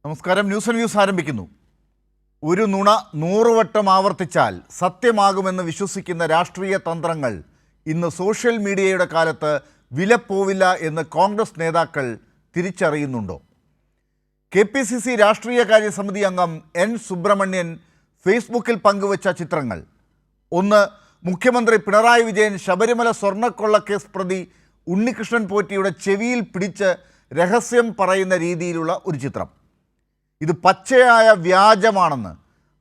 നമസ്കാരം. News and views ആരംഭിക്കുന്നു. ഒരു നുണ 100 വട്ടം ആവർത്തിച്ചാൽ സത്യമാകുമെന്ന് വിശ്വസിക്കുന്ന രാഷ്ട്രീയ തന്ത്രങ്ങൾ ഇന്ന് സോഷ്യൽ മീഡിയയുടെ കാലത്ത് വിലപ്പോവില്ല എന്ന് കോൺഗ്രസ് നേതാക്കൾ തിരിച്ചറിയുന്നുണ്ടോ? KPCC രാഷ്ട്രീയകാര്യ സമിതി അംഗം N. സുബ്രഹ്മണ്യൻ ഫേസ്ബുക്കിൽ പങ്കുവച്ച ചിത്രങ്ങൾ. ഒന്ന്, മുഖ്യമന്ത്രി പിണറായി വിജയൻ ശബരിമല സ്വർണ്ണക്കൊള്ളക്കേസ് പ്രതി ഉണ്ണികൃഷ്ണൻ പോറ്റിയുടെ ചെവിയിൽ പിടിച്ച് രഹസ്യം പറയുന്ന രീതിയിലുള്ള ഒരു ചിത്രം. ഇത് പച്ചയായ വ്യാജമാണെന്ന്,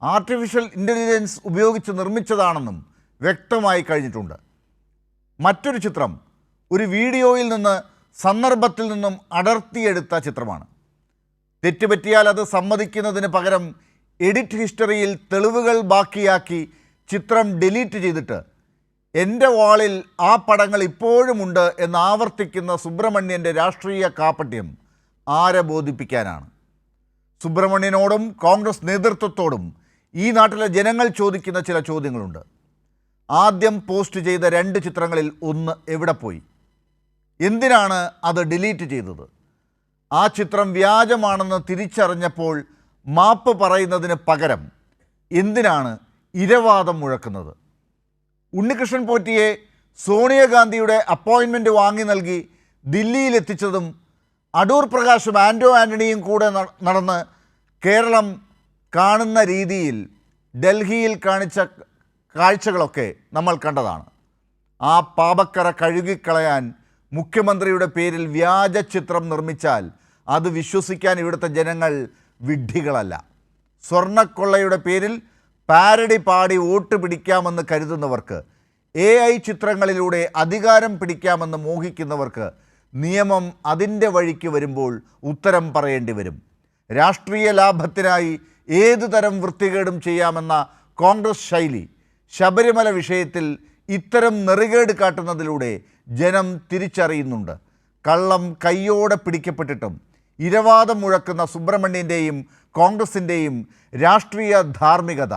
ആർട്ടിഫിഷ്യൽ ഇൻ്റലിജൻസ് ഉപയോഗിച്ച് നിർമ്മിച്ചതാണെന്നും വ്യക്തമായി കഴിഞ്ഞിട്ടുണ്ട്. മറ്റൊരു ചിത്രം ഒരു വീഡിയോയിൽ നിന്ന്, സന്ദർഭത്തിൽ നിന്നും അടർത്തിയെടുത്ത ചിത്രമാണ്. തെറ്റുപറ്റിയാൽ അത് സമ്മതിക്കുന്നതിന് പകരം എഡിറ്റ് ഹിസ്റ്ററിയിൽ തെളിവുകൾ ബാക്കിയാക്കി ചിത്രം ഡിലീറ്റ് ചെയ്തിട്ട് എൻ്റെ വാളിൽ ആ പടങ്ങൾ ഇപ്പോഴുമുണ്ട് എന്ന് ആവർത്തിക്കുന്ന സുബ്രഹ്മണ്യൻ്റെ രാഷ്ട്രീയ കാപട്യം ആരെ ബോധിപ്പിക്കാനാണ്? സുബ്രഹ്മണ്യനോടും കോൺഗ്രസ് നേതൃത്വത്തോടും ഈ നാട്ടിലെ ജനങ്ങൾ ചോദിക്കുന്ന ചില ചോദ്യങ്ങളുണ്ട്. ആദ്യം പോസ്റ്റ് ചെയ്ത 2 ചിത്രങ്ങളിൽ ഒന്ന് എവിടെ പോയി? എന്തിനാണ് അത് ഡിലീറ്റ് ചെയ്തത്? ആ ചിത്രം വ്യാജമാണെന്ന് തിരിച്ചറിഞ്ഞപ്പോൾ മാപ്പ് പറയുന്നതിന് പകരം എന്തിനാണ് ഇരവാദം മുഴക്കുന്നത്? ഉണ്ണികൃഷ്ണൻ പോറ്റിയെ സോണിയാഗാന്ധിയുടെ അപ്പോയിൻമെൻറ്റ് വാങ്ങി നൽകി ദില്ലിയിലെത്തിച്ചതും അടൂർ പ്രകാശും ആൻ്റോ ആൻ്റണിയും കൂടെ നടന്ന് കേരളം കാണുന്ന രീതിയിൽ ഡൽഹിയിൽ കാണിച്ച കാഴ്ചകളൊക്കെ നമ്മൾ കണ്ടതാണ്. ആ പാപക്കറ കഴുകിക്കളയാൻ മുഖ്യമന്ത്രിയുടെ പേരിൽ വ്യാജ ചിത്രം നിർമ്മിച്ചാൽ അത് വിശ്വസിക്കാൻ ഇവിടുത്തെ ജനങ്ങൾ വിഡ്ഢികളല്ല. സ്വർണ്ണക്കൊള്ളയുടെ പേരിൽ പാരഡി പാടി വോട്ട് പിടിക്കാമെന്ന് കരുതുന്നവർക്ക്, AI ചിത്രങ്ങളിലൂടെ അധികാരം പിടിക്കാമെന്ന് മോഹിക്കുന്നവർക്ക് നിയമം അതിൻ്റെ വഴിക്ക് വരുമ്പോൾ ഉത്തരം പറയേണ്ടി വരും. രാഷ്ട്രീയ ലാഭത്തിനായി ഏതു തരം വൃത്തികേടും ചെയ്യാമെന്ന കോൺഗ്രസ് ശൈലി ശബരിമല വിഷയത്തിൽ ഇത്തരം നെറികേട് കാട്ടുന്നതിലൂടെ ജനം തിരിച്ചറിയുന്നുണ്ട്. കള്ളം കയ്യോടെ പിടിക്കപ്പെട്ടിട്ടും ഇരവാദം മുഴക്കുന്ന സുബ്രഹ്മണ്യൻ്റെയും കോൺഗ്രസിൻ്റെയും രാഷ്ട്രീയ ധാർമ്മികത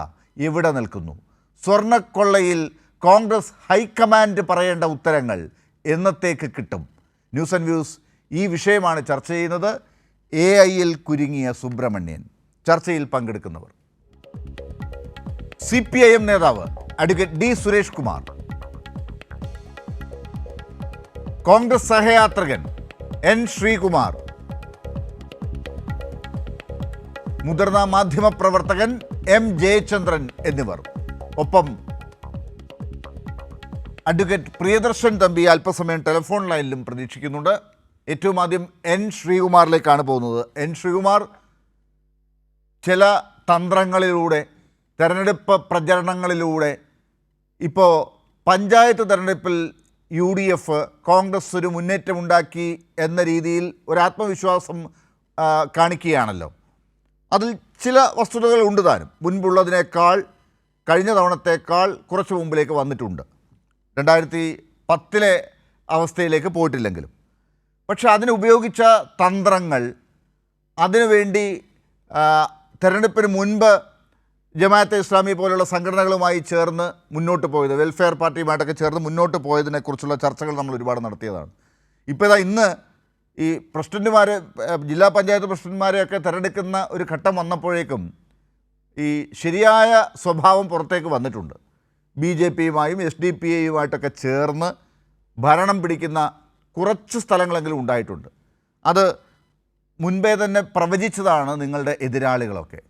എവിടെ നിൽക്കുന്നു? സ്വർണ്ണക്കൊള്ളയിൽ കോൺഗ്രസ് ഹൈക്കമാൻഡ് പറയേണ്ട ഉത്തരങ്ങൾ എന്നത്തേക്ക് കിട്ടും? ന്യൂസ് ആൻഡ് വ്യൂസ് ഈ വിഷയമാണ് ചർച്ച ചെയ്യുന്നത്. AI-യിൽ കുരുങ്ങിയ സുബ്രഹ്മണ്യൻ. ചർച്ചയിൽ പങ്കെടുക്കുന്നവർ: CPIM നേതാവ് അഡ്വക്കേറ്റ് D. സുരേഷ് കുമാർ, കോൺഗ്രസ് സഹയാത്രികൻ N. ശ്രീകുമാർ, മുതിർന്ന മാധ്യമപ്രവർത്തകൻ M. ജയചന്ദ്രൻ എന്നിവർ. ഒപ്പം അഡ്വക്കേറ്റ് പ്രിയദർശൻ തമ്പി അല്പസമയം ടെലിഫോൺ ലൈനിലും പ്രതീക്ഷിക്കുന്നുണ്ട്. ഏറ്റവും ആദ്യം N. ശ്രീകുമാറിലേക്കാണ് പോകുന്നത്. N. ശ്രീകുമാർ, ചില തന്ത്രങ്ങളിലൂടെ, തെരഞ്ഞെടുപ്പ് പ്രചരണങ്ങളിലൂടെ, ഇപ്പോൾ പഞ്ചായത്ത് തെരഞ്ഞെടുപ്പിൽ UDF കോൺഗ്രസ് ഒരു മുന്നേറ്റമുണ്ടാക്കി എന്ന രീതിയിൽ ഒരു ആത്മവിശ്വാസം കാണിക്കുകയാണല്ലോ. അതിൽ ചില വസ്തുതകൾ ഉണ്ട് താനും. മുൻപുള്ളതിനേക്കാൾ, കഴിഞ്ഞ തവണത്തേക്കാൾ കുറച്ച് മുമ്പിലേക്ക് വന്നിട്ടുണ്ട്. 2010 അവസ്ഥയിലേക്ക് പോയിട്ടില്ലെങ്കിലും. പക്ഷെ അതിനുപയോഗിച്ച തന്ത്രങ്ങൾ, അതിനുവേണ്ടി തെരഞ്ഞെടുപ്പിന് മുൻപ് ജമാഅത്തെ ഇസ്ലാമി പോലുള്ള സംഘടനകളുമായി ചേർന്ന് മുന്നോട്ട് പോയത്, വെൽഫെയർ പാർട്ടിയുമായിട്ടൊക്കെ ചേർന്ന് മുന്നോട്ട് പോയതിനെക്കുറിച്ചുള്ള ചർച്ചകൾ നമ്മൾ ഒരുപാട് നടത്തിയതാണ്. ഇപ്പോൾ ഇന്ന് ഈ പ്രസിഡന്റുമാർ, ജില്ലാ പഞ്ചായത്ത് പ്രസിഡന്റുമാരെയൊക്കെ തിരഞ്ഞെടുക്കുന്ന ഒരു ഘട്ടം വന്നപ്പോഴേക്കും ഈ ശരിയായ സ്വഭാവം പുറത്തേക്ക് വന്നിട്ടുണ്ട്. BJPയുമായും SDPAയുമായിട്ടൊക്കെ ചേർന്ന് ഭരണം പിടിക്കുന്ന കുറച്ച് സ്ഥലങ്ങളെങ്കിലും ഉണ്ടായിട്ടുണ്ട്. അത് മുൻപേ തന്നെ പ്രവചിച്ചതാണ് നിങ്ങളുടെ എതിരാളികളൊക്കെ.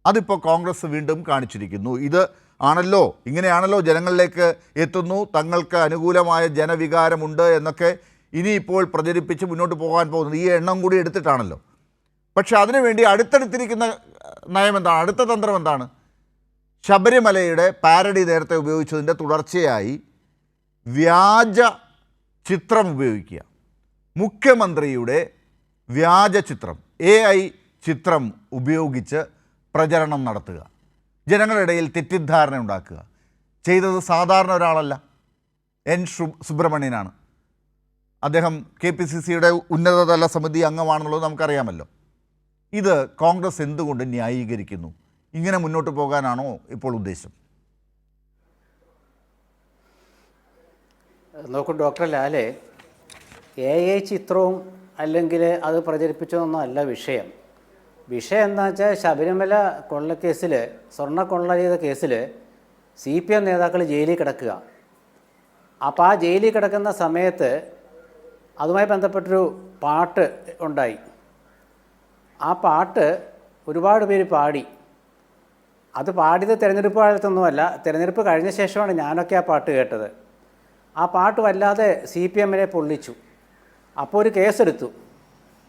അതിപ്പോൾ കോൺഗ്രസ് വീണ്ടും കാണിച്ചിരിക്കുന്നു. ഇത് ആണല്ലോ, ഇങ്ങനെയാണല്ലോ ജനങ്ങളിലേക്ക് എത്തുന്നു, തങ്ങൾക്ക് അനുകൂലമായ ജനവികാരമുണ്ട് എന്നൊക്കെ ഇനിയിപ്പോൾ പ്രചരിപ്പിച്ച് മുന്നോട്ട് പോകാൻ പോകുന്നത് ഈ എണ്ണം കൂടി എടുത്തിട്ടാണല്ലോ. പക്ഷെ അതിനുവേണ്ടി അടുത്തടുത്തിരിക്കുന്ന നയം എന്താണ്? അടുത്ത തന്ത്രം എന്താണ്? ശബരിമലയുടെ പാരഡി നേരത്തെ ഉപയോഗിച്ചതിൻ്റെ തുടർച്ചയായി വ്യാജ ചിത്രം ഉപയോഗിക്കുക. മുഖ്യമന്ത്രിയുടെ വ്യാജ ചിത്രം, AI ചിത്രം ഉപയോഗിച്ച് പ്രചരണം നടത്തുക, ജനങ്ങളുടെ ഇടയിൽ തെറ്റിദ്ധാരണ ഉണ്ടാക്കുക. ചെയ്തത് സാധാരണ ഒരാളല്ല, N. സുബ്രഹ്മണ്യനാണ്. അദ്ദേഹം KPCCയുടെ ഉന്നതതല സമിതി അംഗമാണെന്നുള്ളത് നമുക്കറിയാമല്ലോ. ഇത് കോൺഗ്രസ് എന്തുകൊണ്ട് ന്യായീകരിക്കുന്നു? ഇങ്ങനെ മുന്നോട്ട് പോകാനാണോ ഇപ്പോൾ ഉദ്ദേശം? നോക്കൂ ഡോക്ടർ ലാലെ, AI ചിത്രവും അല്ലെങ്കിൽ അത് പ്രചരിപ്പിച്ചതൊന്നും അല്ല വിഷയം. വിഷയം എന്താ വെച്ചാൽ ശബരിമല കൊള്ളക്കേസിൽ, സ്വർണ്ണക്കൊള്ള ചെയ്ത കേസിൽ CPM നേതാക്കൾ ജയിലിൽ കിടക്കുക. അപ്പോൾ ആ ജയിലിൽ കിടക്കുന്ന സമയത്ത് അതുമായി ബന്ധപ്പെട്ടൊരു പാട്ട് ഉണ്ടായി. ആ പാട്ട് ഒരുപാട് പേര് പാടി. അത് പാടിയത് തിരഞ്ഞെടുപ്പ് കാലത്തൊന്നുമല്ല, തിരഞ്ഞെടുപ്പ് കഴിഞ്ഞ ശേഷമാണ് ഞാനൊക്കെ ആ പാട്ട് കേട്ടത്. ആ പാട്ട് വല്ലാതെ CPMനെ പൊള്ളിച്ചു. അപ്പോൾ ഒരു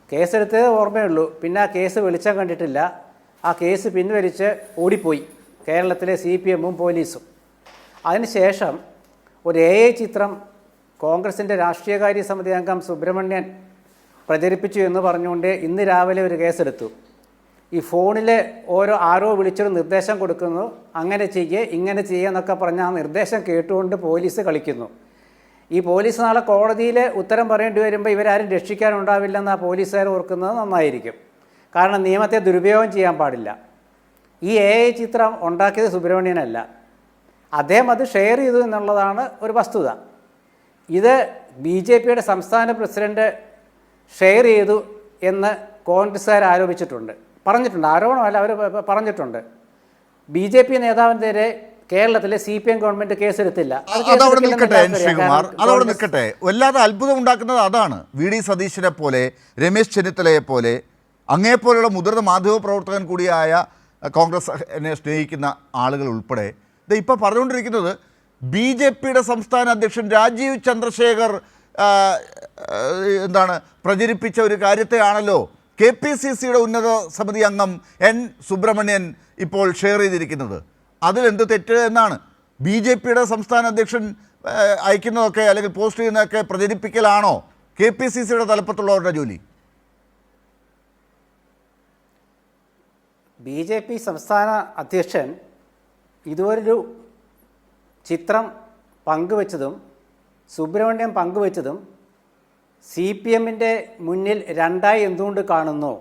കേസെടുത്തേ ഓർമ്മയുള്ളൂ. പിന്നെ ആ കേസ് വെളിച്ചം കണ്ടിട്ടില്ല. ആ കേസ് പിൻവലിച്ച് ഓടിപ്പോയി കേരളത്തിലെ CPMഉം പോലീസും. അതിനുശേഷം ഒരു AI ചിത്രം കോൺഗ്രസിൻ്റെ രാഷ്ട്രീയകാര്യ സമിതി അംഗം സുബ്രഹ്മണ്യൻ പ്രചരിപ്പിച്ചു എന്ന് പറഞ്ഞുകൊണ്ട് ഇന്ന് രാവിലെ ഒരു കേസെടുത്തു. ഈ ഫോണിൽ ആരോ വിളിച്ചൊരു നിർദ്ദേശം കൊടുക്കുന്നു, അങ്ങനെ ചെയ്യേ ഇങ്ങനെ എന്നൊക്കെ പറഞ്ഞ് ആ നിർദ്ദേശം കേട്ടുകൊണ്ട് പോലീസ് കളിക്കുന്നു. ഈ പോലീസ് നാളെ കോടതിയിൽ ഉത്തരം പറയേണ്ടി വരുമ്പോൾ ഇവരാരും രക്ഷിക്കാനുണ്ടാവില്ലെന്ന് ആ പോലീസുകാർ ഓർക്കുന്നത് നന്നായിരിക്കും. കാരണം നിയമത്തെ ദുരുപയോഗം ചെയ്യാൻ പാടില്ല. ഈ AI ചിത്രം ഉണ്ടാക്കിയത് സുബ്രഹ്മണ്യനല്ല, അദ്ദേഹം അത് ഷെയർ ചെയ്തു എന്നുള്ളതാണ് ഒരു വസ്തുത. ഇത് BJPയുടെ സംസ്ഥാന പ്രസിഡന്റ് ഷെയർ ചെയ്തു എന്ന് കോൺഗ്രസ്സുകാർ പറഞ്ഞിട്ടുണ്ട്. ആരോപണമല്ല, അവർ പറഞ്ഞിട്ടുണ്ട്. BJP നേതാവിനെതിരെ കേരളത്തിലെ CPM ഗവൺമെന്റ് കേസെടുത്തില്ല. അതവിടെ നിൽക്കട്ടെ ശ്രീകുമാർ, അതവിടെ നിൽക്കട്ടെ. വല്ലാതെ അത്ഭുതം ഉണ്ടാക്കുന്നത് അതാണ്. VD സതീശനെ പോലെ, രമേശ് ചെന്നിത്തലയെ പോലെ, അങ്ങേപ്പോലുള്ള മുതിർന്ന മാധ്യമപ്രവർത്തകൻ കൂടിയായ കോൺഗ്രസിനെ സ്നേഹിക്കുന്ന ആളുകൾ ഉൾപ്പെടെ ഇപ്പോൾ പറഞ്ഞുകൊണ്ടിരിക്കുന്നത് BJPയുടെ സംസ്ഥാന അധ്യക്ഷൻ രാജീവ് ചന്ദ്രശേഖർ പ്രചരിപ്പിച്ച ഒരു കാര്യത്തെയാണല്ലോ KPCCയുടെ ഉന്നത സമിതി അംഗം N സുബ്രഹ്മണ്യൻ ഇപ്പോൾ ഷെയർ ചെയ്തിരിക്കുന്നത്. അതിലെന്ത് തെറ്റ് എന്നാണ്? BJPയുടെ സംസ്ഥാന അധ്യക്ഷൻ അയക്കുന്നതൊക്കെ അല്ലെങ്കിൽ പോസ്റ്റ് ചെയ്യുന്നതൊക്കെ പ്രചരിപ്പിക്കലാണോ KPCCയുടെ തലപ്പത്തുള്ളവരുടെ ജോലി? BJP സംസ്ഥാന അധ്യക്ഷൻ ഇതുവരൊരു ചിത്രം പങ്കുവച്ചതും സുബ്രഹ്മണ്യം പങ്കുവച്ചതും CPMൻ്റെ മുന്നിൽ രണ്ടായി എന്തുകൊണ്ട് കാണുന്നു?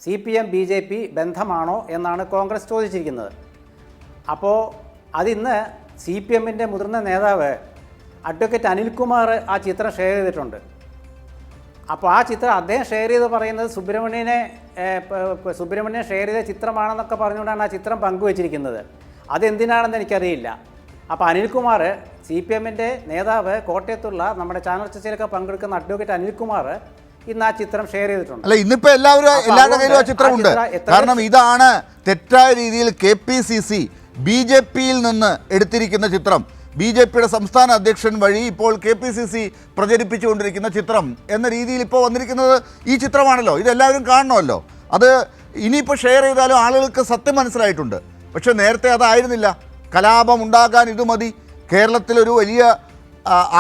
CPM BJP ബന്ധമാണോ എന്നാണ് കോൺഗ്രസ് ചോദിച്ചിരിക്കുന്നത്. അപ്പോൾ അതിന്ന് CPMൻ്റെ മുതിർന്ന നേതാവ് അഡ്വക്കേറ്റ് അനിൽകുമാർ ആ ചിത്രം ഷെയർ ചെയ്തിട്ടുണ്ട്. അപ്പോൾ ആ ചിത്രം അദ്ദേഹം ഷെയർ ചെയ്ത് പറയുന്നത് സുബ്രഹ്മണ്യൻ ഷെയർ ചെയ്ത ചിത്രമാണെന്നൊക്കെ പറഞ്ഞുകൊണ്ടാണ് ആ ചിത്രം പങ്കുവച്ചിരിക്കുന്നത്. അതെന്തിനാണെന്ന് എനിക്കറിയില്ല. അപ്പോൾ അനിൽകുമാർ, CPMൻ്റെ നേതാവ്, കോട്ടയത്തുള്ള നമ്മുടെ ചാനൽ ചർച്ചയിലൊക്കെ പങ്കെടുക്കുന്ന അഡ്വക്കേറ്റ് അനിൽകുമാർ ഇന്ന് ആ ചിത്രം ഷെയർ ചെയ്തിട്ടുണ്ട്. അല്ല, ഇന്നിപ്പോൾ എല്ലാവരുടെ കയ്യിലും ആ ചിത്രമുണ്ട്. കാരണം ഇതാണ് തെറ്റായ രീതിയിൽ KPCC BJPയിൽ നിന്ന് എടുത്തിരിക്കുന്ന ചിത്രം. BJPയുടെ സംസ്ഥാന അധ്യക്ഷൻ വഴി ഇപ്പോൾ KPCC പ്രചരിപ്പിച്ചുകൊണ്ടിരിക്കുന്ന ചിത്രം എന്ന രീതിയിൽ ഇപ്പോൾ വന്നിരിക്കുന്നത് ഈ ചിത്രമാണല്ലോ. ഇതെല്ലാവരും കാണണമല്ലോ. അത് ഇനിയിപ്പോൾ ഷെയർ ചെയ്താലും ആളുകൾക്ക് സത്യം മനസ്സിലായിട്ടുണ്ട്. പക്ഷേ നേരത്തെ അതായിരുന്നില്ല. കലാപം ഉണ്ടാകാൻ ഇത് മതി. കേരളത്തിലൊരു വലിയ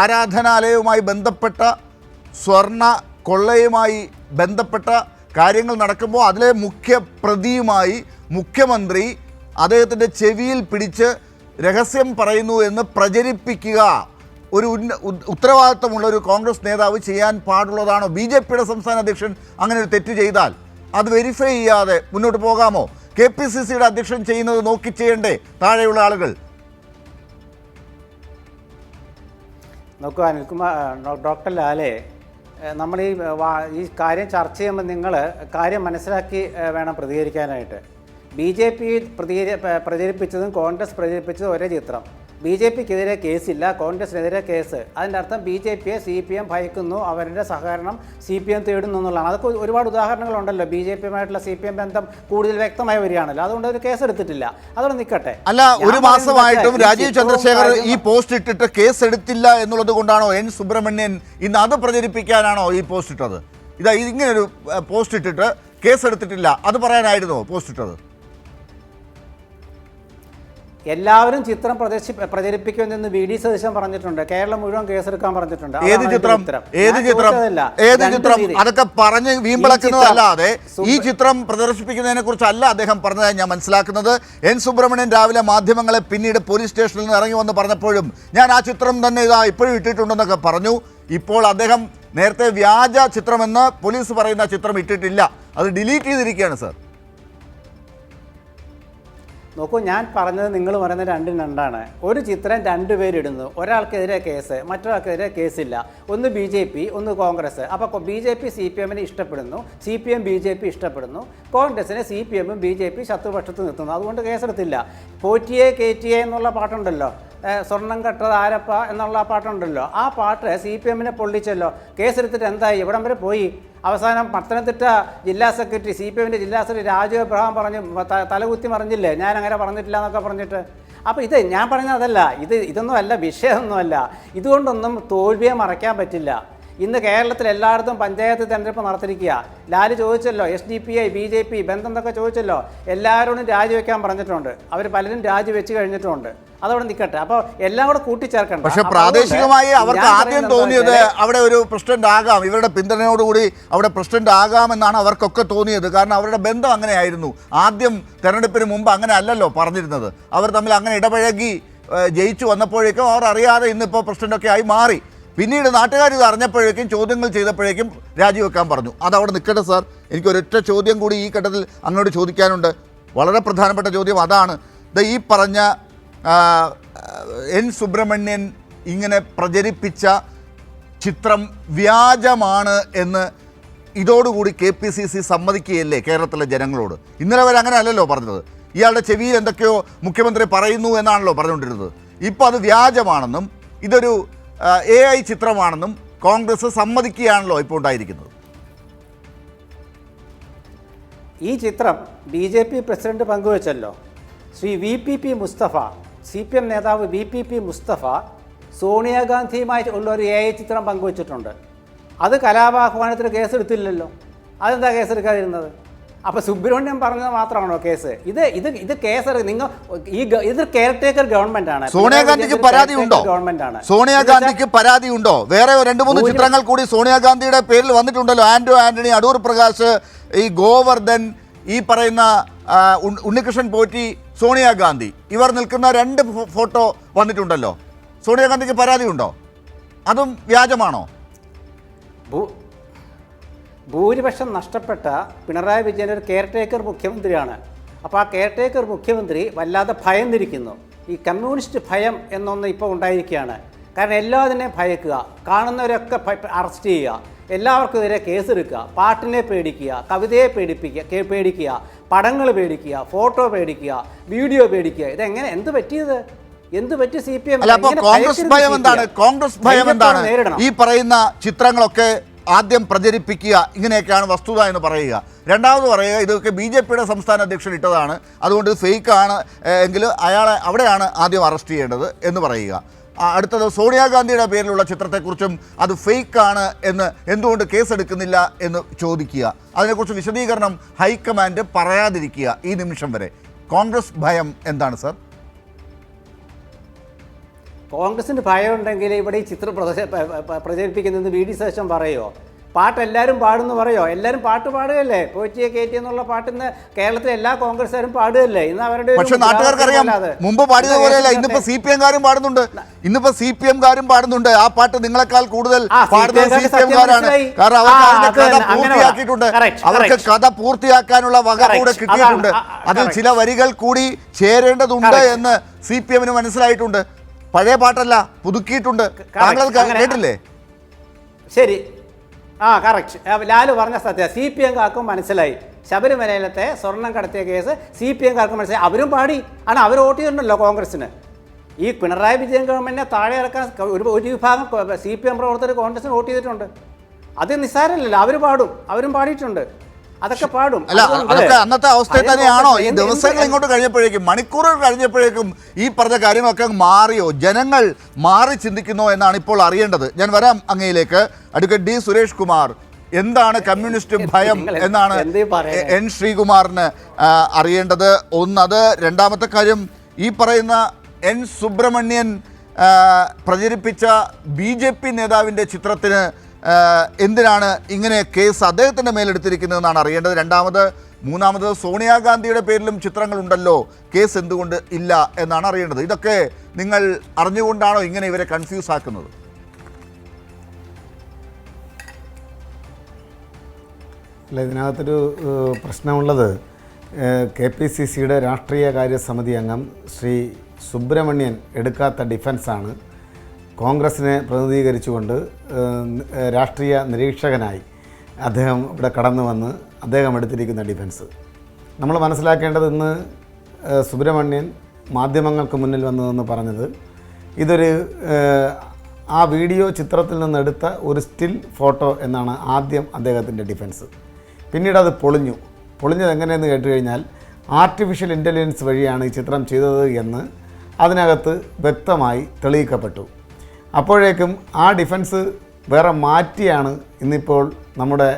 ആരാധനാലയവുമായി ബന്ധപ്പെട്ട സ്വർണ്ണ കൊള്ളയുമായി ബന്ധപ്പെട്ട കാര്യങ്ങൾ നടക്കുമ്പോൾ അതിലെ മുഖ്യ പ്രതിയുമായി മുഖ്യമന്ത്രി അദ്ദേഹത്തിൻ്റെ ചെവിയിൽ പിടിച്ച് രഹസ്യം പറയുന്നു എന്ന് പ്രചരിപ്പിക്കുക ഒരു ഉത്തരവാദിത്തമുള്ള ഒരു കോൺഗ്രസ് നേതാവ് ചെയ്യാൻ പാടുള്ളതാണോ? BJPയുടെ സംസ്ഥാന അധ്യക്ഷൻ അങ്ങനെ ഒരു തെറ്റ് ചെയ്താൽ അത് വെരിഫൈ ചെയ്യാതെ മുന്നോട്ട് പോകാമോ? KPCCയുടെ അധ്യക്ഷൻ ചെയ്യുന്നത് നോക്കി ചെയ്യണ്ടേ താഴെയുള്ള ആളുകൾ? നോക്കൂ അനിൽകുമാർ, ഡോക്ടർ ലാലെ, നമ്മൾ ഈ കാര്യം ചർച്ച ചെയ്യുമ്പോൾ നിങ്ങൾ കാര്യം മനസ്സിലാക്കി വേണം പ്രതികരിക്കാനായിട്ട്. BJP പ്രചരിപ്പിച്ചതും കോൺഗ്രസ് പ്രചരിപ്പിച്ചതും ഒരേ ചിത്രം. BJPക്കെതിരെ കേസില്ല, കോൺഗ്രസിനെതിരെ കേസ്. അതിൻ്റെ അർത്ഥം BJPയെ CPM ഭയക്കുന്നു, അവരുടെ സഹകരണം CPM തേടുന്നു എന്നുള്ളതാണ്. അതൊക്കെ ഒരുപാട് ഉദാഹരണങ്ങളുണ്ടല്ലോ. BJPയുമായിട്ടുള്ള CPM ബന്ധം കൂടുതൽ വ്യക്തമായി വരികയാണല്ലോ. അതുകൊണ്ട് ഒരു കേസ് എടുത്തിട്ടില്ല. അതോടെ നിൽക്കട്ടെ. അല്ല, ഒരു മാസമായിട്ടും രാജീവ് ചന്ദ്രശേഖർ ഈ പോസ്റ്റ് ഇട്ടിട്ട് കേസ് എടുത്തില്ല എന്നുള്ളത് കൊണ്ടാണോ N സുബ്രഹ്മണ്യൻ ഇന്ന് അത് പ്രചരിപ്പിക്കാനാണോ ഈ പോസ്റ്റ് ഇട്ടത്? ഇങ്ങനൊരു പോസ്റ്റ് ഇട്ടിട്ട് കേസ് എടുത്തിട്ടില്ല, അത് പറയാനായിരുന്നോ പോസ്റ്റ് ഇട്ടത്? എല്ലാവരും ചിത്രം പ്രചരിപ്പിക്കുമെന്ന് VD സതീശൻ പറഞ്ഞിട്ടുണ്ട്. കേരളം മുഴുവൻ കേസെടുക്കാൻ പറഞ്ഞിട്ടുണ്ട്. ഏത് ചിത്രം? അതൊക്കെ പറഞ്ഞ് വീമ്പിളക്കുന്നതല്ലാതെ ഈ ചിത്രം പ്രദർശിപ്പിക്കുന്നതിനെ കുറിച്ചല്ല അദ്ദേഹം പറഞ്ഞതായി ഞാൻ മനസ്സിലാക്കുന്നത്. N സുബ്രഹ്മണ്യൻ രാവിലെ മാധ്യമങ്ങളെ പിന്നീട് പോലീസ് സ്റ്റേഷനിൽ നിന്ന് ഇറങ്ങി വന്ന് പറഞ്ഞപ്പോഴും ഞാൻ ആ ചിത്രം തന്നെ ഇപ്പോഴും ഇട്ടിട്ടുണ്ടെന്നൊക്കെ പറഞ്ഞു. ഇപ്പോൾ അദ്ദേഹം നേരത്തെ വ്യാജ ചിത്രമെന്ന് പോലീസ് പറയുന്ന ചിത്രം ഇട്ടിട്ടില്ല, അത് ഡിലീറ്റ് ചെയ്തിരിക്കുകയാണ് സർ. നോക്കൂ, ഞാൻ പറഞ്ഞത് നിങ്ങൾ പറയുന്നത് രണ്ടും രണ്ടാണ്. ഒരു ചിത്രം രണ്ടുപേരിടുന്നു, ഒരാൾക്കെതിരെ കേസ്, മറ്റൊരാൾക്കെതിരെ കേസില്ല. ഒന്ന് BJP, ഒന്ന് കോൺഗ്രസ്. അപ്പോൾ BJP CPM-നെ ഇഷ്ടപ്പെടുന്നു, CPM BJP ഇഷ്ടപ്പെടുന്നു, കോൺഗ്രസിനെ CPM-ഉം BJP ശത്രുപക്ഷത്ത് നിർത്തുന്നു. അതുകൊണ്ട് കേസെടുത്തില്ല. പോറ്റിയെ കേറ്റിയെ എന്നുള്ള പാട്ടുണ്ടല്ലോ, സ്വർണം കട്ടത് ആരപ്പ എന്നുള്ള പാട്ടുണ്ടല്ലോ, ആ പാട്ട് CPM-നെ പൊള്ളിച്ചല്ലോ. കേസെടുത്തിട്ട് എന്തായി? ഇവിടം വരെ പോയി. അവസാനം പത്തനംതിട്ട ജില്ലാ സെക്രട്ടറി, CPM-ന്റെ ജില്ലാ സെക്രട്ടറി രാജു എബ്രഹാം പറഞ്ഞു, തലകുത്തി മറിഞ്ഞില്ലേ, ഞാൻ അങ്ങനെ പറഞ്ഞിട്ടില്ല എന്നൊക്കെ പറഞ്ഞിട്ട്. അപ്പോൾ ഇത് ഞാൻ പറഞ്ഞതല്ല, ഇതൊന്നും അല്ല, വിഷയമൊന്നുമല്ല. ഇതുകൊണ്ടൊന്നും തോൽവിയെ മറയ്ക്കാൻ പറ്റില്ല. ഇന്ന് കേരളത്തിൽ എല്ലായിടത്തും പഞ്ചായത്ത് തെരഞ്ഞെടുപ്പ് നടത്തിയിരിക്കുക. ലാല് ചോദിച്ചല്ലോ, SDPI BJP ബന്ധം എന്നൊക്കെ ചോദിച്ചല്ലോ. എല്ലാവരോടും രാജിവെക്കാൻ പറഞ്ഞിട്ടുണ്ട്. അവർ പലരും രാജിവെച്ച് കഴിഞ്ഞിട്ടുണ്ട്. അതവിടെ നിൽക്കട്ടെ. അപ്പോൾ എല്ലാം കൂടെ കൂട്ടിച്ചേർക്കണം. പക്ഷെ പ്രാദേശികമായി അവർക്ക് ആദ്യം തോന്നിയത് അവിടെ ഒരു പ്രസിഡന്റ് ആകാം, ഇവരുടെ പിന്തുണയോടുകൂടി അവിടെ പ്രസിഡന്റ് ആകാമെന്നാണ് അവർക്കൊക്കെ തോന്നിയത്. കാരണം അവരുടെ ബന്ധം അങ്ങനെയായിരുന്നു. ആദ്യം തെരഞ്ഞെടുപ്പിന് മുമ്പ് അങ്ങനെ അല്ലല്ലോ പറഞ്ഞിരുന്നത്. അവർ തമ്മിൽ അങ്ങനെ ഇടപഴകി ജയിച്ചു വന്നപ്പോഴേക്കും അവർ അറിയാതെ ഇന്നിപ്പോൾ പ്രസിഡന്റൊക്കെ ആയി മാറി. പിന്നീട് നാട്ടുകാർ ഇത് അറിഞ്ഞപ്പോഴേക്കും, ചോദ്യങ്ങൾ ചെയ്തപ്പോഴേക്കും രാജിവെക്കാൻ പറഞ്ഞു. അതവിടെ നിൽക്കട്ടെ സാർ. എനിക്കൊരൊറ്റ ചോദ്യം കൂടി ഈ ഘട്ടത്തിൽ അങ്ങോട്ട് ചോദിക്കാനുണ്ട്. വളരെ പ്രധാനപ്പെട്ട ചോദ്യം അതാണ്. ഈ പറഞ്ഞ N. സുബ്രഹ്മണ്യൻ ഇങ്ങനെ പ്രചരിപ്പിച്ച ചിത്രം വ്യാജമാണ് എന്ന് ഇതോടുകൂടി KPCC സമ്മതിക്കുകയല്ലേ കേരളത്തിലെ ജനങ്ങളോട്? ഇന്നലെ വരെ അങ്ങനെ അല്ലല്ലോ പറഞ്ഞത്. ഇയാളുടെ ചെവിയിൽ എന്തൊക്കെയോ മുഖ്യമന്ത്രി പറയുന്നു എന്നാണല്ലോ പറഞ്ഞുകൊണ്ടിരുന്നത്. ഇപ്പോൾ അത് വ്യാജമാണെന്നും ഇതൊരു AI ചിത്രമാണെന്നും കോൺഗ്രസ് സമ്മതിക്കുകയാണല്ലോ ഇപ്പോൾ ഉണ്ടായിരിക്കുന്നത്. ഈ ചിത്രം BJP പ്രസിഡന്റ് പങ്കുവച്ചല്ലോ. ശ്രീ VPP മുസ്തഫ, CPM നേതാവ് VPP മുസ്തഫ സോണിയാഗാന്ധിയുമായി ഉള്ള ഒരു AI ചിത്രം പങ്കുവച്ചിട്ടുണ്ട്. അത് കലാപാഹ്വാനത്തിന് കേസെടുത്തില്ലല്ലോ. അതെന്താ കേസെടുക്കാതിരുന്നത്? അപ്പോൾ സുബ്രഹ്മണ്യം പറഞ്ഞത് മാത്രമാണോ കേസ്? ഇത് കേസ് നിങ്ങൾ ഇത് കെയർടേക്കർ ഗവൺമെന്റ് ആണ്. സോണിയാഗാന്ധിക്ക് പരാതി ഉണ്ടോ? സോണിയാഗാന്ധിക്ക് പരാതി ഉണ്ടോ? വേറെ 2-3 ചിത്രങ്ങൾ കൂടി സോണിയാഗാന്ധിയുടെ പേരിൽ വന്നിട്ടുണ്ടല്ലോ. ആന്റണി, അടൂർ പ്രകാശ്, ഈ ഗോവർദ്ധൻ, ഈ പറയുന്ന ഉണ്ണികൃഷ്ണൻ പോറ്റി, സോണിയാഗാന്ധി, ഇവർ നിൽക്കുന്ന 2 ഫോട്ടോ വന്നിട്ടുണ്ടല്ലോ. സോണിയാഗാന്ധിക്ക് പരാതി ഉണ്ടോ? അതും വ്യാജമാണോ? ഭൂരിപക്ഷം നഷ്ടപ്പെട്ട പിണറായി വിജയൻ ഒരു കെയർടേക്കർ മുഖ്യമന്ത്രിയാണ്. അപ്പോൾ ആ കെയർടേക്കർ മുഖ്യമന്ത്രി വല്ലാതെ ഭയന്നിരിക്കുന്നു. ഈ കമ്മ്യൂണിസ്റ്റ് ഭയം എന്നൊന്ന് ഇപ്പോൾ ഉണ്ടായിരിക്കുകയാണ്. കാരണം എല്ലാത്തിനെയും ഭയക്കുക, കാണുന്നവരൊക്കെ അറസ്റ്റ് ചെയ്യുക, എല്ലാവർക്കുമെതിരെ കേസെടുക്കുക, പാട്ടിനെ പേടിക്കുക, കവിതയെ പേടിക്കുക, പടങ്ങൾ പേടിക്കുക, ഫോട്ടോ പേടിക്കുക, വീഡിയോ പേടിക്കുക. ഇതെങ്ങനെ, എന്ത് പറ്റി CPM? കോൺഗ്രസ് ഭയം എന്താണ്? കോൺഗ്രസ് ഭയം എന്താണ്? ഈ പറയുന്ന ചിത്രങ്ങളൊക്കെ ആദ്യം പ്രചരിപ്പിക്കുക, ഇങ്ങനെയൊക്കെയാണ് വസ്തുത എന്ന് പറയുക. രണ്ടാമത് പറയുക ഇതൊക്കെ BJPയുടെ സംസ്ഥാന അധ്യക്ഷൻ ഇട്ടതാണ്, അതുകൊണ്ട് ഫേക്കാണ് എങ്കിൽ അവിടെയാണ് ആദ്യം അറസ്റ്റ് ചെയ്യേണ്ടത് എന്ന് പറയുക. അടുത്തത് സോണിയാഗാന്ധിയുടെ പേരിലുള്ള ചിത്രത്തെക്കുറിച്ചും അത് ഫേക്കാണ് എന്ന് എന്തുകൊണ്ട് കേസെടുക്കുന്നില്ല എന്ന് ചോദിക്കുക. അതിനെക്കുറിച്ച് വിശദീകരണം ഹൈക്കമാൻഡ് പറയാതിരിക്കുക ഈ നിമിഷം വരെ. കോൺഗ്രസ് ഭയം എന്താണ് സാർ? കോൺഗ്രസിന് ഭയമുണ്ടെങ്കിൽ ഇവിടെ ഈ ചിത്രം പ്രചരിപ്പിക്കുന്നത് VD സതീശൻ പറയുമോ? പാട്ട് എല്ലാവരും പാടുന്നു പറയോ? എല്ലാവരും പാട്ട് പാടുകയല്ലേ? പോറ്റിയെ കയറ്റി എന്നുള്ള പാട്ടിന്ന് കേരളത്തിലെ എല്ലാ കോൺഗ്രസ്സുകാരും പാടുകയല്ലേ? ഇന്ന് അവരുടെ പക്ഷെ നാട്ടുകാർക്കറിയാം മുമ്പ് പാടിയതുപോലെയല്ല. ഇന്നിപ്പോ CPM-കാരും പാടുന്നുണ്ട്. ആ പാട്ട് നിങ്ങളെക്കാൾ കൂടുതൽ പാടുന്നത് CPM-കാരാണ്. കാരണം അവർക്ക് കഥ പൂർത്തിയാക്കിയിട്ടുണ്ട്. അവർക്ക് കഥ പൂർത്തിയാക്കാനുള്ള വക കൂടെ കിട്ടിയിട്ടുണ്ട്. അതിൽ ചില വരികൾ കൂടി ചേരേണ്ടതുണ്ട് എന്ന് CPM-ന് മനസ്സിലായിട്ടുണ്ട്. പഴയ പാട്ടല്ല, പുതുക്കിയിട്ടുണ്ട്. താങ്കൾ കേട്ടില്ലേ? ശരി, കറക്റ്റ്. ലാലു പറഞ്ഞ സത്യം. CPM-കാർക്കും മനസ്സിലായി. ശബരിമലയിലത്തെ സ്വർണം കടത്തിയ കേസ് CPM-കാർക്കും മനസ്സിലായി. അവരും പാടി ആണ്, അവർ വോട്ട് ചെയ്തിട്ടുണ്ടല്ലോ കോൺഗ്രസിന്. ഈ പിണറായി വിജയൻ ഗവൺമെന്റിനെ താഴെ ഇറക്കാൻ ഒരു വിഭാഗം CPM പ്രവർത്തകർ കോൺഗ്രസിന് വോട്ട് ചെയ്തിട്ടുണ്ട്. അത് നിസ്സാരമല്ലല്ലോ. അവരും പാടിയിട്ടുണ്ട്. അതൊക്കെ പാടും. അല്ല, അതൊക്കെ അന്നത്തെ അവസ്ഥയിൽ തന്നെയാണോ? ഈ ദിവസങ്ങൾ ഇങ്ങോട്ട് കഴിഞ്ഞപ്പോഴേക്കും, മണിക്കൂറുകൾ കഴിഞ്ഞപ്പോഴേക്കും ഈ പറഞ്ഞ കാര്യങ്ങളൊക്കെ മാറിയോ? ജനങ്ങൾ മാറി ചിന്തിക്കുന്നോ എന്നാണ് ഇപ്പോൾ അറിയേണ്ടത്. ഞാൻ വരാം അങ്ങയിലേക്ക്. Advocate D. സുരേഷ് കുമാർ, എന്താണ് കമ്മ്യൂണിസ്റ്റ് ഭയം എന്നാണ് N. ശ്രീകുമാറിന് അറിയേണ്ടത്. ഒന്നത്. രണ്ടാമത്തെ കാര്യം, ഈ പറയുന്ന N. സുബ്രഹ്മണ്യൻ പ്രചരിപ്പിച്ച BJP നേതാവിൻ്റെ ചിത്രത്തിന് എന്തിനാണ് ഇങ്ങനെ കേസ് അദ്ദേഹത്തിൻ്റെ മേലെടുത്തിരിക്കുന്നതെന്നാണ് അറിയേണ്ടത്. മൂന്നാമത് സോണിയാഗാന്ധിയുടെ പേരിലും ചിത്രങ്ങളുണ്ടല്ലോ, കേസ് എന്തുകൊണ്ട് ഇല്ല എന്നാണ് അറിയേണ്ടത്. ഇതൊക്കെ നിങ്ങൾ അറിഞ്ഞുകൊണ്ടാണോ ഇങ്ങനെ ഇവരെ കൺഫ്യൂസ് ആക്കുന്നത്? അല്ല, ഇതിനകത്തൊരു പ്രശ്നമുള്ളത്, KPCCയുടെ രാഷ്ട്രീയ കാര്യസമിതി അംഗം ശ്രീ സുബ്രഹ്മണ്യൻ എടുക്കാത്ത ഡിഫൻസാണ് കോൺഗ്രസിനെ പ്രതിനിധീകരിച്ചുകൊണ്ട് രാഷ്ട്രീയ നിരീക്ഷകനായി അദ്ദേഹം ഇവിടെ കടന്നു വന്ന് അദ്ദേഹം എടുത്തിരിക്കുന്ന ഡിഫൻസ്. നമ്മൾ മനസ്സിലാക്കേണ്ടത്, ഇന്ന് സുബ്രഹ്മണ്യൻ മാധ്യമങ്ങൾക്ക് മുന്നിൽ വന്നതെന്ന് പറഞ്ഞത് ഇതൊരു ആ വീഡിയോ ചിത്രത്തിൽ നിന്നെടുത്ത ഒരു സ്റ്റിൽ ഫോട്ടോ എന്നാണ് ആദ്യം അദ്ദേഹത്തിൻ്റെ ഡിഫൻസ്. പിന്നീട് അത് പൊളിഞ്ഞത് എങ്ങനെയെന്ന് കേട്ട് കഴിഞ്ഞാൽ ആർട്ടിഫിഷ്യൽ ഇൻ്റലിജൻസ് വഴിയാണ് ഈ ചിത്രം ചെയ്തത് എന്ന് അതിനകത്ത് വ്യക്തമായി തെളിയിക്കപ്പെട്ടു. അപ്പോഴേക്കും ആ ഡിഫൻസ് വേറെ മാറ്റിയാണ് ഇന്നിപ്പോൾ നമ്മുടെ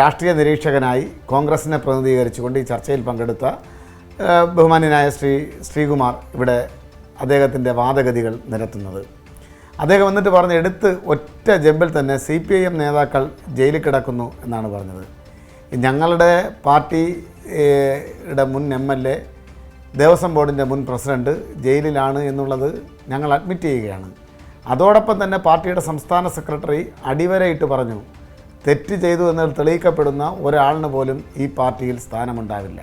രാഷ്ട്രീയ നിരീക്ഷകനായി കോൺഗ്രസിനെ പ്രതിനിധീകരിച്ചുകൊണ്ട് ഈ ചർച്ചയിൽ പങ്കെടുത്ത ബഹുമാന്യനായ ശ്രീകുമാർ ഇവിടെ അദ്ദേഹത്തിൻ്റെ വാദഗതികൾ നിരത്തുന്നത്. അദ്ദേഹം എന്നിട്ട് പറഞ്ഞ് എടുത്ത് ഒറ്റ ജമ്പിൽ തന്നെ CPIM നേതാക്കൾ ജയിലിൽ കിടക്കുന്നു എന്നാണ് പറഞ്ഞത്. ഞങ്ങളുടെ പാർട്ടിയുടെ മുൻ MLA, ദേവസ്വം ബോർഡിൻ്റെ മുൻ പ്രസിഡൻറ്റ് ജയിലിലാണ് എന്നുള്ളത് ഞങ്ങൾ അഡ്മിറ്റ് ചെയ്യുകയാണ്. അതോടൊപ്പം തന്നെ പാർട്ടിയുടെ സംസ്ഥാന സെക്രട്ടറി അടിവരയിട്ട് പറഞ്ഞു, തെറ്റ് ചെയ്തു എന്ന് തെളിയിക്കപ്പെടുന്ന ഒരാളിന് പോലും ഈ പാർട്ടിയിൽ സ്ഥാനമുണ്ടാവില്ല.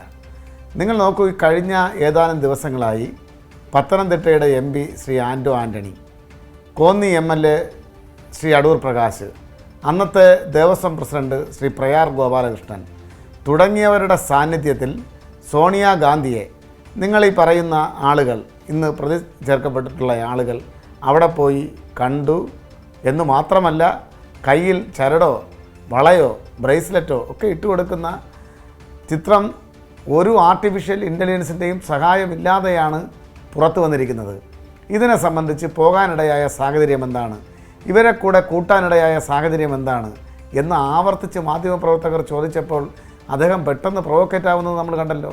നിങ്ങൾ നോക്കൂ, ഈ കഴിഞ്ഞ ഏതാനും ദിവസങ്ങളായി പത്തനംതിട്ടയുടെ MP ശ്രീ ആൻ്റോ ആൻ്റണി, കോന്നി MLA ശ്രീ അടൂർ പ്രകാശ്, അന്നത്തെ ദേവസ്വം പ്രസിഡന്റ് ശ്രീ പ്രയാർ ഗോപാലകൃഷ്ണൻ തുടങ്ങിയവരുടെ സാന്നിധ്യത്തിൽ സോണിയാഗാന്ധിയെ, നിങ്ങളീ പറയുന്ന ആളുകൾ, ഇന്ന് പ്രതി ചേർക്കപ്പെട്ടിട്ടുള്ള ആളുകൾ അവിടെ പോയി കണ്ടു എന്ന് മാത്രമല്ല, കയ്യിൽ ചരടോ വളയോ ബ്രേസ്ലെറ്റോ ഒക്കെ ഇട്ടുകൊടുക്കുന്ന ചിത്രം ഒരു ആർട്ടിഫിഷ്യൽ ഇൻ്റലിജൻസിൻ്റെയും സഹായമില്ലാതെയാണ് പുറത്തു വന്നിരിക്കുന്നത്. ഇതിനെ സംബന്ധിച്ച് പോകാനിടയായ സാഹചര്യം എന്താണ്, ഇവരെ കൂടെ കൂട്ടാനിടയായ സാഹചര്യം എന്താണ് എന്ന് ആവർത്തിച്ച് മാധ്യമപ്രവർത്തകർ ചോദിച്ചപ്പോൾ അദ്ദേഹം പെട്ടെന്ന് പ്രൊവോക്കേറ്റ് ആവുന്നത് നമ്മൾ കണ്ടല്ലോ.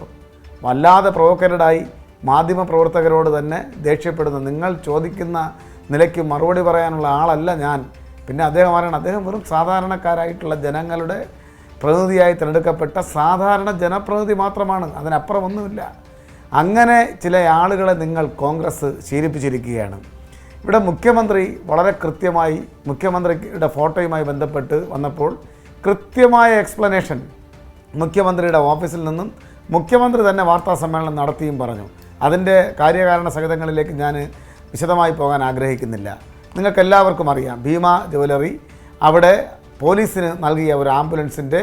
വല്ലാതെ പ്രൊവോക്കേറ്റഡായി മാധ്യമപ്രവർത്തകരോട് തന്നെ ദേഷ്യപ്പെടുന്നു. നിങ്ങൾ ചോദിക്കുന്ന നിലയ്ക്ക് മറുപടി പറയാനുള്ള ആളല്ല ഞാൻ. പിന്നെ അദ്ദേഹം പറയണം, അദ്ദേഹം വെറും സാധാരണക്കാരായിട്ടുള്ള ജനങ്ങളുടെ പ്രതിനിധിയായി തിരഞ്ഞെടുക്കപ്പെട്ട സാധാരണ ജനപ്രതിനിധി മാത്രമാണ്, അതിനപ്പുറം ഒന്നുമില്ല. അങ്ങനെ ചില ആളുകളെ നിങ്ങൾ കോൺഗ്രസ് ശീലിപ്പിച്ചിരിക്കുകയാണ്. ഇവിടെ മുഖ്യമന്ത്രി വളരെ കൃത്യമായി മുഖ്യമന്ത്രിയുടെ ഫോട്ടോയുമായി ബന്ധപ്പെട്ട് വന്നപ്പോൾ കൃത്യമായ എക്സ്പ്ലനേഷൻ മുഖ്യമന്ത്രിയുടെ ഓഫീസിൽ നിന്നും മുഖ്യമന്ത്രി തന്നെ വാർത്താ സമ്മേളനം നടത്തിയും പറഞ്ഞു. അതിൻ്റെ കാര്യകാരണ സഹിതങ്ങളിലേക്ക് ഞാൻ വിശദമായി പോകാൻ ആഗ്രഹിക്കുന്നില്ല. നിങ്ങൾക്കെല്ലാവർക്കും അറിയാം, ഭീമ ജ്വല്ലറി അവിടെ പോലീസിന് നൽകിയ ഒരു ആംബുലൻസിൻ്റെ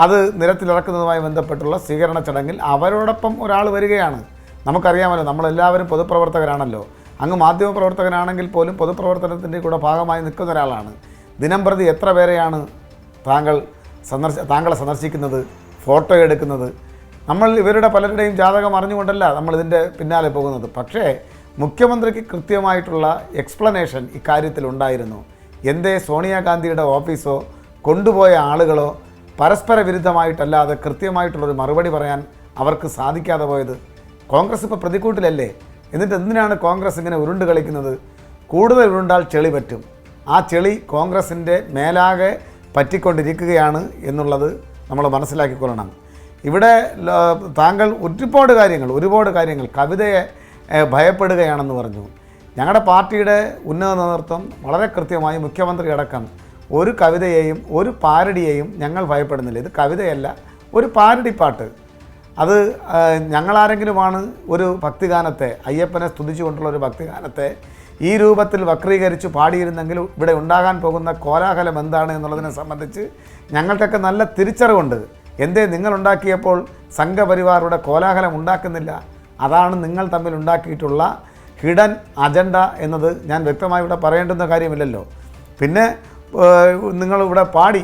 അത് നിരത്തിലിറക്കുന്നതുമായി ബന്ധപ്പെട്ടുള്ള സ്വീകരണ ചടങ്ങിൽ അവരോടൊപ്പം ഒരാൾ വരികയാണ്. നമുക്കറിയാമല്ലോ, നമ്മളെല്ലാവരും പൊതുപ്രവർത്തകരാണല്ലോ. അങ്ങ് മാധ്യമപ്രവർത്തകനാണെങ്കിൽ പോലും പൊതുപ്രവർത്തനത്തിൻ്റെ കൂടെ ഭാഗമായി നിൽക്കുന്ന ഒരാളാണ്. ദിനംപ്രതി എത്ര പേരെയാണ് താങ്കളെ സന്ദർശിക്കുന്നത്, ഫോട്ടോ എടുക്കുന്നത്? നമ്മൾ ഇവരുടെ പലരുടെയും ജാതകം അറിഞ്ഞുകൊണ്ടല്ല നമ്മളിതിൻ്റെ പിന്നാലെ പോകുന്നത്. പക്ഷേ മുഖ്യമന്ത്രിക്ക് കൃത്യമായിട്ടുള്ള എക്സ്പ്ലനേഷൻ ഇക്കാര്യത്തിൽ ഉണ്ടായിരുന്നു. എന്തേ സോണിയാഗാന്ധിയുടെ ഓഫീസോ കൊണ്ടുപോയ ആളുകളോ പരസ്പര വിരുദ്ധമായിട്ടല്ലാതെ കൃത്യമായിട്ടുള്ളൊരു മറുപടി പറയാൻ അവർക്ക് സാധിക്കാതെ പോയത്? കോൺഗ്രസ് ഇപ്പോൾ പ്രതിക്കൂട്ടിലല്ലേ? എന്നിട്ട് എന്തിനാണ് കോൺഗ്രസ് ഇങ്ങനെ ഉരുണ്ട് കളിക്കുന്നത്? കൂടുതൽ ഉരുണ്ടാൽ ചെളി പറ്റും. ആ ചെളി കോൺഗ്രസിൻ്റെ മേലാകെ പറ്റിക്കൊണ്ടിരിക്കുകയാണ് എന്നുള്ളത് നമ്മൾ മനസ്സിലാക്കിക്കൊള്ളണം. ഇവിടെ താങ്കൾ ഒരുപാട് കാര്യങ്ങൾ കവിതയെ ഭയപ്പെടുകയാണെന്ന് പറഞ്ഞു. ഞങ്ങളുടെ പാർട്ടിയുടെ ഉന്നത നേതൃത്വം വളരെ കൃത്യമായി മുഖ്യമന്ത്രി അടക്കം ഒരു കവിതയെയും ഒരു പാരഡിയെയും ഞങ്ങൾ ഭയപ്പെടുന്നില്ല. ഇത് കവിതയല്ല, ഒരു പാരഡി പാട്ട്. അത് ഞങ്ങളാരെങ്കിലുമാണ് ഒരു ഭക്തിഗാനത്തെ, അയ്യപ്പനെ സ്തുതിച്ചുകൊണ്ടുള്ള ഒരു ഭക്തിഗാനത്തെ ഈ രൂപത്തിൽ വക്രീകരിച്ച് പാടിയിരുന്നെങ്കിൽ ഇവിടെ ഉണ്ടാകാൻ പോകുന്ന കോലാഹലം എന്താണ് എന്നുള്ളതിനെ സംബന്ധിച്ച് ഞങ്ങൾക്കൊക്കെ നല്ല തിരിച്ചറിവുണ്ട്. എന്തേ നിങ്ങളുണ്ടാക്കിയപ്പോൾ സംഘപരിവാറുടെ കോലാഹലം ഉണ്ടാക്കുന്നില്ല? അതാണ് നിങ്ങൾ തമ്മിൽ ഉണ്ടാക്കിയിട്ടുള്ള ഹിഡൻ അജണ്ട എന്നത് ഞാൻ വ്യക്തമായി ഇവിടെ പറയേണ്ടുന്ന കാര്യമില്ലല്ലോ. പിന്നെ നിങ്ങളിവിടെ പാടി,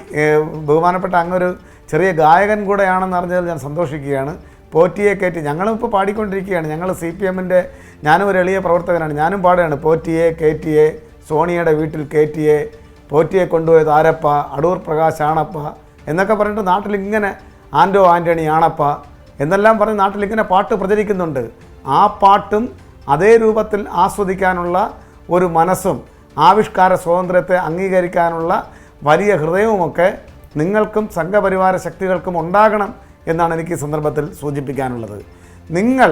ബഹുമാനപ്പെട്ട അങ്ങൊരു ചെറിയ ഗായകൻ കൂടെയാണെന്ന് അറിഞ്ഞതിൽ ഞാൻ സന്തോഷിക്കുകയാണ്. പോറ്റിയെ കയറ്റി ഞങ്ങളും ഇപ്പോൾ പാടിക്കൊണ്ടിരിക്കുകയാണ്. ഞങ്ങൾ CPMൻ്റെ, ഞാനും ഒരു എളിയ പ്രവർത്തകനാണ്, ഞാനും പാടുകയാണ്. പോറ്റിയെ കയറ്റിയെ, സോണിയയുടെ വീട്ടിൽ കയറ്റിയെ, പോറ്റിയെ കൊണ്ടുപോയത് ആരപ്പ, അടൂർ പ്രകാശ് ആണപ്പ എന്നൊക്കെ പറഞ്ഞിട്ട് നാട്ടിലിങ്ങനെ ആൻ്റോ ആൻ്റണി ആണപ്പ എന്നെല്ലാം പറഞ്ഞ് നാട്ടിലിങ്ങനെ പാട്ട് പ്രചരിക്കുന്നുണ്ട്. ആ പാട്ടും അതേ രൂപത്തിൽ ആസ്വദിക്കാനുള്ള ഒരു മനസ്സും ആവിഷ്കാര സ്വാതന്ത്ര്യത്തെ അംഗീകരിക്കാനുള്ള വലിയ ഹൃദയവുമൊക്കെ നിങ്ങൾക്കും സംഘപരിവാര ശക്തികൾക്കും ഉണ്ടാകണം എന്നാണ് എനിക്ക് ഈ സന്ദർഭത്തിൽ സൂചിപ്പിക്കാനുള്ളത്. നിങ്ങൾ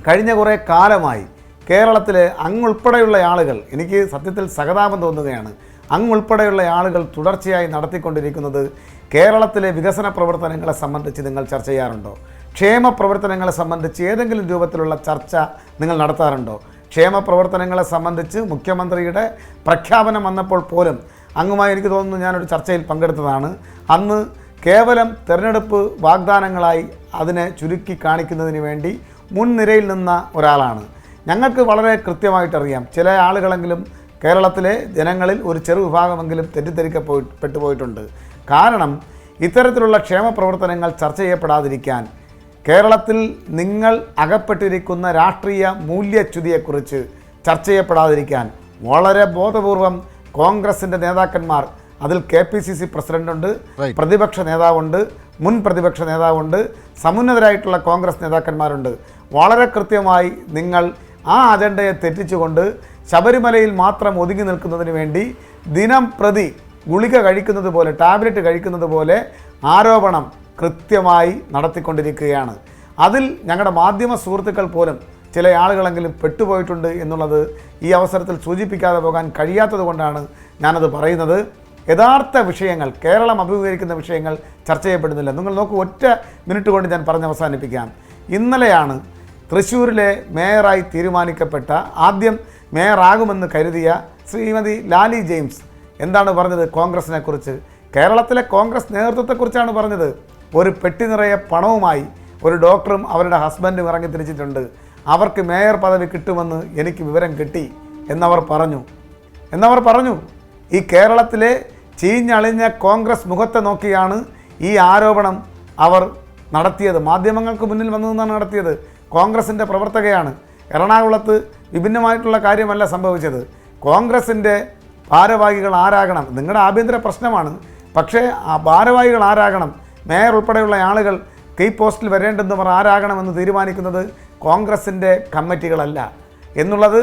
കഴിഞ്ഞ കുറേ കാലമായി കേരളത്തിലെ അങ്ങുൾപ്പെടെയുള്ള ആളുകൾ, എനിക്ക് സത്യത്തിൽ സഹതാപം തോന്നുകയാണ്, അങ്ങുൾപ്പെടെയുള്ള ആളുകൾ തുടർച്ചയായി നടത്തിക്കൊണ്ടിരിക്കുന്നത് കേരളത്തിലെ വികസന പ്രവർത്തനങ്ങളെ സംബന്ധിച്ച് നിങ്ങൾ ചർച്ച ചെയ്യാറുണ്ടോ? ക്ഷേമ പ്രവർത്തനങ്ങളെ സംബന്ധിച്ച് ഏതെങ്കിലും രൂപത്തിലുള്ള ചർച്ച നിങ്ങൾ നടത്താറുണ്ടോ? ക്ഷേമ പ്രവർത്തനങ്ങളെ സംബന്ധിച്ച് മുഖ്യമന്ത്രിയുടെ പ്രഖ്യാപനം വന്നപ്പോൾ പോലും അങ്ങുമായി എനിക്ക് തോന്നുന്നു ഞാനൊരു ചർച്ചയിൽ പങ്കെടുത്തതാണ്. അന്ന് കേവലം തെരഞ്ഞെടുപ്പ് വാഗ്ദാനങ്ങളായി അതിനെ ചുരുക്കി കാണിക്കുന്നതിന് വേണ്ടി മുൻനിരയിൽ നിന്ന ഒരാളാണ്. ഞങ്ങൾക്ക് വളരെ കൃത്യമായിട്ടറിയാം, ചില ആളുകളെങ്കിലും കേരളത്തിലെ ജനങ്ങളിൽ ഒരു ചെറു വിഭാഗമെങ്കിലും തെറ്റിദ്ധരിക്കപ്പെട്ടുപോയിട്ടുണ്ട്. കാരണം ഇത്തരത്തിലുള്ള ക്ഷേമ പ്രവർത്തനങ്ങൾ ചർച്ച ചെയ്യപ്പെടാതിരിക്കാൻ, കേരളത്തിൽ നിങ്ങൾ അകപ്പെട്ടിരിക്കുന്ന രാഷ്ട്രീയ മൂല്യച്യുതിയെക്കുറിച്ച് ചർച്ച ചെയ്യപ്പെടാതിരിക്കാൻ വളരെ ബോധപൂർവം കോൺഗ്രസിൻ്റെ നേതാക്കന്മാർ, അതിൽ KPCC പ്രസിഡൻ്റുണ്ട്, പ്രതിപക്ഷ നേതാവുണ്ട്, മുൻ പ്രതിപക്ഷ നേതാവുണ്ട്, സമുന്നതരായിട്ടുള്ള കോൺഗ്രസ് നേതാക്കന്മാരുണ്ട്. വളരെ കൃത്യമായി നിങ്ങൾ ആ അജണ്ടയെ തെറ്റിച്ചുകൊണ്ട് ശബരിമലയിൽ മാത്രം ഒതുങ്ങി നിൽക്കുന്നതിന് വേണ്ടി ദിനം പ്രതി ഗുളിക കഴിക്കുന്നത് പോലെ, ടാബ്ലറ്റ് കഴിക്കുന്നത് പോലെ ആരോപണം കൃത്യമായി നടത്തിക്കൊണ്ടിരിക്കുകയാണ്. അതിൽ ഞങ്ങളുടെ മാധ്യമ സുഹൃത്തുക്കൾ പോലും ചില ആളുകളെങ്കിലും പെട്ടുപോയിട്ടുണ്ട് എന്നുള്ളത് ഈ അവസരത്തിൽ സൂചിപ്പിക്കാതെ പോകാൻ കഴിയാത്തത് കൊണ്ടാണ് ഞാനത് പറയുന്നത്. യഥാർത്ഥ വിഷയങ്ങൾ, കേരളം അഭിമുഖീകരിക്കുന്ന വിഷയങ്ങൾ ചർച്ച ചെയ്യപ്പെടുന്നില്ല. നിങ്ങൾ നോക്കൂ, ഒറ്റ മിനിറ്റ് കൊണ്ട് ഞാൻ പറഞ്ഞ് അവസാനിപ്പിക്കാം. ഇന്നലെയാണ് തൃശ്ശൂരിലെ മേയറായി തീരുമാനിക്കപ്പെട്ട, ആദ്യം മേയറാകുമെന്ന് കരുതിയ ശ്രീമതി ലാലി ജെയിംസ് എന്താണ് പറഞ്ഞത് കോൺഗ്രസിനെ കുറിച്ച്? കേരളത്തിലെ കോൺഗ്രസ് നേതൃത്വത്തെക്കുറിച്ചാണ് പറഞ്ഞത്. ഒരു പെട്ടി നിറയെ പണവുമായി ഒരു ഡോക്ടറും അവരുടെ ഹസ്ബൻഡും ഇറങ്ങി തിരിച്ചിട്ടുണ്ട്. അവർക്ക് മേയർ പദവി കിട്ടുമെന്ന് എനിക്ക് വിവരം കിട്ടി എന്നവർ പറഞ്ഞു. ഈ കേരളത്തിലെ ചീഞ്ഞളിഞ്ഞ കോൺഗ്രസ് മുഖത്തെ നോക്കിയാണ് ഈ ആരോപണം അവർ നടത്തിയത്. മാധ്യമങ്ങൾക്ക് മുന്നിൽ വന്നു നിന്നാണ് നടത്തിയത്. കോൺഗ്രസിൻ്റെ പ്രവർത്തകയാണ്. എറണാകുളത്ത് വിഭിന്നമായിട്ടുള്ള കാര്യമല്ല സംഭവിച്ചത്. കോൺഗ്രസിൻ്റെ ഭാരവാഹികൾ ആരാകണം നിങ്ങളുടെ ആഭ്യന്തര പ്രശ്നമാണ്. പക്ഷേ ആ ഭാരവാഹികൾ ആരാകണം, മേയർ ഉൾപ്പെടെയുള്ള ആളുകൾ കീ പോസ്റ്റിൽ വരേണ്ടെന്നവർ ആരാകണമെന്ന് തീരുമാനിക്കുന്നത് കോൺഗ്രസിൻ്റെ കമ്മിറ്റികളല്ല എന്നുള്ളത്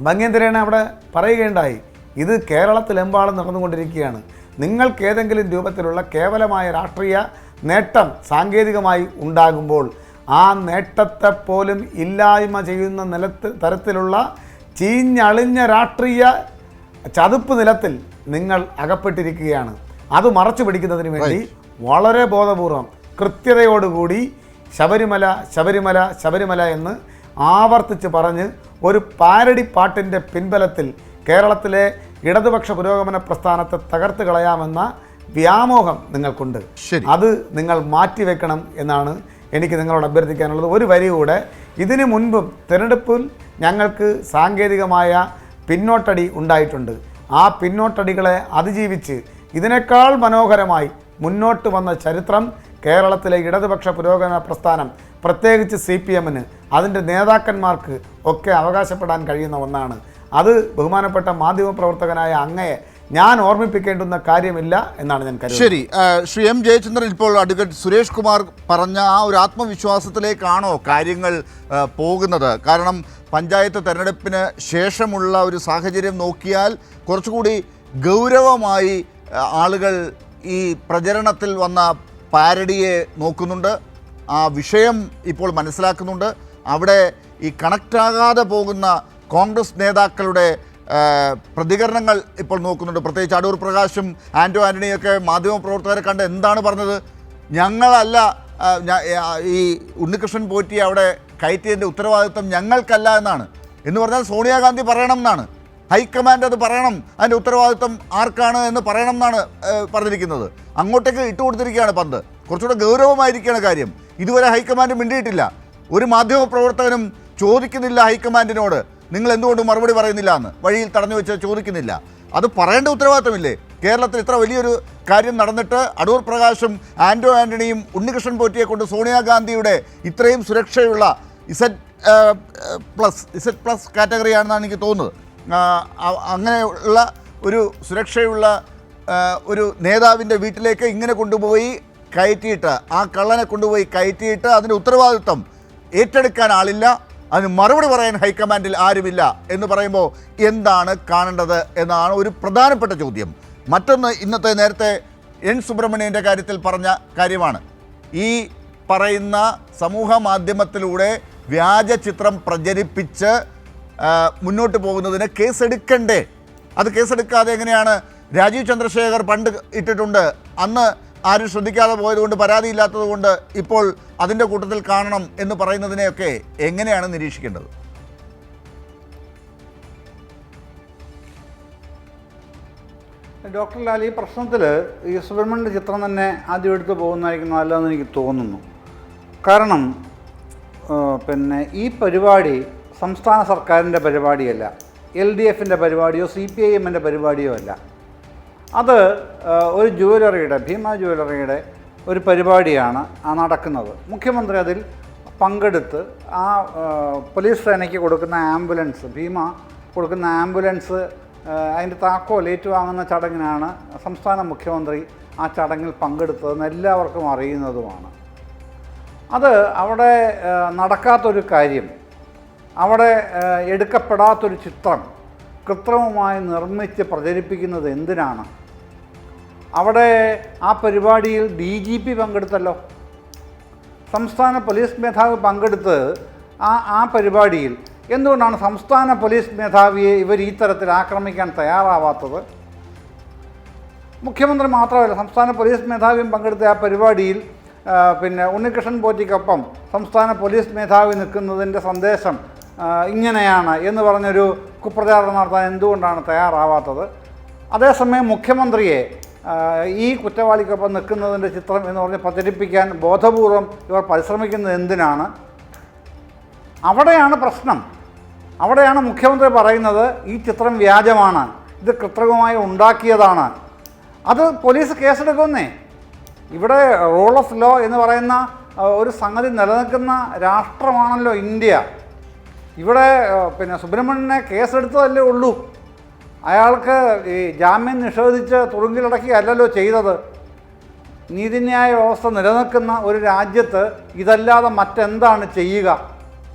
ഭംഗ്യേന്ദ്രനെ അവിടെ പറയുകയുണ്ടായി. ഇത് കേരളത്തിലെമ്പാടും നടന്നുകൊണ്ടിരിക്കുകയാണ്. നിങ്ങൾക്ക് ഏതെങ്കിലും രൂപത്തിലുള്ള കേവലമായ രാഷ്ട്രീയ നേട്ടം സാങ്കേതികമായി ഉണ്ടാകുമ്പോൾ ആ നേട്ടത്തെ പോലും ഇല്ലായ്മ ചെയ്യുന്ന തരത്തിലുള്ള ചീഞ്ഞളിഞ്ഞ രാഷ്ട്രീയ ചതുപ്പ് നിലത്തിൽ നിങ്ങൾ അകപ്പെട്ടിരിക്കുകയാണ്. അത് മറച്ചു പിടിക്കുന്നതിന് വേണ്ടി വളരെ ബോധപൂർവം കൃത്യതയോടുകൂടി ശബരിമല എന്ന് ആവർത്തിച്ച് പറഞ്ഞ് ഒരു പാരഡി പാട്ടിൻ്റെ പിൻബലത്തിൽ കേരളത്തിലെ ഇടതുപക്ഷ പുരോഗമന പ്രസ്ഥാനത്തെ തകർത്ത് കളയാമെന്ന വ്യാമോഹം നിങ്ങൾക്കുണ്ട്. അത് നിങ്ങൾ മാറ്റിവെക്കണം എന്നാണ് എനിക്ക് നിങ്ങളോട് അഭ്യർത്ഥിക്കാനുള്ളത്. ഒരു വരി കൂടെ, ഇതിനു മുൻപും തിരഞ്ഞെടുപ്പിൽ ഞങ്ങൾക്ക് സാങ്കേതികമായ പിന്നോട്ടടി ഉണ്ടായിട്ടുണ്ട്. ആ പിന്നോട്ടടികളെ അതിജീവിച്ച് ഇതിനേക്കാൾ മനോഹരമായി മുന്നോട്ട് വന്ന ചരിത്രം കേരളത്തിലെ ഇടതുപക്ഷ പുരോഗമന പ്രസ്ഥാനം, പ്രത്യേകിച്ച് CPMന്, അതിൻ്റെ നേതാക്കന്മാർക്ക് ഒക്കെ അവകാശപ്പെടാൻ കഴിയുന്ന ഒന്നാണ്. അത് ബഹുമാനപ്പെട്ട മാധ്യമപ്രവർത്തകനായ അങ്ങയെ ഞാൻ ഓർമ്മിപ്പിക്കേണ്ടുന്ന കാര്യമില്ല എന്നാണ് ഞാൻ കരുതുന്നത്. ശരി, ശ്രീ M. ജയചന്ദ്രൻ, ഇപ്പോൾ അഡ്വക്കേറ്റ് സുരേഷ് കുമാർ പറഞ്ഞ ആ ഒരു ആത്മവിശ്വാസത്തിലേക്കാണോ കാര്യങ്ങൾ പോകുന്നത്? കാരണം പഞ്ചായത്ത് തെരഞ്ഞെടുപ്പിന് ശേഷമുള്ള ഒരു സാഹചര്യം നോക്കിയാൽ കുറച്ചുകൂടി ഗൗരവമായി ആളുകൾ ഈ പ്രചരണത്തിൽ വന്ന പാരഡിയെ നോക്കുന്നുണ്ട്, ആ വിഷയം ഇപ്പോൾ മനസ്സിലാക്കുന്നുണ്ട്. അവിടെ ഈ കണക്റ്റാകാതെ പോകുന്ന കോൺഗ്രസ് നേതാക്കളുടെ പ്രതികരണങ്ങൾ ഇപ്പോൾ നോക്കുന്നുണ്ട്. പ്രത്യേകിച്ച് അടൂർ പ്രകാശും ആൻ്റോ ആൻ്റണിയൊക്കെ മാധ്യമപ്രവർത്തകരെ കണ്ട് എന്താണ് പറഞ്ഞത്? ഞങ്ങളല്ല ഈ ഉണ്ണികൃഷ്ണൻ പോറ്റി അവിടെ കയറ്റിയതിൻ്റെ ഉത്തരവാദിത്വം ഞങ്ങൾക്കല്ല എന്നാണ്. എന്ന് പറഞ്ഞാൽ സോണിയാഗാന്ധി പറയണം എന്നാണ്, ഹൈക്കമാൻഡ് അത് പറയണം, അതിൻ്റെ ഉത്തരവാദിത്വം ആർക്കാണ് എന്ന് പറയണം എന്നാണ് പറഞ്ഞിരിക്കുന്നത്. അങ്ങോട്ടേക്ക് ഇട്ടുകൊടുത്തിരിക്കുകയാണ് പന്ത്. കുറച്ചുകൂടെ ഗൗരവമായിരിക്കുകയാണ് കാര്യം. ഇതുവരെ ഹൈക്കമാൻഡ് മിണ്ടിയിട്ടില്ല. ഒരു മാധ്യമപ്രവർത്തകനും ചോദിക്കുന്നില്ല ഹൈക്കമാൻഡിനോട് നിങ്ങൾ എന്തുകൊണ്ട് മറുപടി പറയുന്നില്ല എന്ന്, വഴിയിൽ തടഞ്ഞു വെച്ച് ചോദിക്കുന്നില്ല. അത് പറയേണ്ട ഉത്തരവാദിത്തമില്ലേ? കേരളത്തിൽ ഇത്ര വലിയൊരു കാര്യം നടന്നിട്ട് അടൂർ പ്രകാശും ആൻ്റോ ആൻ്റണിയും ഉണ്ണികൃഷ്ണൻ പോറ്റിയെ കൊണ്ട് സോണിയാഗാന്ധിയുടെ ഇത്രയും സുരക്ഷയുള്ള Z+ കാറ്റഗറിയാണെന്നാണ് എനിക്ക് തോന്നുന്നത്. അങ്ങനെയുള്ള ഒരു സുരക്ഷയുള്ള ഒരു നേതാവിൻ്റെ വീട്ടിലേക്ക് ഇങ്ങനെ കൊണ്ടുപോയി കയറ്റിയിട്ട്, ആ കള്ളനെ കൊണ്ടുപോയി കയറ്റിയിട്ട് അതിൻ്റെ ഉത്തരവാദിത്വം ഏറ്റെടുക്കാൻ ആളില്ല, അതിന് മറുപടി പറയാൻ ഹൈക്കമാൻഡിൽ ആരുമില്ല എന്ന് പറയുമ്പോൾ എന്താണ് കാണേണ്ടത് എന്നാണ് ഒരു പ്രധാനപ്പെട്ട ചോദ്യം. മറ്റൊന്ന്, നേരത്തെ N. സുബ്രഹ്മണ്യൻ്റെ കാര്യത്തിൽ പറഞ്ഞ കാര്യമാണ്. ഈ പറയുന്ന സമൂഹ മാധ്യമത്തിലൂടെ വ്യാജ ചിത്രം പ്രചരിപ്പിച്ച് മുന്നോട്ട് പോകുന്നതിന് കേസെടുക്കണ്ടേ? അത് കേസെടുക്കാതെ എങ്ങനെയാണ്? രാജീവ് ചന്ദ്രശേഖർ പണ്ട് ഇട്ടിട്ടുണ്ട്, അന്ന് ആരും ശ്രദ്ധിക്കാതെ പോയതുകൊണ്ട് പരാതിയില്ലാത്തത് കൊണ്ട് ഇപ്പോൾ അതിൻ്റെ കൂട്ടത്തിൽ കാണണം എന്ന് പറയുന്നതിനെയൊക്കെ എങ്ങനെയാണ് നിരീക്ഷിക്കേണ്ടത്? ഡോക്ടർ ലാൽ, ഈ പ്രശ്നത്തിൽ ഈ സുബ്രഹ്മണ്യൻ്റെ ചിത്രം തന്നെ ആദ്യം എടുത്ത് പോകുന്നതായിരിക്കും നല്ലതെന്ന് എനിക്ക് തോന്നുന്നു. കാരണം പിന്നെ ഈ പരിപാടി സംസ്ഥാന സർക്കാരിൻ്റെ പരിപാടിയല്ല, LDFിൻ്റെ പരിപാടിയോ CPIMൻ്റെ പരിപാടിയോ അല്ല. അത് ഒരു ജുവലറിയുടെ, ഭീമ ജുവലറിയുടെ ഒരു പരിപാടിയാണ് നടക്കുന്നത്. മുഖ്യമന്ത്രി അതിൽ പങ്കെടുത്ത് ആ പോലീസ് സേനയ്ക്ക് കൊടുക്കുന്ന ആംബുലൻസ്, ഭീമ കൊടുക്കുന്ന ആംബുലൻസ് അതിൻ്റെ താക്കോൽ ഏറ്റുവാങ്ങുന്ന ചടങ്ങിനാണ് സംസ്ഥാന മുഖ്യമന്ത്രി ആ ചടങ്ങിൽ പങ്കെടുത്തതെന്ന് എല്ലാവർക്കും അറിയുന്നതുമാണ്. അത് അവിടെ നടക്കാത്തൊരു കാര്യം, അവിടെ എടുക്കപ്പെടാത്തൊരു ചിത്രം കൃത്രിമമായി നിർമ്മിച്ച് പ്രചരിപ്പിക്കുന്നത് എന്തിനാണ്? അവിടെ ആ പരിപാടിയിൽ DGP പങ്കെടുത്തല്ലോ, സംസ്ഥാന പോലീസ് മേധാവി പങ്കെടുത്ത് ആ പരിപാടിയിൽ എന്തുകൊണ്ടാണ് സംസ്ഥാന പോലീസ് മേധാവിയെ ഇവർ ഈ തരത്തിൽ ആക്രമിക്കാൻ തയ്യാറാവാത്തത്? മുഖ്യമന്ത്രി മാത്രമല്ല, സംസ്ഥാന പോലീസ് മേധാവിയും പങ്കെടുത്ത ആ പരിപാടിയിൽ പിന്നെ ഉണ്ണികൃഷ്ണൻ പോറ്റിക്കൊപ്പം സംസ്ഥാന പോലീസ് മേധാവി നിൽക്കുന്നതിൻ്റെ സന്ദേശം ഇങ്ങനെയാണ് എന്ന് പറഞ്ഞൊരു കുപ്രചാരണം നടത്താൻ എന്തുകൊണ്ടാണ് തയ്യാറാവാത്തത്? അതേസമയം മുഖ്യമന്ത്രിയെ ഈ കുറ്റവാളിക്കൊപ്പം നിൽക്കുന്നതിൻ്റെ ചിത്രം എന്ന് പറഞ്ഞ് പ്രചരിപ്പിക്കാൻ ബോധപൂർവം ഇവർ പരിശ്രമിക്കുന്നത് എന്തിനാണ്? അവിടെയാണ് പ്രശ്നം. അവിടെയാണ് മുഖ്യമന്ത്രി പറയുന്നത് ഈ ചിത്രം വ്യാജമാണ്, ഇത് കൃത്രിമമായി ഉണ്ടാക്കിയതാണ്. അത് പോലീസ് കേസെടുക്കുന്നേ. ഇവിടെ റൂൾ ഓഫ് ലോ എന്ന് പറയുന്ന ഒരു സംഗതി നിലനിൽക്കുന്ന രാഷ്ട്രമാണല്ലോ ഇന്ത്യ. ഇവിടെ പിന്നെ സുബ്രഹ്മണ്യനെ കേസെടുത്തതല്ലേ ഉള്ളൂ. അയാൾക്ക് ഈ ജാമ്യം നിഷേധിച്ച് തുറുങ്കിലടക്കുകയല്ലല്ലോ ചെയ്തത്. നീതിന്യായ വ്യവസ്ഥ നിലനിൽക്കുന്ന ഒരു രാജ്യത്ത് ഇതല്ലാതെ മറ്റെന്താണ് ചെയ്യുക?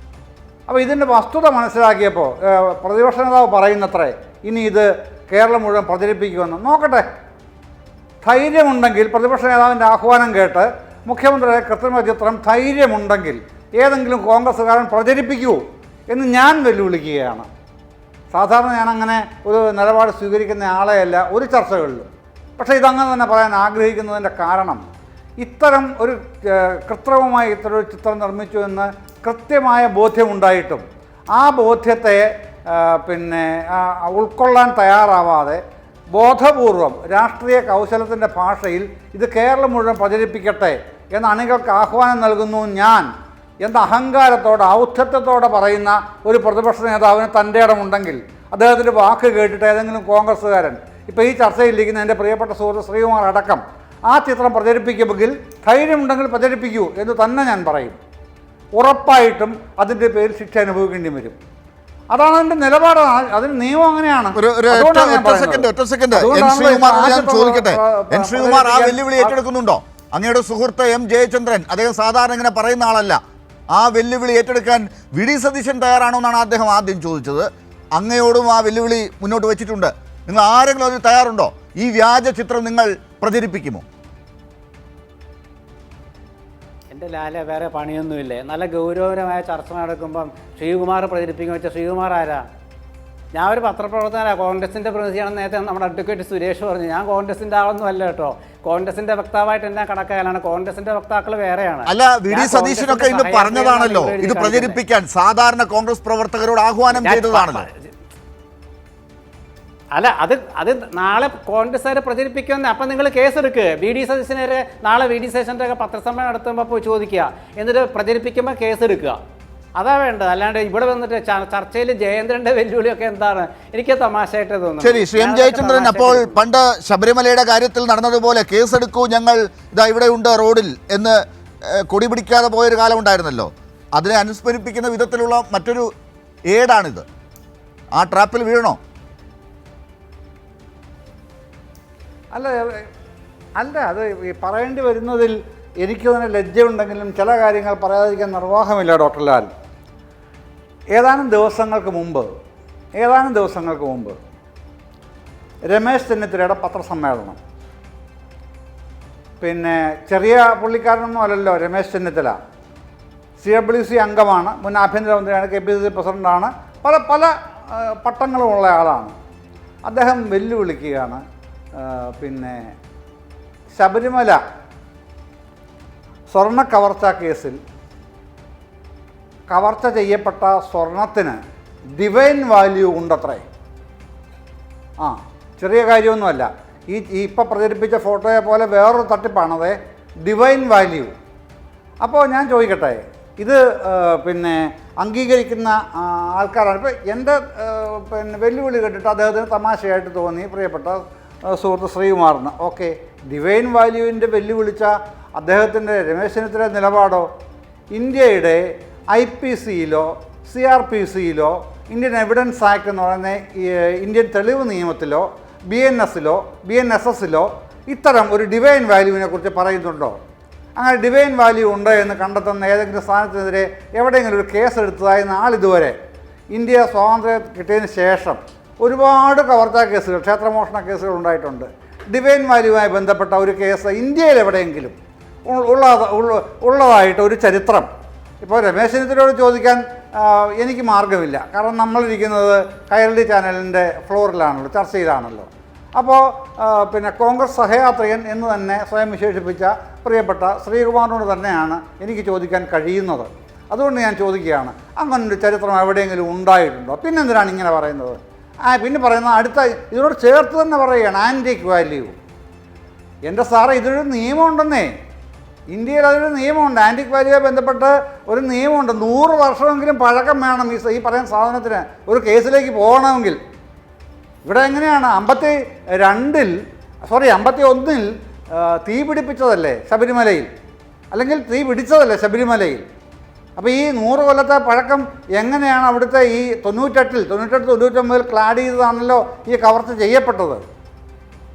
അപ്പോൾ ഇതിൻ്റെ വസ്തുത മനസ്സിലാക്കിയപ്പോൾ പ്രതിപക്ഷ നേതാവ് പറയുന്നത്രേ ഇനി ഇത് കേരളം മുഴുവൻ പ്രചരിപ്പിക്കുമെന്ന്. നോക്കട്ടെ, ധൈര്യമുണ്ടെങ്കിൽ പ്രതിപക്ഷ നേതാവിൻ്റെ ആഹ്വാനം കേട്ട് മുഖ്യമന്ത്രിയുടെ കൃത്രിമ ചിത്രം ധൈര്യമുണ്ടെങ്കിൽ ഏതെങ്കിലും കോൺഗ്രസ്സുകാരൻ പ്രചരിപ്പിക്കൂ എന്ന് ഞാൻ വെല്ലുവിളിക്കുകയാണ്. സാധാരണ ഞാനങ്ങനെ ഒരു നിലപാട് സ്വീകരിക്കുന്ന ആളെയല്ല ഒരു ചർച്ചകളിലും. പക്ഷേ ഇതങ്ങനെ തന്നെ പറയാൻ ആഗ്രഹിക്കുന്നതിൻ്റെ കാരണം, ഇത്തരം ഒരു കൃത്രിമമായി ഇത്തരം ഒരു ചിത്രം നിർമ്മിച്ചു എന്ന് കൃത്യമായ ബോധ്യമുണ്ടായിട്ടും ആ ബോധ്യത്തെ പിന്നെ ഉൾക്കൊള്ളാൻ തയ്യാറാവാതെ ബോധപൂർവം രാഷ്ട്രീയ കൗശലത്തിൻ്റെ ഭാഷയിൽ ഇത് കേരളം മുഴുവൻ പ്രചരിപ്പിക്കട്ടെ എന്ന് അണികൾക്ക് ആഹ്വാനം നൽകുന്നു ഞാൻ എന്ന അഹങ്കാരത്തോടെ, ഔദ്ധത്യത്തോടെ പറയുന്ന ഒരു പ്രതിപക്ഷ നേതാവിന് തൻ്റെ ഇടമുണ്ടെങ്കിൽ അദ്ദേഹത്തിൻ്റെ വാക്ക് കേട്ടിട്ട് ഏതെങ്കിലും കോൺഗ്രസ്സുകാരൻ, ഇപ്പോൾ ഈ ചർച്ചയിലിരിക്കുന്ന എൻ്റെ പ്രിയപ്പെട്ട സുഹൃത്ത് ശ്രീകുമാർ അടക്കം, ആ ചിത്രം പ്രചരിപ്പിക്കുമെങ്കിൽ ധൈര്യമുണ്ടെങ്കിൽ പ്രചരിപ്പിക്കൂ എന്ന് തന്നെ ഞാൻ പറയും. ഉറപ്പായിട്ടും അതിൻ്റെ പേരിൽ ശിക്ഷ അനുഭവിക്കേണ്ടി വരും. അതാണ് അതിൻ്റെ നിലപാട്. അതിന് നിയമം അങ്ങനെയാണ്. ശ്രീകുമാർ ആ വെല്ലുവിളി ഏറ്റെടുക്കുന്നുണ്ടോ? അങ്ങയുടെ സുഹൃത്ത് M ജയചന്ദ്രൻ, അദ്ദേഹം സാധാരണ ഇങ്ങനെ പറയുന്ന ആളല്ല, ആ വെല്ലുവിളി ഏറ്റെടുക്കാൻ VD സതീശൻ തയ്യാറാണോ എന്നാണ് അദ്ദേഹം ആദ്യം ചോദിച്ചത്. അങ്ങയോടും ആ വെല്ലുവിളി മുന്നോട്ട് വെച്ചിട്ടുണ്ട്. നിങ്ങൾ ആരെങ്കിലും അതിന് തയ്യാറുണ്ടോ? ഈ വ്യാജ ചിത്രം നിങ്ങൾ പ്രചരിപ്പിക്കുമോ? എൻ്റെ ലാല, വേറെ പണിയൊന്നുമില്ലേ? നല്ല ഗൗരവപരമായ ചർച്ച നടക്കുമ്പം ശ്രീകുമാർ പ്രചരിപ്പിക്കും വെച്ചാൽ ശ്രീകുമാർ ആരാ? ഞാൻ ഒരു പത്രപ്രവർത്തകനാണ്, കോൺഗ്രസിൻ്റെ പ്രതിനിധിയാണെന്ന് നേരത്തെ നമ്മുടെ അഡ്വക്കേറ്റ് സുരേഷ് പറഞ്ഞു. ഞാൻ കോൺഗ്രസിൻ്റെ ആളൊന്നും അല്ല കേട്ടോ. കോൺഗ്രസിൻ്റെ വക്താവായിട്ട് എന്നെ കണക്കായാലാണ്. കോൺഗ്രസിൻ്റെ വക്താക്കൾ വേറെയാണ്. അല്ല, VD സതീശനൊക്കെ ഇന്ന് പറഞ്ഞതാണല്ലോ ഇത് പ്രചരിപ്പിക്കാൻ സാധാരണ കോൺഗ്രസ് പ്രവർത്തകരോട് ആഹ്വാനം ചെയ്തതാണല്ലോ. അല്ല, അത് നാളെ കോൺഗ്രസ്സുകാരെ പ്രചരിപ്പിക്കുമെന്ന്. അപ്പം നിങ്ങൾ കേസെടുക്കുക. VD സതീശനെതിരെ നാളെ VD സതീശൻ്റെ ഒക്കെ പത്രസമ്മേളനം നടത്തുമ്പോൾ പോയി ചോദിക്കുക, എന്നിട്ട് പ്രചരിപ്പിക്കുമ്പോൾ കേസെടുക്കുക. അതാ വേണ്ടത്. അല്ലാണ്ട് ഇവിടെ വന്നിട്ട് ചർച്ചയിൽ ജയേന്ദ്രന്റെ വെല്ലുവിളിയൊക്കെ എന്താണ്? എനിക്ക് തമാശയായിട്ട് തോന്നുന്നു. ശരി, ശ്രീ M ജയചന്ദ്രൻ, അപ്പോൾ പണ്ട് ശബരിമലയുടെ കാര്യത്തിൽ നടന്നതുപോലെ കേസെടുക്കൂ, ഞങ്ങൾ ഇതാ ഇവിടെ ഉണ്ട് റോഡിൽ എന്ന് കൊടി പിടിക്കാതെ പോയൊരു കാലം ഉണ്ടായിരുന്നല്ലോ. അതിനെ അനുസ്മരിപ്പിക്കുന്ന വിധത്തിലുള്ള മറ്റൊരു ഏടാണിത്. ആ ട്രാപ്പിൽ വീഴണോ? അല്ല, അത് പറയേണ്ടി വരുന്നതിൽ എനിക്ക് തന്നെ ലജ്ജയുണ്ടെങ്കിലും ചില കാര്യങ്ങൾ പറയാതിരിക്കാൻ നിർവാഹമില്ല. ഡോക്ടർ ലാൽ, ഏതാനും ദിവസങ്ങൾക്ക് മുമ്പ് രമേശ് ചെന്നിത്തലയുടെ പത്രസമ്മേളനം. പിന്നെ ചെറിയ പുള്ളിക്കാരനൊന്നും അല്ലല്ലോ രമേശ് ചെന്നിത്തല. CWC അംഗമാണ്, മുൻ ആഭ്യന്തരമന്ത്രിയാണ്, KPCC പ്രസിഡൻ്റാണ്, പല പട്ടങ്ങളുമുള്ള ആളാണ്. അദ്ദേഹം വെല്ലുവിളിക്കുകയാണ്, പിന്നെ ശബരിമല സ്വർണ്ണ കവർച്ച കേസിൽ കവർച്ച ചെയ്യപ്പെട്ട സ്വർണത്തിന് ഡിവൈൻ വാല്യൂ ഉണ്ടത്രേ. ചെറിയ കാര്യമൊന്നുമല്ല. ഈ ഇപ്പം പ്രചരിപ്പിച്ച ഫോട്ടോയെ പോലെ വേറൊരു തട്ടിപ്പാണത്, ഡിവൈൻ വാല്യൂ. അപ്പോൾ ഞാൻ ചോദിക്കട്ടെ, ഇത് പിന്നെ അംഗീകരിക്കുന്ന ആൾക്കാരാണ്. ഇപ്പോൾ എൻ്റെ പിന്നെ വെല്ലുവിളി കേട്ടിട്ട് അദ്ദേഹത്തിന് തമാശയായിട്ട് തോന്നി പ്രിയപ്പെട്ട സുഹൃത്ത് ശ്രീകുമാറിന്. ഓക്കെ, ഡിവൈൻ വാല്യൂവിൻ്റെ വെല്ലുവിളിച്ച അദ്ദേഹത്തിൻ്റെ രമേശ് ചെന്നിത്തല നിലപാടോ ഇന്ത്യയുടെ IPCയിലോ CRPCയിലോ ഇന്ത്യൻ എവിഡൻസ് ആക്ട് എന്ന് പറയുന്ന ഇന്ത്യൻ തെളിവ് നിയമത്തിലോ BNSലോ BNSSലോ ഇത്തരം ഒരു ഡിവൈൻ വാല്യൂവിനെ കുറിച്ച് പറയുന്നുണ്ടോ? അങ്ങനെ ഡിവൈൻ വാല്യൂ ഉണ്ട് എന്ന് കണ്ടെത്തുന്ന ഏതെങ്കിലും സ്ഥാനത്തിനെതിരെ എവിടെയെങ്കിലും ഒരു കേസ് എടുത്തതായി നാളിതുവരെ ഇന്ത്യ സ്വാതന്ത്ര്യം കിട്ടിയതിന് ശേഷം ഒരുപാട് കവർച്ചാ കേസുകൾ, ക്ഷേത്രമോഷണ കേസുകൾ ഉണ്ടായിട്ടുണ്ട്. ഡിവൈൻ വാല്യൂവുമായി ബന്ധപ്പെട്ട ഒരു കേസ് ഇന്ത്യയിൽ എവിടെയെങ്കിലും ഉള്ളതായിട്ട് ഒരു ചരിത്രം ഇപ്പോൾ രമേശ് ചെന്നിത്തലയോട് ചോദിക്കാൻ എനിക്ക് മാർഗമില്ല. കാരണം നമ്മളിരിക്കുന്നത് കൈരളി ചാനലിൻ്റെ ഫ്ലോറിലാണല്ലോ, ചർച്ചയിലാണല്ലോ. അപ്പോൾ പിന്നെ കോൺഗ്രസ് സഹയാത്രികൻ എന്ന് തന്നെ സ്വയം വിശേഷിപ്പിച്ച പ്രിയപ്പെട്ട ശ്രീകുമാറിനോട് തന്നെയാണ് എനിക്ക് ചോദിക്കാൻ കഴിയുന്നത്. അതുകൊണ്ട് ഞാൻ ചോദിക്കുകയാണ്, അങ്ങനൊരു ചരിത്രം എവിടെയെങ്കിലും ഉണ്ടായിട്ടുണ്ടോ? പിന്നെന്തിനാണ് ഇങ്ങനെ പറയുന്നത്? പിന്നെ പറയുന്നത് അടുത്ത ഇതിനോട് ചേർത്ത് തന്നെ പറയുകയാണ് ആൻറ്റിക് വാല്യൂ. എൻ്റെ സാറേ, ഇതൊരു നിയമമുണ്ടെന്നേ, ഇന്ത്യയിൽ അതൊരു നിയമമുണ്ട്. ആൻറ്റിക് വാല്യൂവുമായി ബന്ധപ്പെട്ട് ഒരു നിയമമുണ്ട്. 100 വർഷമെങ്കിലും പഴക്കം വേണം ഈ പറയുന്ന സാധനത്തിന് ഒരു കേസിലേക്ക് പോകണമെങ്കിൽ. ഇവിടെ എങ്ങനെയാണ് 51-ൽ തീ പിടിപ്പിച്ചതല്ലേ ശബരിമലയിൽ, അല്ലെങ്കിൽ തീ പിടിച്ചതല്ലേ ശബരിമലയിൽ? അപ്പോൾ ഈ 100 കൊല്ലത്തെ പഴക്കം എങ്ങനെയാണ് അവിടുത്തെ ഈ 98-99 ക്ലാഡ് ചെയ്തതാണല്ലോ ഈ കവർച്ച ചെയ്യപ്പെട്ടത്.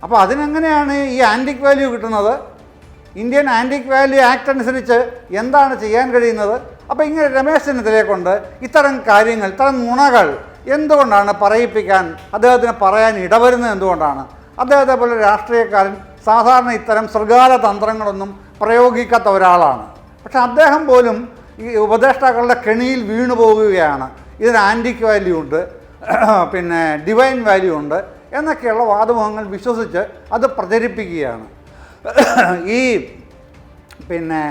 അപ്പോൾ അതിനെങ്ങനെയാണ് ഈ ആൻറ്റിക് വാല്യൂ കിട്ടുന്നത്? ഇന്ത്യൻ ആൻറ്റിക് വാല്യൂ ആക്ട് അനുസരിച്ച് എന്താണ് ചെയ്യാൻ കഴിയുന്നത്? അപ്പോൾ ഇങ്ങനെ രമേശ് ചെന്നിത്തലയെ കൊണ്ട് ഇത്തരം കാര്യങ്ങൾ, ഇത്തരം നുണകൾ എന്തുകൊണ്ടാണ് പറയിപ്പിക്കാൻ അദ്ദേഹത്തിന് പറയാൻ ഇടവരുന്നത്? എന്തുകൊണ്ടാണ്? അദ്ദേഹത്തെ പോലെ രാഷ്ട്രീയക്കാരൻ സാധാരണ ഇത്തരം ശൃഗാല തന്ത്രങ്ങളൊന്നും പ്രയോഗിക്കാത്ത ഒരാളാണ്. പക്ഷെ അദ്ദേഹം പോലും ഈ ഉപദേഷ്ടാക്കളുടെ കെണിയിൽ വീണു പോവുകയാണ്. ഇതിന് ആൻറ്റിക് വാല്യൂ ഉണ്ട്, പിന്നെ ഡിവൈൻ വാല്യൂ ഉണ്ട് എന്നൊക്കെയുള്ള വാദമുഖങ്ങൾ വിശ്വസിച്ച് അത് പ്രചരിപ്പിക്കുകയാണ്. ഈ പിന്നെ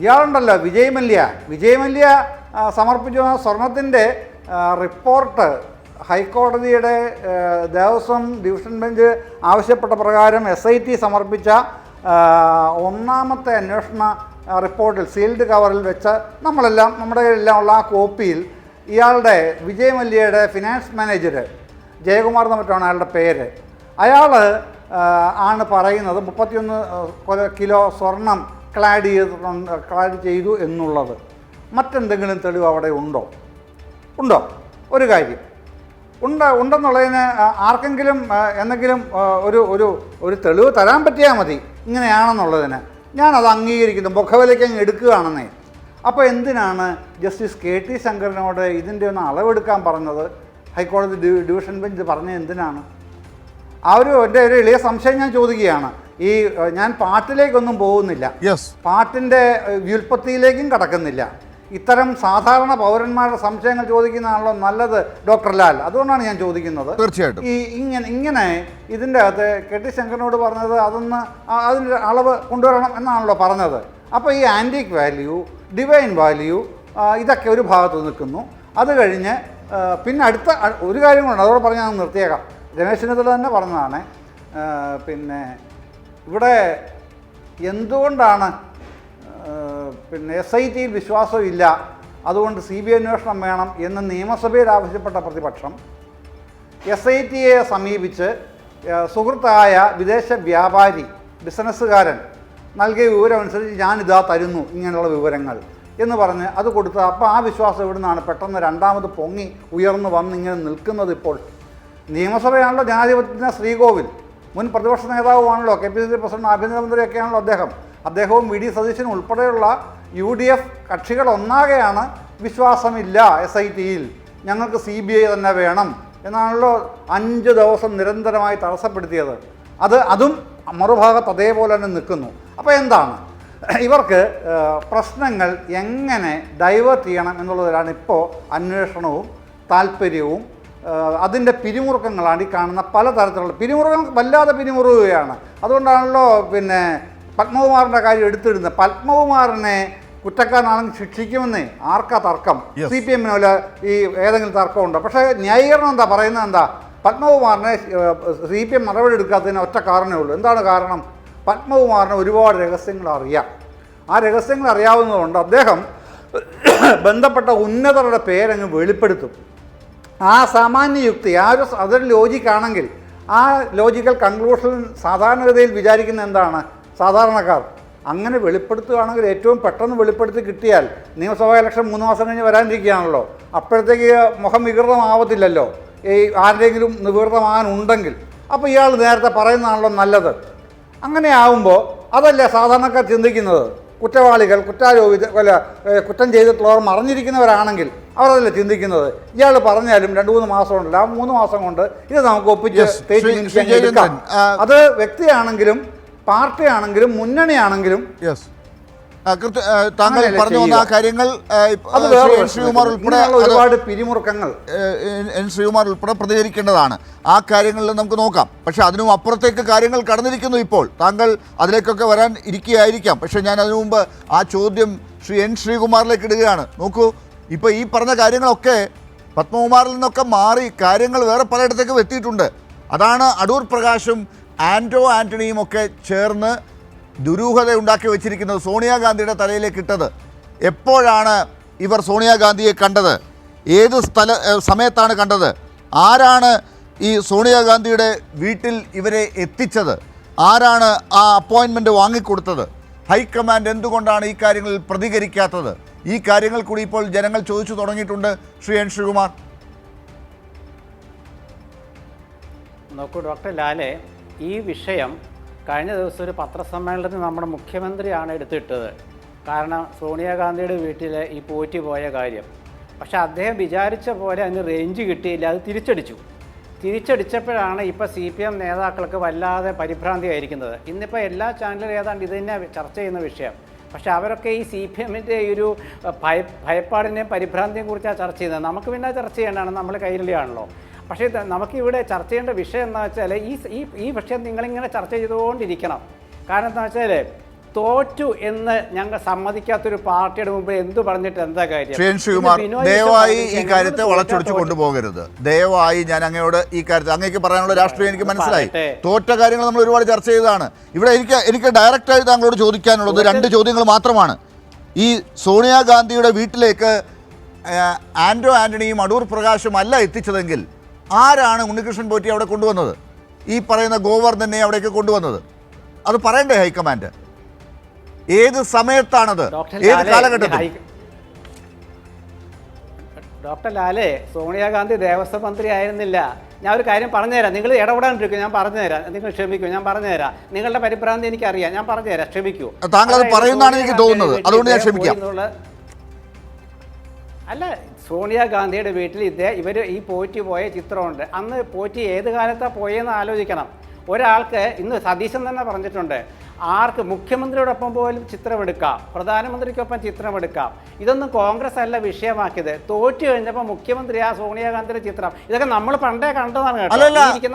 ഇയാളുണ്ടല്ലോ വിജയ് മല്യ സമർപ്പിച്ച സ്വർണത്തിൻ്റെ റിപ്പോർട്ട് ഹൈക്കോടതിയുടെ ദേവസ്വം ഡിവിഷൻ ബെഞ്ച് ആവശ്യപ്പെട്ട പ്രകാരം SIT സമർപ്പിച്ച ഒന്നാമത്തെ അന്വേഷണ റിപ്പോർട്ടിൽ സീൽഡ് കവറിൽ വെച്ച് നമ്മുടെ എല്ലാം ഉള്ള ആ കോപ്പിയിൽ ഇയാളുടെ വിജയ് മല്യയുടെ ഫിനാൻസ് മാനേജർ ജയകുമാർ എന്ന് മറ്റാണ് അയാളുടെ പേര്. അയാൾ ആണ് പറയുന്നത് 31 കിലോ സ്വർണം ക്ലാഡ് ചെയ്തു എന്നുള്ളത്. മറ്റെന്തെങ്കിലും തെളിവ് അവിടെ ഉണ്ടോ? ഒരു കാര്യം ഉണ്ടെന്നുള്ളതിന് ആർക്കെങ്കിലും എന്തെങ്കിലും ഒരു തെളിവ് തരാൻ പറ്റിയാൽ മതി ഇങ്ങനെയാണെന്നുള്ളതിന്. ഞാനത് അംഗീകരിക്കുന്നു, മുഖവിലയ്ക്ക് അങ്ങ് എടുക്കുകയാണെന്നേ. അപ്പോൾ എന്തിനാണ് ജസ്റ്റിസ് KT ശങ്കരനോട് ഇതിൻ്റെ ഒന്ന് അളവെടുക്കാൻ പറഞ്ഞത്? ഹൈക്കോടതി ഡിവിഷൻ ബെഞ്ച് പറഞ്ഞത് എന്തിനാണ്? എൻ്റെ ഒരു എളിയ സംശയം ഞാൻ ചോദിക്കുകയാണ്. ഞാൻ പാട്ടിലേക്കൊന്നും പോകുന്നില്ല, പാട്ടിൻ്റെ വ്യുൽപ്പത്തിയിലേക്കും കടക്കുന്നില്ല. ഇത്തരം സാധാരണ പൗരന്മാരുടെ സംശയങ്ങൾ ചോദിക്കുന്നതാണല്ലോ നല്ലത് ഡോക്ടർ ലാൽ. അതുകൊണ്ടാണ് ഞാൻ ചോദിക്കുന്നത്. തീർച്ചയായിട്ടും ഇങ്ങനെ ഇതിൻ്റെ അകത്ത് KT ശങ്കരനോട് പറഞ്ഞത് അതിൻ്റെ അളവ് കൊണ്ടുവരണം എന്നാണല്ലോ പറഞ്ഞത്. അപ്പോൾ ഈ ആൻറ്റിക് വാല്യൂ, ഡിവൈൻ വാല്യൂ ഇതൊക്കെ ഒരു ഭാഗത്ത് നിൽക്കുന്നു. അത് കഴിഞ്ഞ് പിന്നെ അടുത്ത ഒരു കാര്യം കൂടെ അതോടെ പറഞ്ഞ് ഞാൻ നിർത്തിയേക്കാം. രമേശ് ചെന്നിത്തല തന്നെ പറഞ്ഞതാണ്, പിന്നെ ഇവിടെ എന്തുകൊണ്ടാണ് പിന്നെ SITയിൽ വിശ്വാസമില്ല, അതുകൊണ്ട് CBI അന്വേഷണം വേണം എന്ന് നിയമസഭയിൽ ആവശ്യപ്പെട്ട പ്രതിപക്ഷം SITയെ സമീപിച്ച് സുഹൃത്തായ വിദേശ വ്യാപാരി ബിസിനസ്സുകാരൻ നൽകിയ വിവരം അനുസരിച്ച് ഞാനിതാ തരുന്നു ഇങ്ങനെയുള്ള വിവരങ്ങൾ എന്ന് പറഞ്ഞ് അത് കൊടുത്ത്, അപ്പോൾ ആ വിശ്വാസം ഇവിടെ നിന്നാണ് പെട്ടെന്ന് രണ്ടാമത് പൊങ്ങി ഉയർന്നു വന്ന് ഇങ്ങനെ നിൽക്കുന്നത്? ഇപ്പോൾ നിയമസഭയാണല്ലോ ജനാധിപത്യത്തിൻ്റെ ശ്രീകോവിൽ. മുൻ പ്രതിപക്ഷ നേതാവുമാണല്ലോ, KPCC പ്രസിഡന്റ്, ആഭ്യന്തരമന്ത്രിയൊക്കെയാണല്ലോ അദ്ദേഹവും VD സതീശനും ഉൾപ്പെടെയുള്ള UDF കക്ഷികൾ ഒന്നാകെയാണ് വിശ്വാസമില്ല SITയിൽ, ഞങ്ങൾക്ക് CBI തന്നെ വേണം എന്നാണല്ലോ 5 ദിവസം നിരന്തരമായി തടസ്സപ്പെടുത്തിയത്. അതും മറുഭാഗത്ത് അതേപോലെ തന്നെ നിൽക്കുന്നു. അപ്പോൾ എന്താണ് ഇവർക്ക് പ്രശ്നങ്ങൾ എങ്ങനെ ഡൈവേർട്ട് ചെയ്യണം എന്നുള്ളതിലാണ് ഇപ്പോൾ അന്വേഷണവും താല്പര്യവും. അതിൻ്റെ പിരിമുറുക്കങ്ങളാണ് ഈ കാണുന്ന പലതരത്തിലുള്ള പിരിമുറുക്കങ്ങൾ, വല്ലാതെ പിരിമുറുകയാണ്. അതുകൊണ്ടാണല്ലോ പിന്നെ പത്മകുമാറിൻ്റെ കാര്യം എടുത്തിടുന്നത്. പത്മകുമാറിനെ കുറ്റക്കാരനാണെങ്കിൽ ശിക്ഷിക്കുമെന്നേ ആർക്കാ തർക്കം? സി പി എമ്മിനോല് ഈ ഏതെങ്കിലും തർക്കമുണ്ടോ? പക്ഷേ ന്യായീകരണം എന്താ പറയുന്നത്? എന്താ പത്മകുമാറിനെ സി പി എം നടപടി എടുക്കാത്തതിന് ഒറ്റ കാരണമേ ഉള്ളൂ. എന്താണ് കാരണം? പത്മകുമാറിന് ഒരുപാട് രഹസ്യങ്ങൾ അറിയാം. ആ രഹസ്യങ്ങൾ അറിയാവുന്നതുകൊണ്ട് അദ്ദേഹം ബന്ധപ്പെട്ട ഉന്നതരുടെ പേരങ്ങ് വെളിപ്പെടുത്തും. ആ സാമാന്യ യുക്തി, അതൊരു ലോജിക്കാണെങ്കിൽ ആ ലോജിക്കൽ കൺക്ലൂഷൻ സാധാരണഗതിയിൽ വിചാരിക്കുന്ന എന്താണ് സാധാരണക്കാർ? അങ്ങനെ വെളിപ്പെടുത്തുകയാണെങ്കിൽ ഏറ്റവും പെട്ടെന്ന് വെളിപ്പെടുത്തി കിട്ടിയാൽ നിയമസഭാ ഇലക്ഷൻ 3 മാസം കഴിഞ്ഞ് വരാനിരിക്കുകയാണല്ലോ, അപ്പോഴത്തേക്ക് മുഖം വികൃതമാവത്തില്ലല്ലോ. ഈ ആരുടെയെങ്കിലും വികൃതമാകാനുണ്ടെങ്കിൽ അപ്പോൾ ഇയാൾ നേരത്തെ പറയുന്നതാണല്ലോ നല്ലത്. അങ്ങനെ ആവുമ്പോൾ അതല്ലേ സാധാരണക്കാർ ചിന്തിക്കുന്നത്? കുറ്റവാളികൾ, കുറ്റം ചെയ്തിട്ടുള്ളവർ മറിഞ്ഞിരിക്കുന്നവരാണെങ്കിൽ അവരതല്ലേ ചിന്തിക്കുന്നത്? ഇയാൾ പറഞ്ഞാലും 2-3 മാസം ഉണ്ടല്ലോ, ആ 3 മാസം കൊണ്ട് ഇത് നമുക്ക് ഒപ്പിച്ച് തേച്ച് എടുക്കാം. അത് വ്യക്തിയാണെങ്കിലും പാർട്ടിയാണെങ്കിലും മുന്നണിയാണെങ്കിലും താങ്കൾ പറഞ്ഞു വന്ന ആ കാര്യങ്ങൾ ശ്രീകുമാർ ഉൾപ്പെടെ ഒരുപാട് പിരിമുറുക്കങ്ങൾ ശ്രീകുമാർ ഉൾപ്പെടെ പ്രതികരിക്കേണ്ടതാണ്. ആ കാര്യങ്ങളിൽ നമുക്ക് നോക്കാം. പക്ഷെ അതിനും അപ്പുറത്തേക്ക് കാര്യങ്ങൾ കടന്നിരിക്കുന്നു. ഇപ്പോൾ താങ്കൾ അതിലേക്കൊക്കെ വരാൻ ഇരിക്കുകയായിരിക്കാം. പക്ഷെ ഞാൻ അതിനു മുമ്പ് ആ ചോദ്യം ശ്രീകുമാറിലേക്ക് ഇടുകയാണ്. നോക്കൂ, ഇപ്പോൾ ഈ പറഞ്ഞ കാര്യങ്ങളൊക്കെ പത്മകുമാറിൽ നിന്നൊക്കെ മാറി കാര്യങ്ങൾ വേറെ പലയിടത്തേക്കും എത്തിയിട്ടുണ്ട്. അതാണ് അടൂർ പ്രകാശും ആൻ്റണിയും ഒക്കെ ചേർന്ന് ദുരൂഹത ഉണ്ടാക്കി വെച്ചിരിക്കുന്നത്, സോണിയാഗാന്ധിയുടെ തലയിലേക്ക് ഇട്ടത്. എപ്പോഴാണ് ഇവർ സോണിയാഗാന്ധിയെ കണ്ടത്? ഏത് സമയത്താണ് കണ്ടത്? ആരാണ് ഈ സോണിയാഗാന്ധിയുടെ വീട്ടിൽ ഇവരെ എത്തിച്ചത്? ആരാണ് ആ അപ്പോയിൻമെൻറ്റ് വാങ്ങിക്കൊടുത്തത്? ഹൈക്കമാൻഡ് എന്തുകൊണ്ടാണ് ഈ കാര്യങ്ങളിൽ പ്രതികരിക്കാത്തത്? ഈ കാര്യങ്ങൾ കൂടി ഇപ്പോൾ ജനങ്ങൾ ചോദിച്ചു തുടങ്ങിയിട്ടുണ്ട്. ശ്രീകുമാർ നോക്കൂ ഡോക്ടർ ലാലെ, ഈ വിഷയം കഴിഞ്ഞ ദിവസം ഒരു പത്രസമ്മേളനത്തിൽ നമ്മുടെ മുഖ്യമന്ത്രിയാണ് എടുത്തിട്ടത്. കാരണം സോണിയാഗാന്ധിയുടെ വീട്ടിൽ ഈ പോറ്റി പോയ കാര്യം. പക്ഷെ അദ്ദേഹം വിചാരിച്ച പോലെ അതിന് റേഞ്ച് കിട്ടിയില്ല, അത് തിരിച്ചടിച്ചപ്പോഴാണ് ഇപ്പോൾ CPM നേതാക്കൾക്ക് വല്ലാതെ പരിഭ്രാന്തിയായിരിക്കുന്നത്. ഇന്നിപ്പോൾ എല്ലാ ചാനലും ഏതാണ്ട് ഇത് തന്നെ ചർച്ച ചെയ്യുന്ന വിഷയം. പക്ഷെ അവരൊക്കെ ഈ CPMൻ്റെ ഈ ഒരു ഭയപ്പാടിനെയും പരിഭ്രാന്തിയെയും കുറിച്ചാണ് ചർച്ച ചെയ്യുന്നത്. നമുക്ക് പിന്നെ ചർച്ച ചെയ്യേണ്ടതാണ്, നമ്മൾ കൈരളിയാണല്ലോ. പക്ഷേ നമുക്കിവിടെ ചർച്ച ചെയ്യേണ്ട വിഷയം എന്താ വെച്ചാൽ ഈ വിഷയം നിങ്ങളിങ്ങനെ ചർച്ച ചെയ്തുകൊണ്ടിരിക്കണം. കാരണം എന്താ വെച്ചാൽ തോറ്റു എന്ന് ഞങ്ങൾ സമ്മതിക്കാത്തൊരു പാർട്ടിയുടെ മുമ്പിൽ എന്തു പറഞ്ഞിട്ട് എന്താ കാര്യം? ദയവായി ഈ കാര്യത്തെ വളച്ചൊടിച്ച് കൊണ്ടുപോകരുത്. ദയവായി ഞാൻ അങ്ങയോട് ഈ കാര്യത്തിൽ അങ്ങേക്ക് പറയാനുള്ള രാഷ്ട്രീയം എനിക്ക് മനസ്സിലായി. തോറ്റ കാര്യങ്ങൾ നമ്മൾ ഒരുപാട് ചർച്ച ചെയ്തതാണ്. ഇവിടെ എനിക്ക് ഡയറക്റ്റായി താങ്കളോട് ചോദിക്കാനുള്ളത് 2 ചോദ്യങ്ങൾ മാത്രമാണ്. ഈ സോണിയാഗാന്ധിയുടെ വീട്ടിലേക്ക് ആൻ്റണിയും അടൂർ പ്രകാശും അല്ല എത്തിച്ചതെങ്കിൽ ആരാണ് ഉണ്ണികൃഷ്ണൻ പോറ്റി അവിടെ കൊണ്ടുവന്നത്? ഈ പറയുന്ന ഗോവർദ്ധനെ അവിടേക്ക് കൊണ്ടുവന്നത്? അത് പറയണ്ടേ ഹൈക്കമാൻഡ്? ഏത് സമയത്താണത്? ഏത് കാലഘട്ടത്തിൽ? ഡോക്ടർ ലാലെ, സോണിയാഗാന്ധി ദേവസ്വം മന്ത്രി ആയിരുന്നില്ല. ഞാൻ ഒരു കാര്യം പറഞ്ഞുതരാം, നിങ്ങൾ ഇടപെടാണ്ടിരിക്കും, ഞാൻ പറഞ്ഞുതരാം. നിങ്ങൾ ക്ഷമിക്കൂ, ഞാൻ പറഞ്ഞുതരാം. നിങ്ങളുടെ പരിഭ്രാന്തി എനിക്കറിയാം, ഞാൻ പറഞ്ഞുതരാം, ക്ഷമിക്കൂ. താങ്കൾ അത് പറയുന്നതാണ് എനിക്ക് തോന്നുന്നത്, അതുകൊണ്ട് ഞാൻ ക്ഷമിക്കാം. അല്ല, സോണിയാഗാന്ധിയുടെ വീട്ടിൽ ഇവർ ഈ പോറ്റി പോയ ചിത്രമുണ്ട്. അന്ന് പോറ്റി ഏത് കാലത്താണ് പോയെന്ന് ആലോചിക്കണം. ഒരാൾക്ക് ഇന്ന് സതീശൻ തന്നെ പറഞ്ഞിട്ടുണ്ട്, ആർക്ക് മുഖ്യമന്ത്രിയോടൊപ്പം പോലും ചിത്രമെടുക്കാം, പ്രധാനമന്ത്രിക്കൊപ്പം ചിത്രമെടുക്കാം. ഇതൊന്നും കോൺഗ്രസ് അല്ല വിഷയമാക്കിയത്. തോറ്റു കഴിഞ്ഞപ്പോൾ മുഖ്യമന്ത്രി ആ സോണിയാഗാന്ധിയുടെ ചിത്രം, ഇതൊക്കെ നമ്മൾ പണ്ടേ കണ്ടതാണ് കേട്ടോ.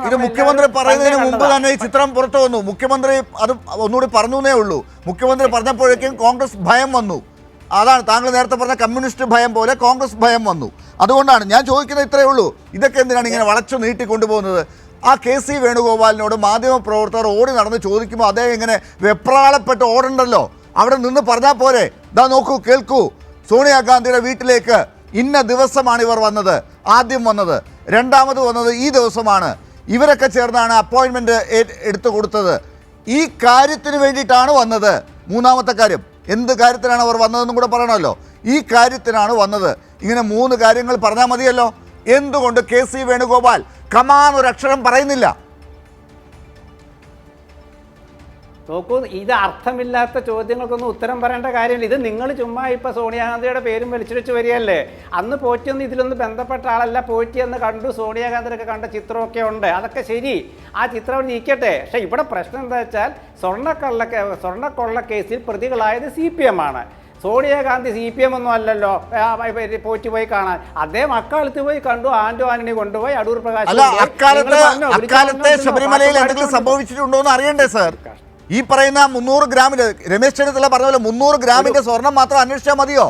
ഇത് മുഖ്യമന്ത്രി പറയുന്നതിന് മുമ്പ് തന്നെ ഈ ചിത്രം പുറത്തു വന്നു. മുഖ്യമന്ത്രി അത് ഒന്നുകൂടി പറഞ്ഞേ ഉള്ളൂ. മുഖ്യമന്ത്രി പറഞ്ഞപ്പോഴേക്കും കോൺഗ്രസ് ഭയം വന്നു. അതാണ് താങ്കൾ നേരത്തെ പറഞ്ഞ കമ്മ്യൂണിസ്റ്റ് ഭയം പോലെ കോൺഗ്രസ് ഭയം വന്നു. അതുകൊണ്ടാണ് ഞാൻ ചോദിക്കുന്നത്, ഇത്രയേ ഉള്ളൂ. ഇതൊക്കെ എന്തിനാണ് ഇങ്ങനെ വളച്ചു നീട്ടിക്കൊണ്ടുപോകുന്നത്? ആ KC വേണുഗോപാലിനോട് മാധ്യമപ്രവർത്തകർ ഓടി നടന്ന് ചോദിക്കുമ്പോൾ അദ്ദേഹം ഇങ്ങനെ വെപ്രാളപ്പെട്ട് ഓടണ്ടല്ലോ, അവിടെ നിന്ന് പറഞ്ഞാൽ പോരെ? ഇതാ നോക്കൂ, കേൾക്കൂ. സോണിയാഗാന്ധിയുടെ വീട്ടിലേക്ക് ഇന്ന ദിവസമാണ് ഇവർ വന്നത്. ആദ്യം വന്നത്, രണ്ടാമത് വന്നത് ഈ ദിവസമാണ്. ഇവരൊക്കെ ചേർന്നാണ് അപ്പോയിൻമെൻറ്റ് എടുത്തു കൊടുത്തത്. ഈ കാര്യത്തിന് വേണ്ടിയിട്ടാണ് വന്നത്. മൂന്നാമത്തെ കാര്യം, എന്ത് കാര്യത്തിനാണ് അവർ വന്നതെന്നും കൂടെ പറയണമല്ലോ. ഈ കാര്യത്തിനാണ് വന്നത്. ഇങ്ങനെ 3 കാര്യങ്ങൾ പറഞ്ഞാൽ മതിയല്ലോ. എന്തുകൊണ്ട് KC വേണുഗോപാൽ കമാൻ ഒരു അക്ഷരം പറയുന്നില്ല? നോക്കൂ, ഇത് അർത്ഥമില്ലാത്ത ചോദ്യങ്ങൾക്കൊന്നും ഉത്തരം പറയേണ്ട കാര്യമില്ല. ഇത് നിങ്ങൾ ചുമ്മാ ഇപ്പോൾ സോണിയാഗാന്ധിയുടെ പേരും വലിച്ചിടിച്ച് വരികയല്ലേ. അന്ന് പോറ്റിയൊന്നും ഇതിലൊന്നും ബന്ധപ്പെട്ട ആളല്ല. പോറ്റിയെന്ന് കണ്ടു, സോണിയാഗാന്ധിയൊക്കെ കണ്ട ചിത്രമൊക്കെ ഉണ്ട്, അതൊക്കെ ശരി. ആ ചിത്രം അവിടെ ഇരിക്കട്ടെ. പക്ഷേ ഇവിടെ പ്രശ്നം എന്താ വെച്ചാൽ സ്വർണ്ണക്കൊള്ള കേസിൽ പ്രതികളായത് CPM ആണ്. സോണിയാഗാന്ധി CPM ഒന്നും അല്ലല്ലോ പോറ്റി പോയി കാണാൻ. അദ്ദേഹം അക്കാലത്ത് പോയി കണ്ടു, ആൻ്റണി കൊണ്ടുപോയി, അടൂർ പ്രകാശ്. അക്കാലത്തെ ശബരിമലയിൽ എന്തെങ്കിലും സംഭവിച്ചിട്ടുണ്ടോ എന്ന് അറിയണ്ടേ സാർ? ഈ പറയുന്ന 300 ഗ്രാമിന് രമേശ് ചെന്നിത്തല പറഞ്ഞ പോലെ 300 ഗ്രാമിന്റെ സ്വർണം മാത്രം അന്വേഷിച്ചാൽ മതിയോ?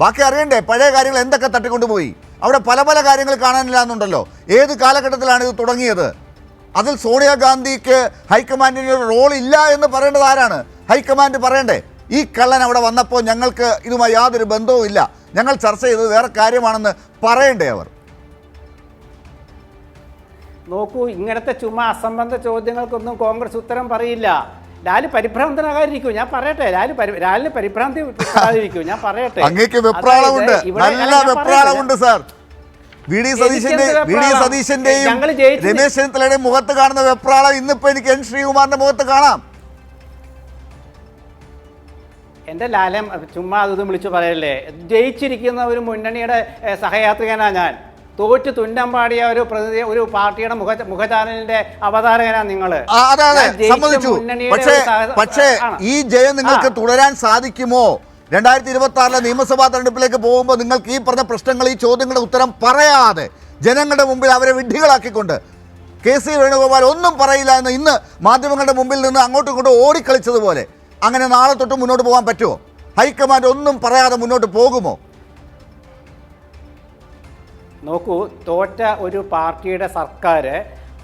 ബാക്കി അറിയണ്ടേ പഴയ കാര്യങ്ങൾ എന്തൊക്കെ തട്ടിക്കൊണ്ടുപോയി? അവിടെ പല പല കാര്യങ്ങൾ കാണാനില്ല എന്നുണ്ടല്ലോ. ഏത് കാലഘട്ടത്തിലാണ് ഇത് തുടങ്ങിയത്? അതിൽ സോണിയാഗാന്ധിക്ക് ഹൈക്കമാൻഡിന് ഒരു റോൾ ഇല്ല എന്ന് പറയേണ്ടത് ആരാണ്? ഹൈക്കമാൻഡ് പറയണ്ടേ ഈ കള്ളൻ അവിടെ വന്നപ്പോൾ ഞങ്ങൾക്ക് ഇതുമായി യാതൊരു ബന്ധവും ഇല്ല, ഞങ്ങൾ ചർച്ച ചെയ്തത് വേറെ കാര്യമാണെന്ന് പറയണ്ടേ അവർ? നോക്കൂ, ഇങ്ങനത്തെ ചുമ്മാ അസംബന്ധ ചോദ്യങ്ങൾക്കൊന്നും കോൺഗ്രസ് ഉത്തരം പറയില്ല. ലാല് പരിഭ്രാന്തനാകാതിരിക്കൂ, ഞാൻ പറയട്ടെ. ലാലിന് പരിഭ്രാന്തി വരാതിരിക്കൂ, ഞാൻ പറയട്ടെ. അങ്ങേക്ക് വെപ്രാളമുണ്ട്, നല്ല വെപ്രാളമുണ്ട് സാർ. വി ഡി സതീശന്റെയും രമേശ് ചെന്നിത്തലയുടെയും മുഖത്ത് കാണുന്ന വെപ്രാളം ഇന്നിപ്പോ എനിക്ക് എൻ ശ്രീകുമാറിന്റെ മുഖത്ത് കാണാം. എൻ്റെ ലാലം ചുമ്മാ അതൊന്നും വിളിച്ചു പറയല്ലേ. ജയിച്ചിരിക്കുന്ന ഒരു മുന്നണിയുടെ സഹയാത്രികനാ ഞാൻ. തോറ്റ് തുന്നം പാടിയ ഒരു പാർട്ടിയുടെ മുഖചാനലിന്റെ അവതാരകനാ നിങ്ങൾ. പക്ഷേ ഈ ജയം നിങ്ങൾക്ക് തുടരാൻ സാധിക്കുമോ? 2026 നിയമസഭാ തെരഞ്ഞെടുപ്പിലേക്ക് പോകുമ്പോൾ നിങ്ങൾക്ക് ഈ പറഞ്ഞ പ്രശ്നങ്ങൾ, ഈ ചോദ്യങ്ങളുടെ ഉത്തരം പറയാതെ ജനങ്ങളുടെ മുമ്പിൽ അവരെ വിഡ്ഢികളാക്കിക്കൊണ്ട് KC വേണുഗോപാൽ ഒന്നും പറയില്ല എന്ന് ഇന്ന് മാധ്യമങ്ങളുടെ മുമ്പിൽ നിന്ന് അങ്ങോട്ടും ഇങ്ങോട്ടും ഓടിക്കളിച്ചതുപോലെ അങ്ങനെ നാളെ തൊട്ട് മുന്നോട്ട് പോകാൻ പറ്റുമോ? ഹൈക്കമാൻഡ് ഒന്നും പറയാതെ മുന്നോട്ട് പോകുമോ? നോക്കൂ, തോറ്റ ഒരു പാർട്ടിയുടെ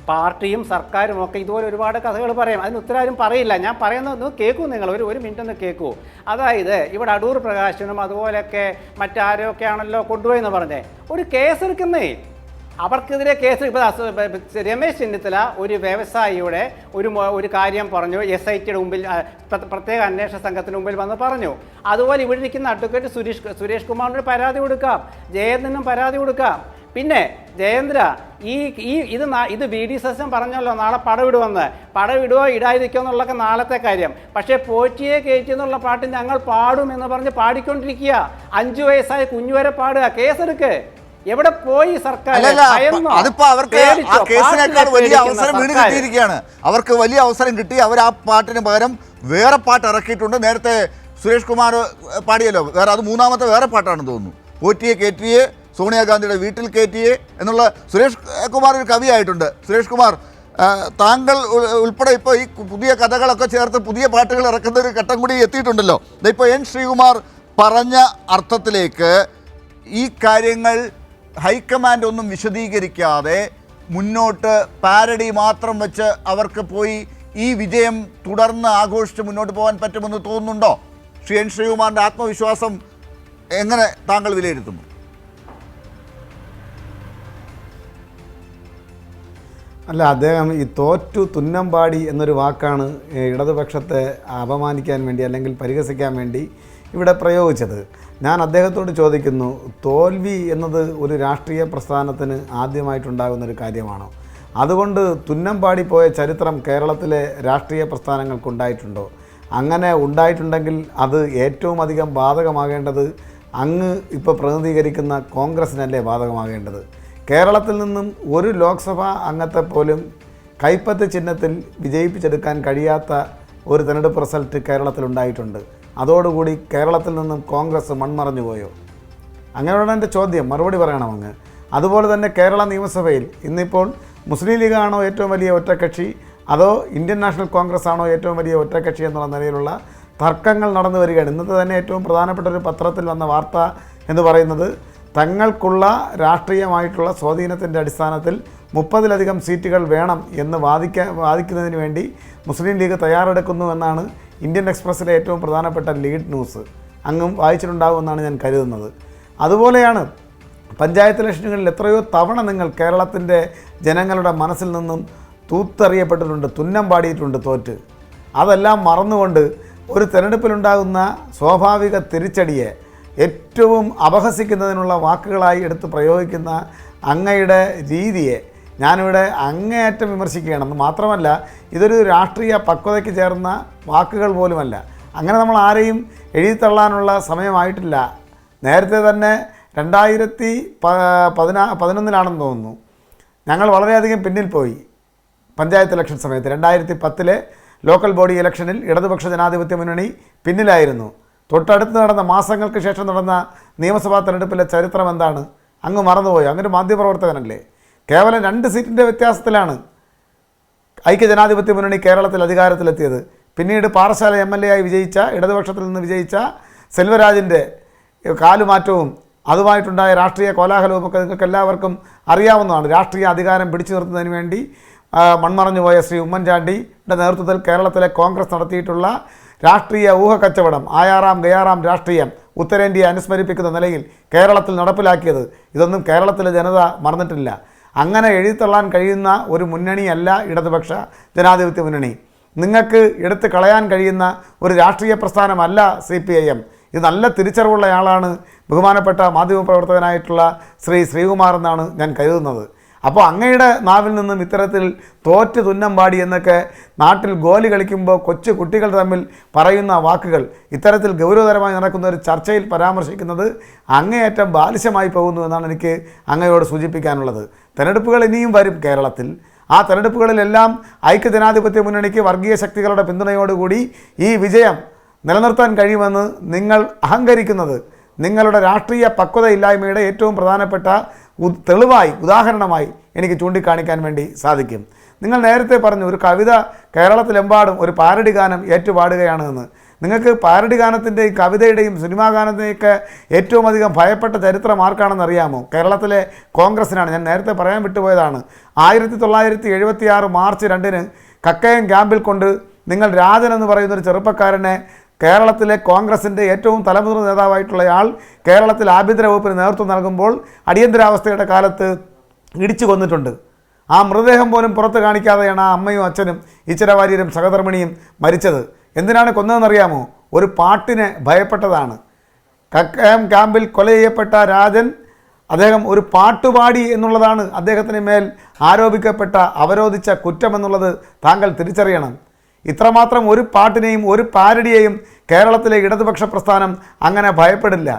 പാർട്ടിയും സർക്കാരും ഒക്കെ ഇതുപോലെ ഒരുപാട് കഥകൾ പറയും. അതിന് ഉത്തരം പറയില്ല. ഞാൻ പറയുന്നത് കേൾക്കൂ, നിങ്ങൾ ഒരു മിനിറ്റ് ഒന്ന് കേൾക്കൂ. അതായത് ഇവിടെ അടൂർ പ്രകാശനും അതുപോലെയൊക്കെ മറ്റാരൊക്കെ ആണല്ലോ കൊണ്ടുപോയെന്ന് പറഞ്ഞേ, ഒരു കേസെടുക്കുന്നേ. അവർക്കെതിരെ കേസ്. ഇപ്പോൾ രമേശ് ചെന്നിത്തല ഒരു വ്യവസായിയുടെ ഒരു കാര്യം പറഞ്ഞു, SITയുടെ മുമ്പിൽ, പ്രത്യേക അന്വേഷണ സംഘത്തിന് മുമ്പിൽ വന്ന് പറഞ്ഞു. അതുപോലെ ഇവിടെ ഇരിക്കുന്ന അഡ്വക്കേറ്റ് സുരേഷ് കുമാറിന് പരാതി കൊടുക്കാം, ജയേന്ദ്രനും പരാതി കൊടുക്കാം. പിന്നെ ജയേന്ദ്ര, ഇത് VD സസ്യം പറഞ്ഞല്ലോ നാളെ പടവിടുമെന്ന്. പടവിടുവോ ഇടാതിരിക്കുമോ എന്നുള്ളതൊക്കെ നാളത്തെ കാര്യം. പക്ഷേ പോറ്റിയെ കയറ്റി എന്നുള്ള പാട്ട് ഞങ്ങൾ പാടും എന്ന് പറഞ്ഞ് പാടിക്കൊണ്ടിരിക്കുക. 5 വയസ്സായ കുഞ്ഞുവരെ പാടുക. കേസെടുക്ക്. എവിടെ പോയി സർക്കാർ? അവർക്ക് വലിയ അവസരം കിട്ടി. അവർ ആ പാട്ടിന് പകരം വേറെ പാട്ട് ഇറക്കിയിട്ടുണ്ട്. നേരത്തെ സുരേഷ് കുമാർ പാടിയല്ലോ, വേറെ അത് മൂന്നാമത്തെ വേറെ പാട്ടാണെന്ന് തോന്നുന്നു. പോറ്റിയെ കയറ്റിയെ, സോണിയാഗാന്ധിയുടെ വീട്ടിൽ കയറ്റിയെ എന്നുള്ള. സുരേഷ് കുമാർ ഒരു കവിയായിട്ടുണ്ട്. സുരേഷ് കുമാർ, താങ്കൾ ഉൾപ്പെടെ ഇപ്പോൾ ഈ പുതിയ കഥകളൊക്കെ ചേർത്ത് പുതിയ പാട്ടുകൾ ഇറക്കുന്ന ഒരു ഘട്ടം കൂടി എത്തിയിട്ടുണ്ടല്ലോ. ഇപ്പോൾ എൻ ശ്രീകുമാർ പറഞ്ഞ അർത്ഥത്തിലേക്ക് ഈ കാര്യങ്ങൾ ഹൈക്കമാൻഡ് ഒന്നും വിശദീകരിക്കാതെ മുന്നോട്ട് പാരഡി മാത്രം വെച്ച് അവർക്ക് പോയി ഈ വിജയം തുടർന്ന് ആഘോഷിച്ച് മുന്നോട്ട് പോകാൻ പറ്റുമെന്ന് തോന്നുന്നുണ്ടോ? ശ്രീ എൻ ശ്രീകുമാറിൻ്റെ ആത്മവിശ്വാസം എങ്ങനെ താങ്കൾ വിലയിരുത്തുന്നു? അല്ല, അദ്ദേഹം ഈ തോറ്റു തുന്നം പാടി എന്നൊരു വാക്കാണ് ഇടതുപക്ഷത്തെ അപമാനിക്കാൻ വേണ്ടി അല്ലെങ്കിൽ പരിഹസിക്കാൻ വേണ്ടി ഇവിടെ പ്രയോഗിച്ചത്. ഞാൻ അദ്ദേഹത്തോട് ചോദിക്കുന്നു, തോൽവി എന്നത് ഒരു രാഷ്ട്രീയ പ്രസ്ഥാനത്തിന് ആദ്യമായിട്ടുണ്ടാകുന്നൊരു കാര്യമാണോ? അതുകൊണ്ട് തുന്നം പാടിപ്പോയ ചരിത്രം കേരളത്തിലെ രാഷ്ട്രീയ പ്രസ്ഥാനങ്ങൾക്കുണ്ടായിട്ടുണ്ടോ? അങ്ങനെ ഉണ്ടായിട്ടുണ്ടെങ്കിൽ അത് ഏറ്റവും അധികം ബാധകമാകേണ്ടത് അങ്ങ് ഇപ്പോൾ പ്രതിനിധീകരിക്കുന്ന കോൺഗ്രസിനല്ലേ ബാധകമാകേണ്ടത്? കേരളത്തിൽ നിന്നും ഒരു ലോക്സഭാ അംഗത്തെ പോലും കൈപ്പത്ത് ചിഹ്നത്തിൽ വിജയിപ്പിച്ചെടുക്കാൻ കഴിയാത്ത ഒരു തെരഞ്ഞെടുപ്പ് റിസൾട്ട് കേരളത്തിലുണ്ടായിട്ടുണ്ട്. അതോടുകൂടി കേരളത്തിൽ നിന്നും കോൺഗ്രസ് മൺമറഞ്ഞു പോയോ? അങ്ങനെയുള്ള എൻ്റെ ചോദ്യം മറുപടി പറയണം അങ്ങ്. അതുപോലെ തന്നെ കേരള നിയമസഭയിൽ ഇന്നിപ്പോൾ മുസ്ലിം ലീഗാണോ ഏറ്റവും വലിയ ഒറ്റക്കക്ഷി, അതോ ഇന്ത്യൻ നാഷണൽ കോൺഗ്രസ് ആണോ ഏറ്റവും വലിയ ഒറ്റക്കക്ഷി എന്നുള്ള നിലയിലുള്ള തർക്കങ്ങൾ നടന്നു വരികയാണ്. ഇന്നത്തെ തന്നെ ഏറ്റവും പ്രധാനപ്പെട്ട ഒരു പത്രത്തിൽ വന്ന വാർത്ത എന്ന് പറയുന്നത്, തങ്ങൾക്കുള്ള രാഷ്ട്രീയമായിട്ടുള്ള സ്വാധീനത്തിൻ്റെ അടിസ്ഥാനത്തിൽ 30-ലധികം സീറ്റുകൾ വേണം എന്ന് വാദിക്കുന്നതിന് വേണ്ടി മുസ്ലിം ലീഗ് തയ്യാറെടുക്കുന്നു എന്നാണ് ഇന്ത്യൻ എക്സ്പ്രസ്സിലെ ഏറ്റവും പ്രധാനപ്പെട്ട ലീഡ് ന്യൂസ്. അങ്ങും വായിച്ചിട്ടുണ്ടാകുമെന്നാണ് ഞാൻ കരുതുന്നത്. അതുപോലെയാണ് പഞ്ചായത്ത് ഇലക്ഷനുകളിൽ എത്രയോ തവണ നിങ്ങൾ കേരളത്തിൻ്റെ ജനങ്ങളുടെ മനസ്സിൽ നിന്നും തൂത്തെറിയപ്പെട്ടിട്ടുണ്ട്, തുന്നം പാടിയിട്ടുണ്ട് തോറ്റ്. അതെല്ലാം മറന്നുകൊണ്ട് ഒരു തെരഞ്ഞെടുപ്പിലുണ്ടാകുന്ന സ്വാഭാവിക തിരിച്ചടിയെ ഏറ്റവും അപഹസിക്കുന്നതിനുള്ള വാക്കുകളായി എടുത്ത് പ്രയോഗിക്കുന്ന അങ്ങയുടെ രീതിയെ ഞാനിവിടെ അങ്ങേയറ്റം വിമർശിക്കുകയാണ്. മാത്രമല്ല, ഇതൊരു രാഷ്ട്രീയ പക്വതയ്ക്ക് ചേർന്ന വാക്കുകൾ പോലുമല്ല. അങ്ങനെ നമ്മൾ ആരെയും എഴുതിത്തള്ളാനുള്ള സമയമായിട്ടില്ല. നേരത്തെ തന്നെ 2011 തോന്നുന്നു ഞങ്ങൾ വളരെയധികം പിന്നിൽ പോയി. പഞ്ചായത്ത് ഇലക്ഷൻ സമയത്ത് 2010 ലോക്കൽ ബോഡി ഇലക്ഷനിൽ ഇടതുപക്ഷ ജനാധിപത്യ മുന്നണി പിന്നിലായിരുന്നു. തൊട്ടടുത്ത് നടന്ന മാസങ്ങൾക്ക് ശേഷം നടന്ന നിയമസഭാ തെരഞ്ഞെടുപ്പിലെ ചരിത്രം എന്താണ്? അങ്ങ് മറന്നുപോയോ? അങ്ങനെ മാധ്യമപ്രവർത്തകനല്ലേ? കേവലം 2 സീറ്റിൻ്റെ വ്യത്യാസത്തിലാണ് ഐക്യജനാധിപത്യ മുന്നണി കേരളത്തിൽ അധികാരത്തിലെത്തിയത്. പിന്നീട് പാറശാല MLA ആയി വിജയിച്ച, ഇടതുപക്ഷത്തിൽ നിന്ന് വിജയിച്ച സെൽവരാജിൻ്റെ കാലുമാറ്റവും അതുമായിട്ടുണ്ടായ രാഷ്ട്രീയ കോലാഹലവും ഒക്കെ നിങ്ങൾക്ക് എല്ലാവർക്കും അറിയാവുന്നതാണ്. രാഷ്ട്രീയ അധികാരം പിടിച്ചു നിർത്തുന്നതിന് വേണ്ടി മൺമറഞ്ഞു പോയ ശ്രീ ഉമ്മൻചാണ്ടിയുടെ നേതൃത്വത്തിൽ കേരളത്തിലെ കോൺഗ്രസ് നടത്തിയിട്ടുള്ള രാഷ്ട്രീയ ഊഹക്കച്ചവടം, ആയാറാം ഗയാറാം രാഷ്ട്രീയം ഉത്തരേന്ത്യയെ അനുസ്മരിപ്പിക്കുന്ന നിലയിൽ കേരളത്തിൽ നടപ്പിലാക്കിയത്, ഇതൊന്നും കേരളത്തിലെ ജനത മറന്നിട്ടില്ല. അങ്ങനെ എഴുതിത്തള്ളാൻ കഴിയുന്ന ഒരു മുന്നണിയല്ല ഇടതുപക്ഷ ജനാധിപത്യ മുന്നണി. നിങ്ങൾക്ക് എടുത്ത് കളയാൻ കഴിയുന്ന ഒരു രാഷ്ട്രീയ പ്രസ്ഥാനമല്ല CPIM. ഇത് നല്ല തിരിച്ചറിവുള്ള ആളാണ് ബഹുമാനപ്പെട്ട മാധ്യമപ്രവർത്തകനായിട്ടുള്ള ശ്രീ ശ്രീകുമാർ എന്നാണ് ഞാൻ കരുതുന്നത്. അപ്പോൾ അങ്ങയുടെ നാവിൽ നിന്നും ഇത്തരത്തിൽ തോറ്റ് തുന്നം പാടി എന്നൊക്കെ നാട്ടിൽ ഗോലി കളിക്കുമ്പോൾ കൊച്ചു കുട്ടികൾ തമ്മിൽ പറയുന്ന വാക്കുകൾ ഇത്തരത്തിൽ ഗൗരവതരമായി നടക്കുന്ന ഒരു ചർച്ചയിൽ പരാമർശിക്കുന്നത് അങ്ങേയറ്റം ബാലിശമായി പോകുന്നു എന്നാണ് എനിക്ക് അങ്ങയോട് സൂചിപ്പിക്കാനുള്ളത്. തെരഞ്ഞെടുപ്പുകൾ ഇനിയും വരും കേരളത്തിൽ. ആ തെരഞ്ഞെടുപ്പുകളിലെല്ലാം ഐക്യജനാധിപത്യ മുന്നണിക്ക് വർഗീയ ശക്തികളുടെ പിന്തുണയോടുകൂടി ഈ വിജയം നിലനിർത്താൻ കഴിയുമെന്ന് നിങ്ങൾ അഹങ്കരിക്കുന്നത് നിങ്ങളുടെ രാഷ്ട്രീയ പക്വതയില്ലായ്മയുടെ ഏറ്റവും പ്രധാനപ്പെട്ട തെളിവായി, ഉദാഹരണമായി എനിക്ക് ചൂണ്ടിക്കാണിക്കാൻ വേണ്ടി സാധിക്കും. നിങ്ങൾ നേരത്തെ പറഞ്ഞു ഒരു കവിത കേരളത്തിലെമ്പാടും ഒരു പാരഡി ഗാനം ഏറ്റുപാടുകയാണ് എന്ന്. നിങ്ങൾക്ക് പാരഡി ഗാനത്തിൻ്റെയും കവിതയുടെയും സിനിമാ ഗാനത്തിൻ്റെയൊക്കെ ഏറ്റവും അധികം ഭയപ്പെട്ട ചരിത്രം ആർക്കാണെന്ന് അറിയാമോ? കേരളത്തിലെ കോൺഗ്രസ്സിനാണ്. ഞാൻ നേരത്തെ പറയാൻ വിട്ടുപോയതാണ്. 1976 മാർച്ച് 2 കക്കയം ക്യാമ്പിൽ കൊണ്ട് നിങ്ങൾ രാജൻ എന്ന് പറയുന്നൊരു ചെറുപ്പക്കാരനെ, കേരളത്തിലെ കോൺഗ്രസിൻ്റെ ഏറ്റവും തലമുതിർന്ന നേതാവായിട്ടുള്ളയാൾ കേരളത്തിൽ ആഭ്യന്തര വകുപ്പിന് നേതൃത്വം നൽകുമ്പോൾ അടിയന്തരാവസ്ഥയുടെ കാലത്ത് ഇടിച്ചു കൊന്നിട്ടുണ്ട്. ആ മൃതദേഹം പോലും പുറത്ത് കാണിക്കാതെയാണ് ആ അമ്മയും അച്ഛനും ഈശ്വരവാര്യരും സഹധർമ്മിണിയും മരിച്ചത്. എന്തിനാണ് കൊന്നതെന്നറിയാമോ? ഒരു പാട്ടിനെ ഭയപ്പെട്ടതാണ്. കക്കയം ക്യാമ്പിൽ കൊല ചെയ്യപ്പെട്ട രാജൻ, അദ്ദേഹം ഒരു പാട്ടുപാടി എന്നുള്ളതാണ് അദ്ദേഹത്തിന് മേൽ ആരോപിക്കപ്പെട്ട അവരോധിച്ച കുറ്റമെന്നുള്ളത് താങ്കൾ തിരിച്ചറിയണം. ഇത്രമാത്രം ഒരു പാട്ടിനെയും ഒരു പാരഡിയെയും കേരളത്തിലെ ഇടതുപക്ഷ പ്രസ്ഥാനം അങ്ങനെ ഭയപ്പെടില്ല.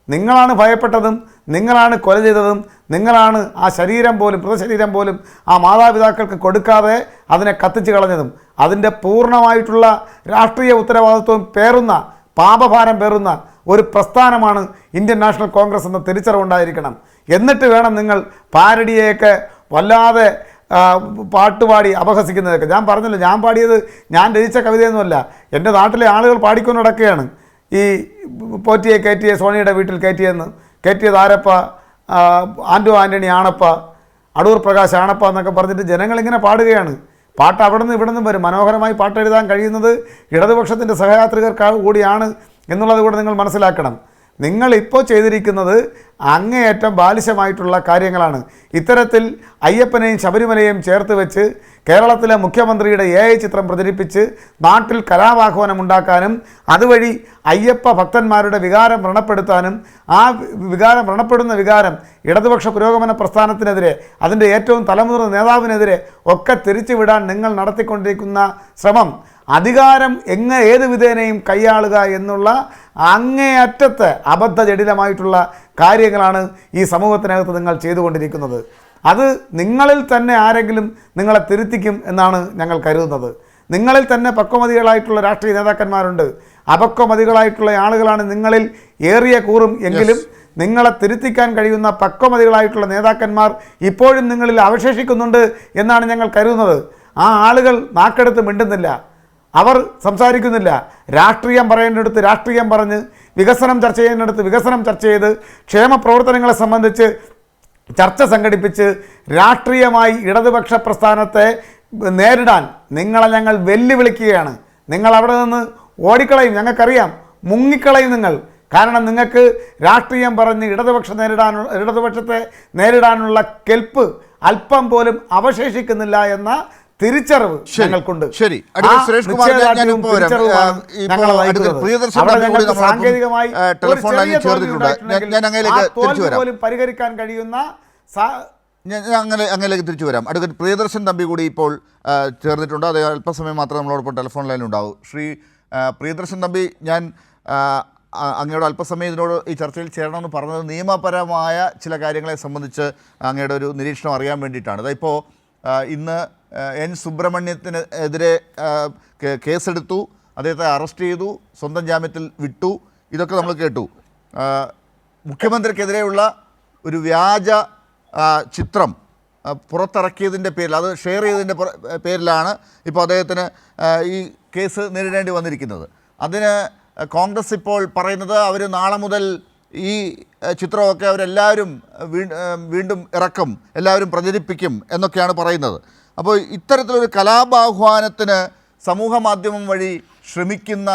നിങ്ങളാണ് ഭയപ്പെട്ടതും, നിങ്ങളാണ് കൊല ചെയ്തതും, നിങ്ങളാണ് ആ ശരീരം പോലും, മൃതശരീരം പോലും ആ മാതാപിതാക്കൾക്ക് കൊടുക്കാതെ അതിനെ കത്തിച്ച് കളഞ്ഞതും. അതിൻ്റെ പൂർണ്ണമായിട്ടുള്ള രാഷ്ട്രീയ ഉത്തരവാദിത്വം പേറുന്ന, പാപഭാരം പേറുന്ന ഒരു പ്രസ്ഥാനമാണ് ഇന്ത്യൻ നാഷണൽ കോൺഗ്രസ് എന്ന തിരിച്ചറിവുണ്ടായിരിക്കണം. എന്നിട്ട് വേണം നിങ്ങൾ പാരഡിയെയൊക്കെ വല്ലാതെ പാട്ടുപാടി അപഹസിക്കുന്നതൊക്കെ. ഞാൻ പറഞ്ഞല്ലോ, ഞാൻ പാടിയത് ഞാൻ രചിച്ച കവിതയൊന്നുമല്ല, എൻ്റെ നാട്ടിലെ ആളുകൾ പാടിക്കൊണ്ട് നടക്കുകയാണ്. ഈ പോറ്റിയെ കയറ്റിയ സോണിയുടെ വീട്ടിൽ കയറ്റിയത് ആരപ്പ, ആൻ്റണി ആണപ്പ, അടൂർ പ്രകാശ് ആണപ്പ എന്നൊക്കെ പറഞ്ഞിട്ട് ജനങ്ങളിങ്ങനെ പാടുകയാണ്. പാട്ട് അവിടെ നിന്ന് ഇവിടെ നിന്നും വരും. മനോഹരമായി പാട്ടെഴുതാൻ കഴിയുന്നത് ഇടതുപക്ഷത്തിൻ്റെ സഹയാത്രികർക്ക് കൂടിയാണ് എന്നുള്ളത് കൂടെ നിങ്ങൾ മനസ്സിലാക്കണം. നിങ്ങളിപ്പോൾ ചെയ്തിരിക്കുന്നത് അങ്ങേയറ്റം ബാലിശമായിട്ടുള്ള കാര്യങ്ങളാണ്. ഇത്തരത്തിൽ അയ്യപ്പനെയും ശബരിമലയെയും ചേർത്ത് വെച്ച് കേരളത്തിലെ മുഖ്യമന്ത്രിയുടെ AI ചിത്രം പ്രചരിപ്പിച്ച് നാട്ടിൽ കലാപാഹ്വാനം ഉണ്ടാക്കാനും അതുവഴി അയ്യപ്പ ഭക്തന്മാരുടെ വികാരം വ്രണപ്പെടുത്താനും ആ വ്രണപ്പെടുന്ന വികാരം ഇടതുപക്ഷ പുരോഗമന പ്രസ്ഥാനത്തിനെതിരെ, അതിൻ്റെ ഏറ്റവും തലമുതിർന്ന നേതാവിനെതിരെ ഒക്കെ തിരിച്ചുവിടാൻ നിങ്ങൾ നടത്തിക്കൊണ്ടിരിക്കുന്ന ശ്രമം അധികാരം ഏത് വിധേനയും കൈയാളുക എന്നുള്ള അങ്ങേയറ്റത്തെ അബദ്ധജടിലമായിട്ടുള്ള കാര്യങ്ങളാണ് ഈ സമൂഹത്തിനകത്ത് നിങ്ങൾ ചെയ്തുകൊണ്ടിരിക്കുന്നത്. അത് നിങ്ങളിൽ തന്നെ ആരെങ്കിലും നിങ്ങളെ തിരുത്തിക്കും എന്നാണ് ഞങ്ങൾ കരുതുന്നത്. നിങ്ങളിൽ തന്നെ പക്വമതികളായിട്ടുള്ള രാഷ്ട്രീയ നേതാക്കന്മാരുണ്ട്. അപക്വമതികളായിട്ടുള്ള ആളുകളാണ് നിങ്ങളിൽ ഏറിയ കൂറും എങ്കിലും നിങ്ങളെ തിരുത്തിക്കാൻ കഴിയുന്ന പക്വമതികളായിട്ടുള്ള നേതാക്കന്മാർ ഇപ്പോഴും നിങ്ങളിൽ അവശേഷിക്കുന്നുണ്ട് എന്നാണ് ഞങ്ങൾ കരുതുന്നത്. ആ ആളുകൾ നാക്കെടുത്ത് മിണ്ടുന്നില്ല, അവർ സംസാരിക്കുന്നില്ല. രാഷ്ട്രീയം പറയേണ്ടടുത്ത് രാഷ്ട്രീയം പറഞ്ഞ്, വികസനം ചർച്ച ചെയ്യുന്നിടത്ത് വികസനം ചർച്ച ചെയ്ത്, ക്ഷേമ പ്രവർത്തനങ്ങളെ സംബന്ധിച്ച് ചർച്ച സംഘടിപ്പിച്ച് രാഷ്ട്രീയമായി ഇടതുപക്ഷ പ്രസ്ഥാനത്തെ നേരിടാൻ നിങ്ങളെ ഞങ്ങൾ വെല്ലുവിളിക്കുകയാണ്. നിങ്ങൾ അവിടെ നിന്ന് ഓടിക്കളയും, ഞങ്ങൾക്കറിയാം, മുങ്ങിക്കളയും നിങ്ങൾ. കാരണം നിങ്ങൾക്ക് രാഷ്ട്രീയം പറഞ്ഞ് ഇടതുപക്ഷത്തെ നേരിടാനുള്ള കെൽപ്പ് അല്പം പോലും അവശേഷിക്കുന്നില്ല എന്ന തിരിച്ചറിവ് ഞങ്ങൾക്കുണ്ട്. ശരി, സാങ്കേതികമായി പരിഹരിക്കാൻ കഴിയുന്ന അങ്ങനെയൊക്കെ തിരിച്ചു വരാം. അഡ്വക്കേറ്റ് പ്രിയദർശൻ തമ്പി കൂടി ഇപ്പോൾ ചേർന്നിട്ടുണ്ട്. അത് അല്പസമയം മാത്രം നമ്മളോടൊപ്പം ടെലിഫോൺ ലൈനിലുണ്ടാവും. ശ്രീ പ്രിയദർശൻ തമ്പി, ഞാൻ അങ്ങയുടെ അല്പസമയം ഇതിനോട് ഈ ചർച്ചയിൽ ചേരണമെന്ന് പറഞ്ഞത് നിയമപരമായ ചില കാര്യങ്ങളെ സംബന്ധിച്ച് അങ്ങയുടെ ഒരു നിരീക്ഷണം അറിയാൻ വേണ്ടിയിട്ടാണ്. അതിപ്പോൾ ഇന്ന് N. സുബ്രഹ്മണ്യത്തിനെതിരെ കേസെടുത്തു, അദ്ദേഹത്തെ അറസ്റ്റ് ചെയ്തു, സ്വന്തം ജാമ്യത്തിൽ വിട്ടു, ഇതൊക്കെ നമ്മൾ കേട്ടു. മുഖ്യമന്ത്രിക്കെതിരെയുള്ള ഒരു വ്യാജ ചിത്രം പുറത്തിറക്കിയതിൻ്റെ പേരിൽ, അത് ഷെയർ ചെയ്തതിൻ്റെ പേരിലാണ് ഇപ്പോൾ അദ്ദേഹത്തിന് ഈ കേസ് നേരിടേണ്ടി വന്നിരിക്കുന്നത്. അതിന് കോൺഗ്രസ് ഇപ്പോൾ പറയുന്നത് അവർ നാളെ മുതൽ ഈ ചിത്രമൊക്കെ അവരെല്ലാവരും വീണ്ടും ഇറക്കും, എല്ലാവരും പ്രചരിപ്പിക്കും എന്നൊക്കെയാണ് പറയുന്നത്. അപ്പോൾ ഇത്തരത്തിലൊരു കലാപാഹ്വാനത്തിന് സമൂഹ മാധ്യമം വഴി ശ്രമിക്കുന്ന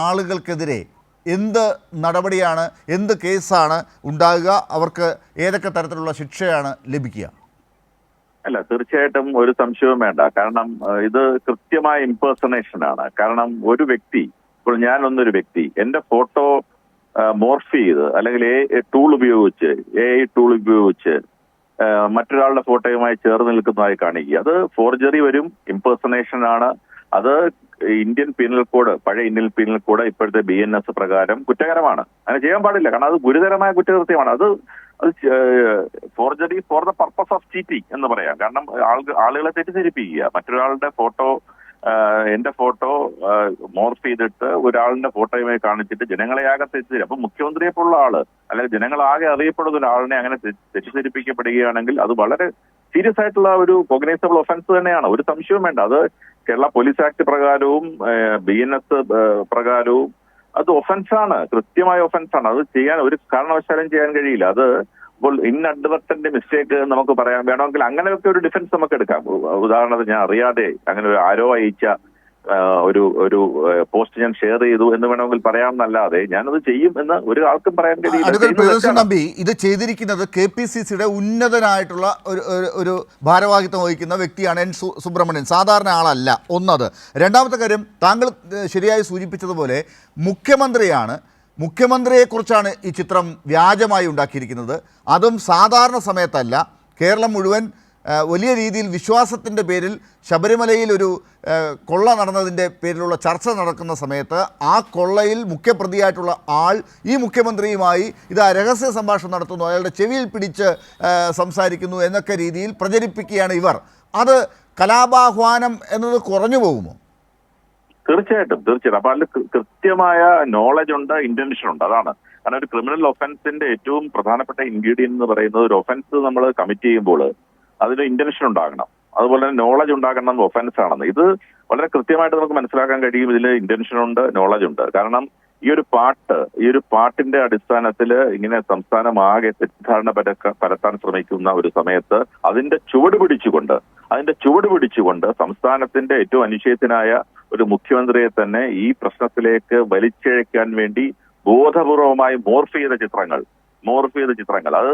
ആളുകൾക്കെതിരെ എന്ത് നടപടിയാണ്, എന്ത് കേസാണ് ഉണ്ടാകുക? അവർക്ക് ഏതൊക്കെ തരത്തിലുള്ള ശിക്ഷയാണ് ലഭിക്കുക? അല്ല, തീർച്ചയായിട്ടും ഒരു സംശയവും വേണ്ട. കാരണം ഇത് കൃത്യമായ ഇംപേഴ്സണേഷനാണ്. കാരണം ഒരു വ്യക്തി, ഇപ്പോൾ ഞാനൊന്നൊരു വ്യക്തി എൻ്റെ ഫോട്ടോ മോർഫ് ചെയ്ത് അല്ലെങ്കിൽ ടൂൾ ഉപയോഗിച്ച് AI ടൂൾ ഉപയോഗിച്ച് മറ്റൊരാളുടെ ഫോട്ടോയുമായി ചേർന്ന് നിൽക്കുന്നതായി കാണിക്കുക, അത് ഫോർജറി വരും, ഇംപേഴ്സണേഷൻ ആണ്. അത് ഇന്ത്യൻ പീനൽ കോഡ്, പഴയ ഇന്ത്യൻ പീനൽ കോഡ് ഇപ്പോഴത്തെ BNS പ്രകാരം കുറ്റകരമാണ്. അങ്ങനെ ചെയ്യാൻ പാടില്ല. കാരണം അത് ഗുരുതരമായ കുറ്റകൃത്യമാണ്. അത് forgery for the purpose of cheating എന്ന് പറയാം. കാരണം ആളുകളെ തെറ്റിദ്ധരിപ്പിക്കുക, മറ്റൊരാളുടെ ഫോട്ടോ, എന്റെ ഫോട്ടോ മോർഫ് ചെയ്തിട്ട് ഒരാളിന്റെ ഫോട്ടോയുമായി കാണിച്ചിട്ട് ജനങ്ങളെ ആകെ തെറ്റിദ്ധരിക്കും. അപ്പൊ മുഖ്യമന്ത്രിയെ പോലുള്ള ആള് അല്ലെങ്കിൽ ജനങ്ങളാകെ അറിയപ്പെടുന്ന ഒരാളിനെ അങ്ങനെ തെറ്റിദ്ധരിപ്പിക്കപ്പെടുകയാണെങ്കിൽ അത് വളരെ സീരിയസ് ആയിട്ടുള്ള ഒരു കോഗ്നൈസബിൾ ഒഫൻസ് തന്നെയാണ്, ഒരു സംശയവും വേണ്ട. അത് കേരള പോലീസ് ആക്ട് പ്രകാരവും BNS പ്രകാരവും അത് ഒഫൻസാണ്, കൃത്യമായ ഒഫൻസാണ്. അത് ചെയ്യാൻ ഒരു കാരണവശാലും ചെയ്യാൻ കഴിയില്ല. അത് ഇപ്പോൾ ഇൻഅഡ്വർട്ടന്റ് മിസ്റ്റേക്ക് നമുക്ക് പറയാൻ വേണമെങ്കിൽ അങ്ങനെയൊക്കെ ഒരു ഡിഫൻസ് നമുക്ക് എടുക്കാം. ഉദാഹരണത്തിന് ഞാൻ അറിയാതെ അങ്ങനെ ഒരു ആരോ അയച്ച ഒരു പോസ്റ്റ് ഞാൻ ഷെയർ ചെയ്തു എന്ന് വേണമെങ്കിൽ പറയാമെന്നല്ലാതെ ഞാനത് ചെയ്യും എന്ന് ഒരു ആൾക്കും പറയാൻ കഴിയില്ല. ഇത് ചെയ്തിരിക്കുന്നത് KPCCയുടെ ഉന്നതനായിട്ടുള്ള ഒരു ഭാരവാഹിത്വം വഹിക്കുന്ന വ്യക്തിയാണ് N. സുബ്രഹ്മണ്യൻ, സാധാരണ ആളല്ല. ഒന്നത്. രണ്ടാമത്തെ കാര്യം, താങ്കൾ ശരിയായി സൂചിപ്പിച്ചതുപോലെ മുഖ്യമന്ത്രിയെക്കുറിച്ചാണ് ഈ ചിത്രം വ്യാജമായി ഉണ്ടാക്കിയിരിക്കുന്നത്. അതും സാധാരണ സമയത്തല്ല. കേരളം മുഴുവൻ വലിയ രീതിയിൽ വിശ്വാസത്തിൻ്റെ പേരിൽ ശബരിമലയിൽ ഒരു കൊള്ള നടന്നതിൻ്റെ പേരിലുള്ള ചർച്ച നടക്കുന്ന സമയത്ത് ആ കൊള്ളയിൽ മുഖ്യപ്രതിയായിട്ടുള്ള ആൾ ഈ മുഖ്യമന്ത്രിയുമായി ഇത് രഹസ്യ സംഭാഷണം നടത്തുന്നു, അയാളുടെ ചെവിയിൽ പിടിച്ച് സംസാരിക്കുന്നു എന്നൊക്കെ രീതിയിൽ പ്രചരിപ്പിക്കുകയാണ് ഇവർ. അത് കലാപാഹ്വാനം എന്നത് കുറഞ്ഞു പോകുമോ? തീർച്ചയായിട്ടും. അപ്പൊ അതിൽ കൃത്യമായ നോളജ് ഉണ്ട്, ഇന്റൻഷൻ ഉണ്ട്. അതാണ്. കാരണം ഒരു ക്രിമിനൽ ഒഫൻസിന്റെ ഏറ്റവും പ്രധാനപ്പെട്ട ഇൻഗ്രീഡിയന്റ് എന്ന് പറയുന്നത് ഒരു ഒഫൻസ് നമ്മൾ കമ്മിറ്റ് ചെയ്യുമ്പോൾ അതിന് ഇന്റൻഷൻ ഉണ്ടാകണം, അതുപോലെ തന്നെ നോളജ് ഉണ്ടാകണം ഒഫൻസ് ആണെന്ന്. ഇത് വളരെ കൃത്യമായിട്ട് നമുക്ക് മനസ്സിലാക്കാൻ കഴിയും. ഇതിൽ ഇന്റൻഷൻ ഉണ്ട്, നോളജ് ഉണ്ട്. കാരണം ഈ ഒരു പാട്ടിന്റെ അടിസ്ഥാനത്തിൽ ഇങ്ങനെ സംസ്ഥാനമാകെ തെറ്റിദ്ധാരണ പരത്താൻ ശ്രമിക്കുന്ന ഒരു സമയത്ത് അതിന്റെ ചുവട് പിടിച്ചുകൊണ്ട് സംസ്ഥാനത്തിന്റെ ഏറ്റവും അനുശേചനായ ഒരു മുഖ്യമന്ത്രിയെ തന്നെ ഈ പ്രശ്നത്തിലേക്ക് വലിച്ചിഴയ്ക്കാൻ വേണ്ടി ബോധപൂർവമായി മോർഫ് ചെയ്ത ചിത്രങ്ങൾ അത്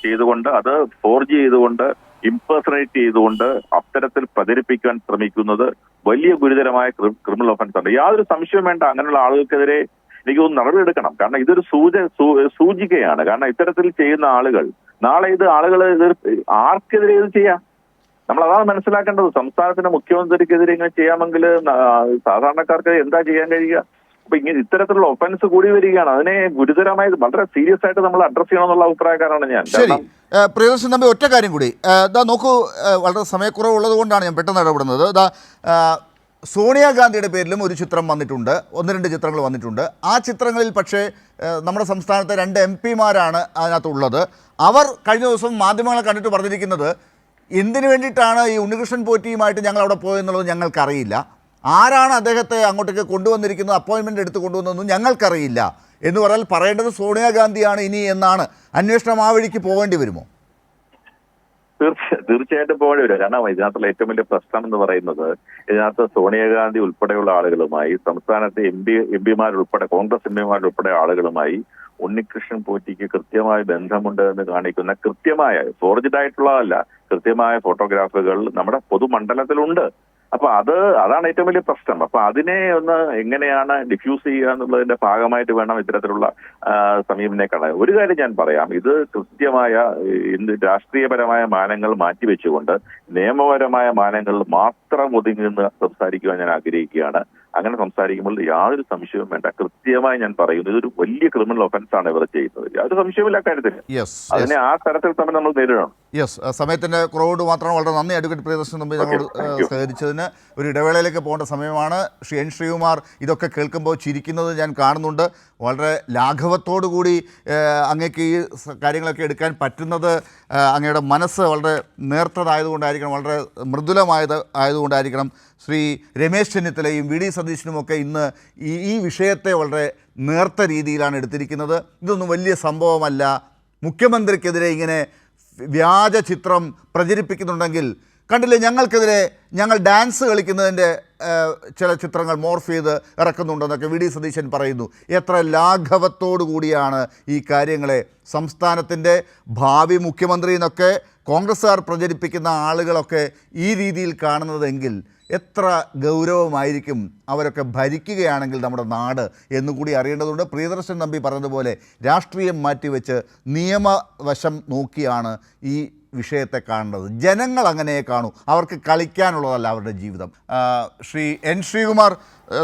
ചെയ്തുകൊണ്ട്, അത് ഫോർജ് ചെയ്തുകൊണ്ട്, ഇംപേഴ്സണേറ്റ് ചെയ്തുകൊണ്ട് അത്തരത്തിൽ പ്രചരിപ്പിക്കാൻ ശ്രമിക്കുന്നത് വലിയ ഗുരുതരമായ ക്രിമിനൽ ഒഫൻസ് ആണ്. യാതൊരു സംശയവും വേണ്ട. അങ്ങനെയുള്ള ആളുകൾക്കെതിരെ എനിക്ക് തോന്നുന്നു നടപടിയെടുക്കണം. കാരണം ഇതൊരു സൂചികയാണ്. കാരണം ഇത്തരത്തിൽ ചെയ്യുന്ന ആളുകൾ നാളെ ആർക്കെതിരെ ഇത് ചെയ്യാം? നമ്മൾ അതാണ് മനസ്സിലാക്കേണ്ടത്. സംസ്ഥാനത്തിന്റെ മുഖ്യമന്ത്രിക്കെതിരെ ഇങ്ങനെ ചെയ്യാമെങ്കിൽ സാധാരണക്കാർക്ക് എന്താ ചെയ്യാൻ കഴിയുക? അപ്പൊ ഇങ്ങനെ ഇത്തരത്തിലുള്ള ഒഫൻസ് കൂടി വരികയാണ്. അതിനെ ഗുരുതരമായി വളരെ സീരിയസ് ആയിട്ട് നമ്മൾ അഡ്രസ് ചെയ്യണമെന്നുള്ള അഭിപ്രായക്കാരാണ് ഞാൻ. ശരി, പ്രിയദർശൻ തമ്പി, ഒറ്റ കാര്യം കൂടി നോക്കൂ. വളരെ സമയക്കുറവുള്ളത് കൊണ്ടാണ് ഞാൻ പെട്ടെന്ന് ഇടപെടുന്നത്. സോണിയാഗാന്ധിയുടെ പേരിലും ഒരു ചിത്രം വന്നിട്ടുണ്ട്, 1-2 ചിത്രങ്ങൾ വന്നിട്ടുണ്ട്. ആ ചിത്രങ്ങളിൽ പക്ഷേ നമ്മുടെ സംസ്ഥാനത്തെ 2 MP-മാരാണ് അതിനകത്തുള്ളത്. അവർ കഴിഞ്ഞ ദിവസം മാധ്യമങ്ങളെ കണ്ടിട്ട് പറഞ്ഞിരിക്കുന്നത് എന്തിനു വേണ്ടിയിട്ടാണ് ഈ ഉണ്ണികൃഷ്ണൻ പോറ്റിയുമായിട്ട് ഞങ്ങൾ അവിടെ പോയെന്നുള്ളത് ഞങ്ങൾക്കറിയില്ല, ആരാണ് അദ്ദേഹത്തെ അങ്ങോട്ടേക്ക് കൊണ്ടുവന്നിരിക്കുന്നത്, അപ്പോയിൻമെൻ്റ് എടുത്ത് കൊണ്ടുവന്നതെന്നും ഞങ്ങൾക്കറിയില്ല എന്ന് പറഞ്ഞാൽ പറയേണ്ടത് സോണിയാഗാന്ധിയാണ് ഇനി എന്നാണ്. അന്വേഷണം ആ വഴിക്ക് പോകേണ്ടി വരുമോ? തീർച്ചയായിട്ടും പോകേണ്ടി വരും. കാരണം ഇതിനകത്തുള്ള ഏറ്റവും വലിയ പ്രശ്നം എന്ന് പറയുന്നത് ഇതിനകത്ത് സോണിയാഗാന്ധി ഉൾപ്പെടെയുള്ള ആളുകളുമായി, സംസ്ഥാനത്തെ എംപിമാരുൾപ്പെടെ, കോൺഗ്രസ് എംപിമാരുൾപ്പെടെ ആളുകളുമായി ഉണ്ണികൃഷ്ണൻ പോറ്റിക്ക് കൃത്യമായ ബന്ധമുണ്ട് എന്ന് കാണിക്കുന്ന കൃത്യമായ, ഫോർജ്ഡ് ആയിട്ടുള്ളതല്ല, കൃത്യമായ ഫോട്ടോഗ്രാഫുകൾ നമ്മുടെ പൊതുമണ്ഡലത്തിലുണ്ട്. അപ്പൊ അതാണ് ഏറ്റവും വലിയ പ്രശ്നം. അപ്പൊ അതിനെ ഒന്ന് എങ്ങനെയാണ് ഡിഫ്യൂസ് ചെയ്യുക എന്നുള്ളതിന്റെ ഭാഗമായിട്ട് വേണം ഇത്തരത്തിലുള്ള സമീപനെ കാണാൻ. ഒരു കാര്യം ഞാൻ പറയാം, ഇത് കൃത്യമായ രാഷ്ട്രീയപരമായ മാനങ്ങൾ മാറ്റിവെച്ചുകൊണ്ട് നിയമപരമായ മാനങ്ങളിൽ മാത്രം ഒതുങ്ങി നിന്ന് സംസാരിക്കുവാൻ ഞാൻ ആഗ്രഹിക്കുകയാണ്. അങ്ങനെ സംസാരിക്കുമ്പോൾ യാതൊരു സംശയവും വേണ്ട. കൃത്യമായി ഞാൻ പറയുന്നു, ഇതൊരു വലിയ ക്രിമിനൽ ഒഫൻസ് ആണ് ഇവർ ചെയ്യുന്നത്. യാതൊരു സംശയമില്ല കാര്യത്തിൽ. അതിനെ ആ തരത്തിൽ തന്നെ നമ്മൾ നേരിടണം. സമയത്തിന്റെ കുറവോട് മാത്രമാണ്. വളരെ നന്ദി അഡ്വക്കേറ്റ് പ്രിയദർശൻ തമ്പി ഞങ്ങളോട് സഹകരിച്ചതിന്. ഒരു ഇടവേളയിലേക്ക് പോകേണ്ട സമയമാണ്. N. ശ്രീകുമാർ ഇതൊക്കെ കേൾക്കുമ്പോൾ ചിരിക്കുന്നത് ഞാൻ കാണുന്നുണ്ട്. വളരെ ലാഘവത്തോടു കൂടി അങ്ങേക്ക് ഈ കാര്യങ്ങളൊക്കെ എടുക്കാൻ പറ്റുന്നത് അങ്ങയുടെ മനസ്സ് വളരെ നേർത്തതായതുകൊണ്ടായിരിക്കണം, വളരെ ആയതുകൊണ്ടായിരിക്കണം ശ്രീ രമേശ് ചെന്നിത്തലയും വി ഡി സതീശനുമൊക്കെ ഇന്ന് ഈ വിഷയത്തെ വളരെ നേർത്ത രീതിയിലാണ് എടുത്തിരിക്കുന്നത്. ഇതൊന്നും വലിയ സംഭവമല്ല, മുഖ്യമന്ത്രിക്കെതിരെ ഇങ്ങനെ വ്യാജ ചിത്രം പ്രചരിപ്പിക്കുന്നുണ്ടെങ്കിൽ കണ്ടില്ലേ, ഞങ്ങൾക്കെതിരെ ഞങ്ങൾ ഡാൻസ് കളിക്കുന്നതിൻ്റെ ചില ചിത്രങ്ങൾ മോർഫ് ചെയ്ത് ഇറക്കുന്നുണ്ടെന്നൊക്കെ വി ഡി സതീശൻ പറയുന്നു. എത്ര ലാഘവത്തോടു കൂടിയാണ് ഈ കാര്യങ്ങളെ സംസ്ഥാനത്തിൻ്റെ ഭാവി മുഖ്യമന്ത്രി എന്നൊക്കെ കോൺഗ്രസ്സുകാർ പ്രചരിപ്പിക്കുന്ന ആളുകളൊക്കെ ഈ രീതിയിൽ കാണുന്നതെങ്കിൽ എത്ര ഗൗരവമായിരിക്കും അവരൊക്കെ ഭരിക്കുകയാണെങ്കിൽ നമ്മുടെ നാട് എന്നുകൂടി അറിയേണ്ടതുണ്ട്. പ്രിയദർശൻ തമ്പി പറഞ്ഞതുപോലെ രാഷ്ട്രീയം മാറ്റിവെച്ച് നിയമവശം നോക്കിയാണ് ഈ വിഷയത്തെ കാണേണ്ടത്. ജനങ്ങൾ അങ്ങനെ കാണൂ, അവർക്ക് കളിക്കാനുള്ളതല്ല അവരുടെ ജീവിതം. ശ്രീ എൻ ശ്രീകുമാർ,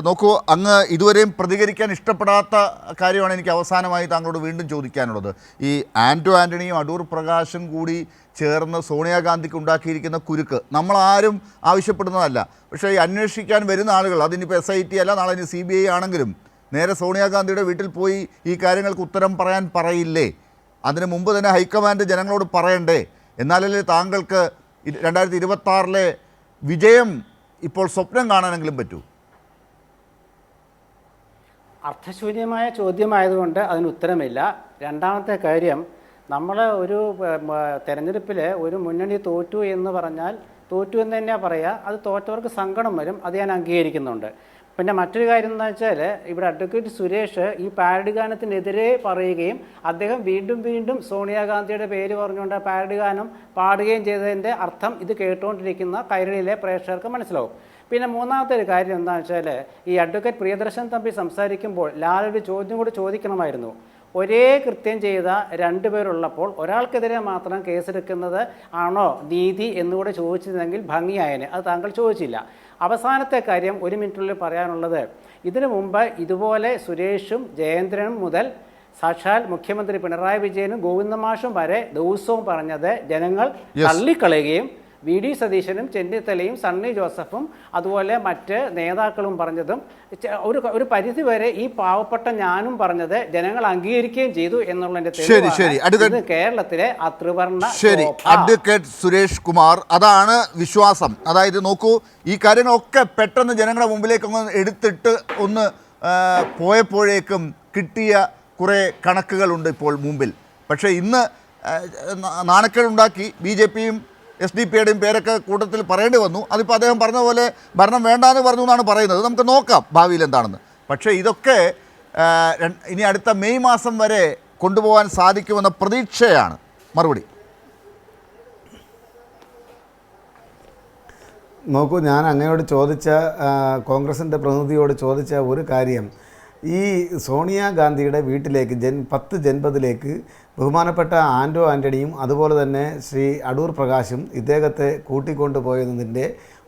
നോക്കൂ, അങ്ങ് ഇതുവരെയും പ്രതികരിക്കാൻ ഇഷ്ടപ്പെടാത്ത കാര്യമാണ് എനിക്ക് അവസാനമായി താങ്കളോട് വീണ്ടും ചോദിക്കാനുള്ളത്. ഈ ആൻ്റണിയും അടൂർ പ്രകാശും കൂടി ചേർന്ന് സോണിയാഗാന്ധിക്ക് ഉണ്ടാക്കിയിരിക്കുന്ന കുരുക്ക് നമ്മളാരും ആവശ്യപ്പെടുന്നതല്ല. പക്ഷേ ഈ അന്വേഷിക്കാൻ വരുന്ന ആളുകൾ, അതിനിപ്പോൾ SIT അല്ല, നാളെ ഇനി CBI ആണെങ്കിലും നേരെ സോണിയാഗാന്ധിയുടെ വീട്ടിൽ പോയി ഈ കാര്യങ്ങൾക്ക് ഉത്തരം പറയാൻ പറയില്ലേ? അതിന് മുമ്പ് തന്നെ ഹൈക്കമാൻഡ് ജനങ്ങളോട് പറയണ്ടേ? എന്നാലല്ലേ താങ്കൾക്ക് 2026 വിജയം ഇപ്പോൾ സ്വപ്നം കാണാനെങ്കിലും പറ്റൂ? അർത്ഥശൂന്യമായ ചോദ്യമായതുകൊണ്ട് അതിന് ഉത്തരമില്ല. രണ്ടാമത്തെ കാര്യം, നമ്മൾ ഒരു തെരഞ്ഞെടുപ്പിൽ ഒരു മുന്നണി തോറ്റു എന്ന് പറഞ്ഞാൽ തോറ്റു എന്ന് തന്നെയാണ് പറയുക. അത് തോറ്റവർക്ക് സങ്കടം വരും, അത് ഞാൻ അംഗീകരിക്കുന്നുണ്ട്. പിന്നെ മറ്റൊരു കാര്യം എന്താ വെച്ചാൽ, ഇവിടെ അഡ്വക്കേറ്റ് സുരേഷ് ഈ പാരഡി ഗാനത്തിനെതിരെ പറയുകയും അദ്ദേഹം വീണ്ടും സോണിയാഗാന്ധിയുടെ പേര് പറഞ്ഞുകൊണ്ട് പാരഡി ഗാനം പാടുകയും ചെയ്തതിൻ്റെ അർത്ഥം ഇത് കേട്ടുകൊണ്ടിരിക്കുന്ന കൈരളിയിലെ പ്രേക്ഷകർക്ക് മനസ്സിലാവും. പിന്നെ മൂന്നാമത്തെ ഒരു കാര്യം എന്താണെന്ന് വെച്ചാൽ, ഈ അഡ്വക്കേറ്റ് പ്രിയദർശൻ തമ്പി സംസാരിക്കുമ്പോൾ ലാലൊരു ചോദ്യം കൂടി ചോദിക്കണമായിരുന്നു. ഒരേ കൃത്യം ചെയ്ത രണ്ടുപേരുള്ളപ്പോൾ ഒരാൾക്കെതിരെ മാത്രം കേസെടുക്കുന്നത് ആണോ നീതി എന്നുകൂടെ ചോദിച്ചിരുന്നെങ്കിൽ ഭംഗിയായനെ. അത് താങ്കൾ ചോദിച്ചില്ല. അവസാനത്തെ കാര്യം 1 മിനിറ്റിനുള്ളിൽ പറയാനുള്ളത്, ഇതിനു മുമ്പ് ഇതുപോലെ സുരേഷും ജയേന്ദ്രനും മുതൽ സാക്ഷാൽ മുഖ്യമന്ത്രി പിണറായി വിജയനും ഗോവിന്ദമാഷും വരെ ദിവസവും പറഞ്ഞത് ജനങ്ങൾ തള്ളിക്കളയുകയും വി ഡി സതീശനും ചെന്നിത്തലയും സണ്ണി ജോസഫും അതുപോലെ മറ്റ് നേതാക്കളും പറഞ്ഞതും ഒരു പരിധിവരെ ഈ പാവപ്പെട്ട ഞാനും പറഞ്ഞത് ജനങ്ങൾ അംഗീകരിക്കുകയും ചെയ്തു എന്നുള്ളതിന്റെ തെളിവാണ് കേരളത്തിലെ അത്രിവർണ്ണ. ശരി, അഡ്വക്കേറ്റ് സുരേഷ് കുമാർ, അതാണ് വിശ്വാസം. അതായത് നോക്കൂ, ഈ കാര്യങ്ങളൊക്കെ പെട്ടെന്ന് ജനങ്ങളുടെ മുമ്പിലേക്ക് ഒന്ന് എടുത്തിട്ട് ഒന്ന് പോയപ്പോഴേക്കും കിട്ടിയ കുറേ കണക്കുകളുണ്ട് ഇപ്പോൾ മുമ്പിൽ. പക്ഷേ ഇന്ന് നാണക്കേടുണ്ടാക്കി BJPയും SDPയുടെയും പേരൊക്കെ കൂട്ടത്തിൽ പറയേണ്ടി വന്നു. അതിപ്പോൾ അദ്ദേഹം പറഞ്ഞ പോലെ ഭരണം വേണ്ടാന്ന് പറഞ്ഞു എന്നാണ് പറയുന്നത്. നമുക്ക് നോക്കാം ഭാവിയിൽ എന്താണെന്ന്. പക്ഷേ ഇതൊക്കെ ഇനി അടുത്ത മെയ് മാസം വരെ കൊണ്ടുപോകാൻ സാധിക്കുമെന്ന പ്രതീക്ഷയാണ്. മറുപടി നോക്കൂ, ഞാൻ അങ്ങയോട് ചോദിച്ച, കോൺഗ്രസിൻ്റെ പ്രതിനിധിയോട് ചോദിച്ച ഒരു കാര്യം, ഈ സോണിയാഗാന്ധിയുടെ വീട്ടിലേക്ക് 10 ജൻപതിലേക്ക് ബഹുമാനപ്പെട്ട ആൻ്റണിയും അതുപോലെ തന്നെ ശ്രീ അടൂർ പ്രകാശും ഇദ്ദേഹത്തെ കൂട്ടിക്കൊണ്ടുപോയതിൻ്റെ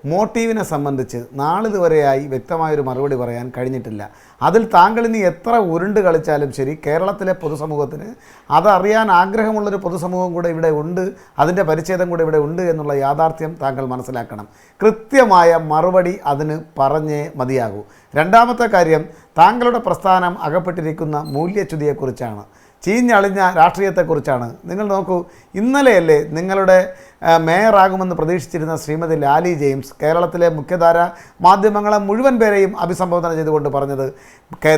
മോട്ടീവിനെ സംബന്ധിച്ച് നാളിതുവരെയായി വ്യക്തമായൊരു മറുപടി പറയാൻ കഴിഞ്ഞിട്ടില്ല. അതിൽ താങ്കൾ ഇനി എത്ര ഉരുണ്ട് കളിച്ചാലും ശരി, കേരളത്തിലെ പൊതുസമൂഹത്തിന് അതറിയാൻ ആഗ്രഹമുള്ളൊരു പൊതുസമൂഹം കൂടെ ഇവിടെ ഉണ്ട്, അതിൻ്റെ പരിച്ഛേദം കൂടെ ഇവിടെ ഉണ്ട് എന്നുള്ള യാഥാർത്ഥ്യം താങ്കൾ മനസ്സിലാക്കണം. കൃത്യമായ മറുപടി അതിന് പറഞ്ഞേ മതിയാകൂ. രണ്ടാമത്തെ കാര്യം, താങ്കളുടെ പ്രസ്ഥാനം അകപ്പെട്ടിരിക്കുന്ന മൂല്യച്യുതിയെക്കുറിച്ചാണ്, ചീഞ്ഞളിഞ്ഞ രാഷ്ട്രീയത്തെക്കുറിച്ചാണ്. നിങ്ങൾ നോക്കൂ, ഇന്നലെയല്ലേ നിങ്ങളുടെ മേയറാകുമെന്ന് പ്രതീക്ഷിച്ചിരുന്ന ശ്രീമതി ലാലി ജെയിംസ് കേരളത്തിലെ മുഖ്യധാര മാധ്യമങ്ങളെ മുഴുവൻ പേരെയും അഭിസംബോധന ചെയ്തുകൊണ്ട് പറഞ്ഞത്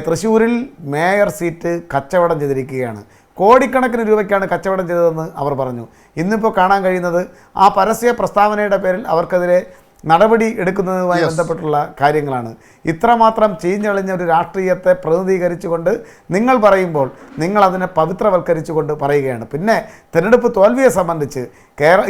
തൃശ്ശൂരിൽ മേയർ സീറ്റ് കച്ചവടം ചെയ്തിരിക്കുകയാണ്, കോടിക്കണക്കിന് രൂപയ്ക്കാണ് കച്ചവടം ചെയ്തതെന്ന് അവർ പറഞ്ഞു. ഇന്നിപ്പോൾ കാണാൻ കഴിയുന്നത് ആ പരസ്യ പ്രസ്താവനയുടെ പേരിൽ അവർക്കെതിരെ നടപടി എടുക്കുന്നതുമായി ബന്ധപ്പെട്ടുള്ള കാര്യങ്ങളാണ്. ഇത്രമാത്രം ചീഞ്ഞളിഞ്ഞ ഒരു രാഷ്ട്രീയത്തെ പ്രതിനിധീകരിച്ചുകൊണ്ട് നിങ്ങൾ പറയുമ്പോൾ നിങ്ങൾ അതിനെ പവിത്രവൽക്കരിച്ചുകൊണ്ട് പറയുകയാണ്. പിന്നെ തിരഞ്ഞെടുപ്പ് തോൽവിയെ സംബന്ധിച്ച്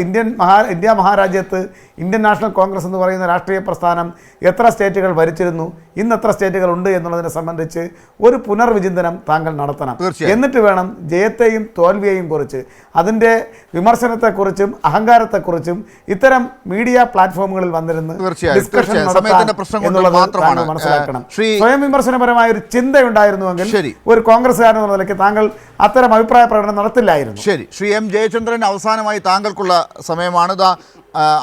ഇന്ത്യ മഹാരാജ്യത്ത് ഇന്ത്യൻ നാഷണൽ കോൺഗ്രസ് എന്ന് പറയുന്ന രാഷ്ട്രീയ പ്രസ്ഥാനം എത്ര സ്റ്റേറ്റുകൾ ഭരിച്ചിരുന്നു, ഇന്ന് എത്ര സ്റ്റേറ്റുകൾ ഉണ്ട് എന്നുള്ളതിനെ സംബന്ധിച്ച് ഒരു പുനർവിചിന്തനം താങ്കൾ നടത്തണം. എന്നിട്ട് വേണം ജയത്തെയും തോൽവിയെയും കുറിച്ച്, അതിൻ്റെ വിമർശനത്തെക്കുറിച്ചും അഹങ്കാരത്തെക്കുറിച്ചും ഇത്തരം മീഡിയ പ്ലാറ്റ്ഫോമുകളിൽ വന്നിരുന്ന് ഡിസ്കഷൻ എന്നുള്ളത് മനസ്സിലാക്കണം. സ്വയം വിമർശനപരമായ ഒരു ചിന്തയുണ്ടായിരുന്നുവെങ്കിൽ ഒരു കോൺഗ്രസ്സുകാരൻ എന്ന നിലയ്ക്ക് താങ്കൾ അത്തരം അഭിപ്രായ പ്രകടനം നടത്തില്ലായിരുന്നു. ശരി, ശ്രീ M ജയചന്ദ്രൻ, അവസാനമായി താങ്കൾക്കുള്ള സമയമാണ്.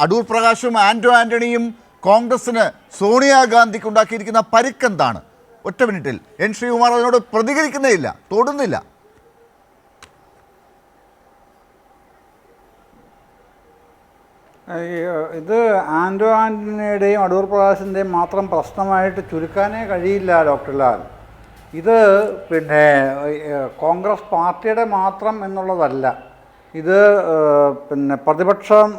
അടൂർ പ്രകാശും ആൻ്റണിയും കോൺഗ്രസിന് സോണിയാഗാന്ധിക്ക് ഉണ്ടാക്കിയിരിക്കുന്ന പരിക്കെന്താണ്? ഒറ്റ മിനിറ്റിൽ. N ശ്രീകുമാർ അതിനോട് പ്രതികരിക്കുന്നേയില്ല, തൊടുന്നില്ല. ഇത് ആൻഡോ ആൻ്റണിയുടെയും അടൂർ പ്രകാശിൻ്റെയും മാത്രം പ്രശ്നമായിട്ട് ചുരുക്കാനേ കഴിയില്ല ഡോക്ടർ ലാൽ. ഇത് പിന്നെ കോൺഗ്രസ് പാർട്ടിയുടെ മാത്രം എന്നുള്ളതല്ല. ഇത് പിന്നെ പ്രതിപക്ഷം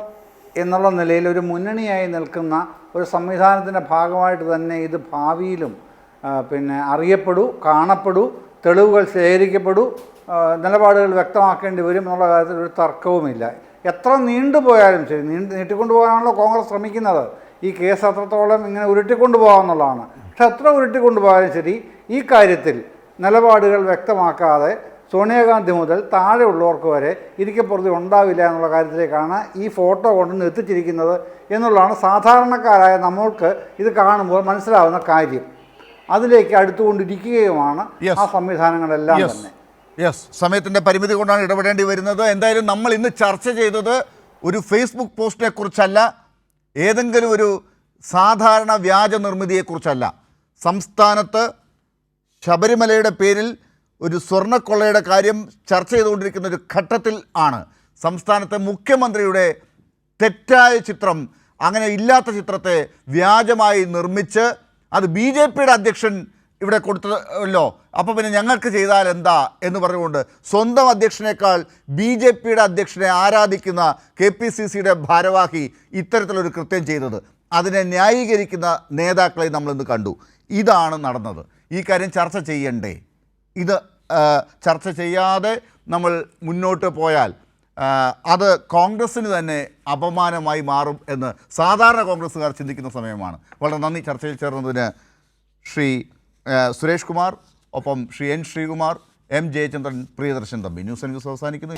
എന്നുള്ള നിലയിൽ ഒരു മുന്നണിയായി നിൽക്കുന്ന ഒരു സംവിധാനത്തിൻ്റെ ഭാഗമായിട്ട് തന്നെ ഇത് ഭാവിയിലും പിന്നെ അറിയപ്പെടൂ, കാണപ്പെടൂ, തെളിവുകൾ ശേഖരിക്കപ്പെടൂ, നിലപാടുകൾ വ്യക്തമാക്കേണ്ടി വരും എന്നുള്ള കാര്യത്തിൽ ഒരു തർക്കവുമില്ല. എത്ര നീണ്ടുപോയാലും ശരി, നീട്ടിക്കൊണ്ടു പോകാനാണല്ലോ കോൺഗ്രസ് ശ്രമിക്കുന്നത്. ഈ കേസ് അത്രത്തോളം ഇങ്ങനെ ഉരുട്ടിക്കൊണ്ടു പോകാമെന്നുള്ളതാണ്. പക്ഷെ എത്ര ഉരുട്ടിക്കൊണ്ടു പോയാലും ശരി, ഈ കാര്യത്തിൽ നിലപാടുകൾ വ്യക്തമാക്കാതെ സോണിയാഗാന്ധി മുതൽ താഴെയുള്ളവർക്ക് വരെ ഇരിക്കപ്പുറത്ത് ഉണ്ടാവില്ല എന്നുള്ള കാര്യത്തിലേക്കാണ് ഈ ഫോട്ടോ കൊണ്ടുവന്ന് എത്തിച്ചിരിക്കുന്നത് എന്നുള്ളതാണ് സാധാരണക്കാരായ നമ്മൾക്ക് ഇത് കാണുമ്പോൾ മനസ്സിലാവുന്ന കാര്യം. അതിലേക്ക് അടുത്തുകൊണ്ടിരിക്കുകയുമാണ് ആ സംവിധാനങ്ങളെല്ലാം തന്നെ. സമയത്തിൻ്റെ പരിമിതി കൊണ്ടാണ് ഇടപെടേണ്ടി വരുന്നത്. എന്തായാലും നമ്മൾ ഇന്ന് ചർച്ച ചെയ്തത് ഒരു ഫേസ്ബുക്ക് പോസ്റ്റിനെ കുറിച്ചല്ല, ഏതെങ്കിലും ഒരു സാധാരണ വ്യാജ നിർമ്മിതിയെക്കുറിച്ചല്ല. സംസ്ഥാനത്ത് ശബരിമലയുടെ പേരിൽ ഒരു സ്വർണ്ണക്കൊള്ളയുടെ കാര്യം ചർച്ച ചെയ്തുകൊണ്ടിരിക്കുന്ന ഒരു ഘട്ടത്തിൽ ആണ് സംസ്ഥാനത്തെ മുഖ്യമന്ത്രിയുടെ തെറ്റായ ചിത്രം, അങ്ങനെ ഇല്ലാത്ത ചിത്രത്തെ വ്യാജമായി നിർമ്മിച്ച് അത് BJPയുടെ അധ്യക്ഷൻ ഇവിടെ കൊടുത്തല്ലോ, അപ്പോൾ പിന്നെ ഞങ്ങൾക്ക് ചെയ്താൽ എന്താ എന്ന് പറഞ്ഞുകൊണ്ട് സ്വന്തം അധ്യക്ഷനേക്കാൾ BJPയുടെ അധ്യക്ഷനെ ആരാധിക്കുന്ന KPCCയുടെ ഭാരവാഹി ഇത്തരത്തിലൊരു കൃത്യം ചെയ്തത്, അതിനെ ന്യായീകരിക്കുന്ന നേതാക്കളെ നമ്മളിന്ന് കണ്ടു. ഇതാണ് നടന്നത്. ഈ കാര്യം ചർച്ച ചെയ്യണ്ടേ? ഇത് ചർച്ച ചെയ്യാതെ നമ്മൾ മുന്നോട്ട് പോയാൽ അത് കോൺഗ്രസ്സിന് തന്നെ അപമാനമായി മാറും എന്ന് സാധാരണ കോൺഗ്രസ്സുകാർ ചിന്തിക്കുന്ന സമയമാണ്. വളരെ നന്ദി ചർച്ചയിൽ ചേർന്നതിന് ശ്രീ സുരേഷ് കുമാർ, ഒപ്പം Shri N. Sreekumar, M. Jayachandran, Priyadarshan Thampi. News അവസാനിക്കുന്നു.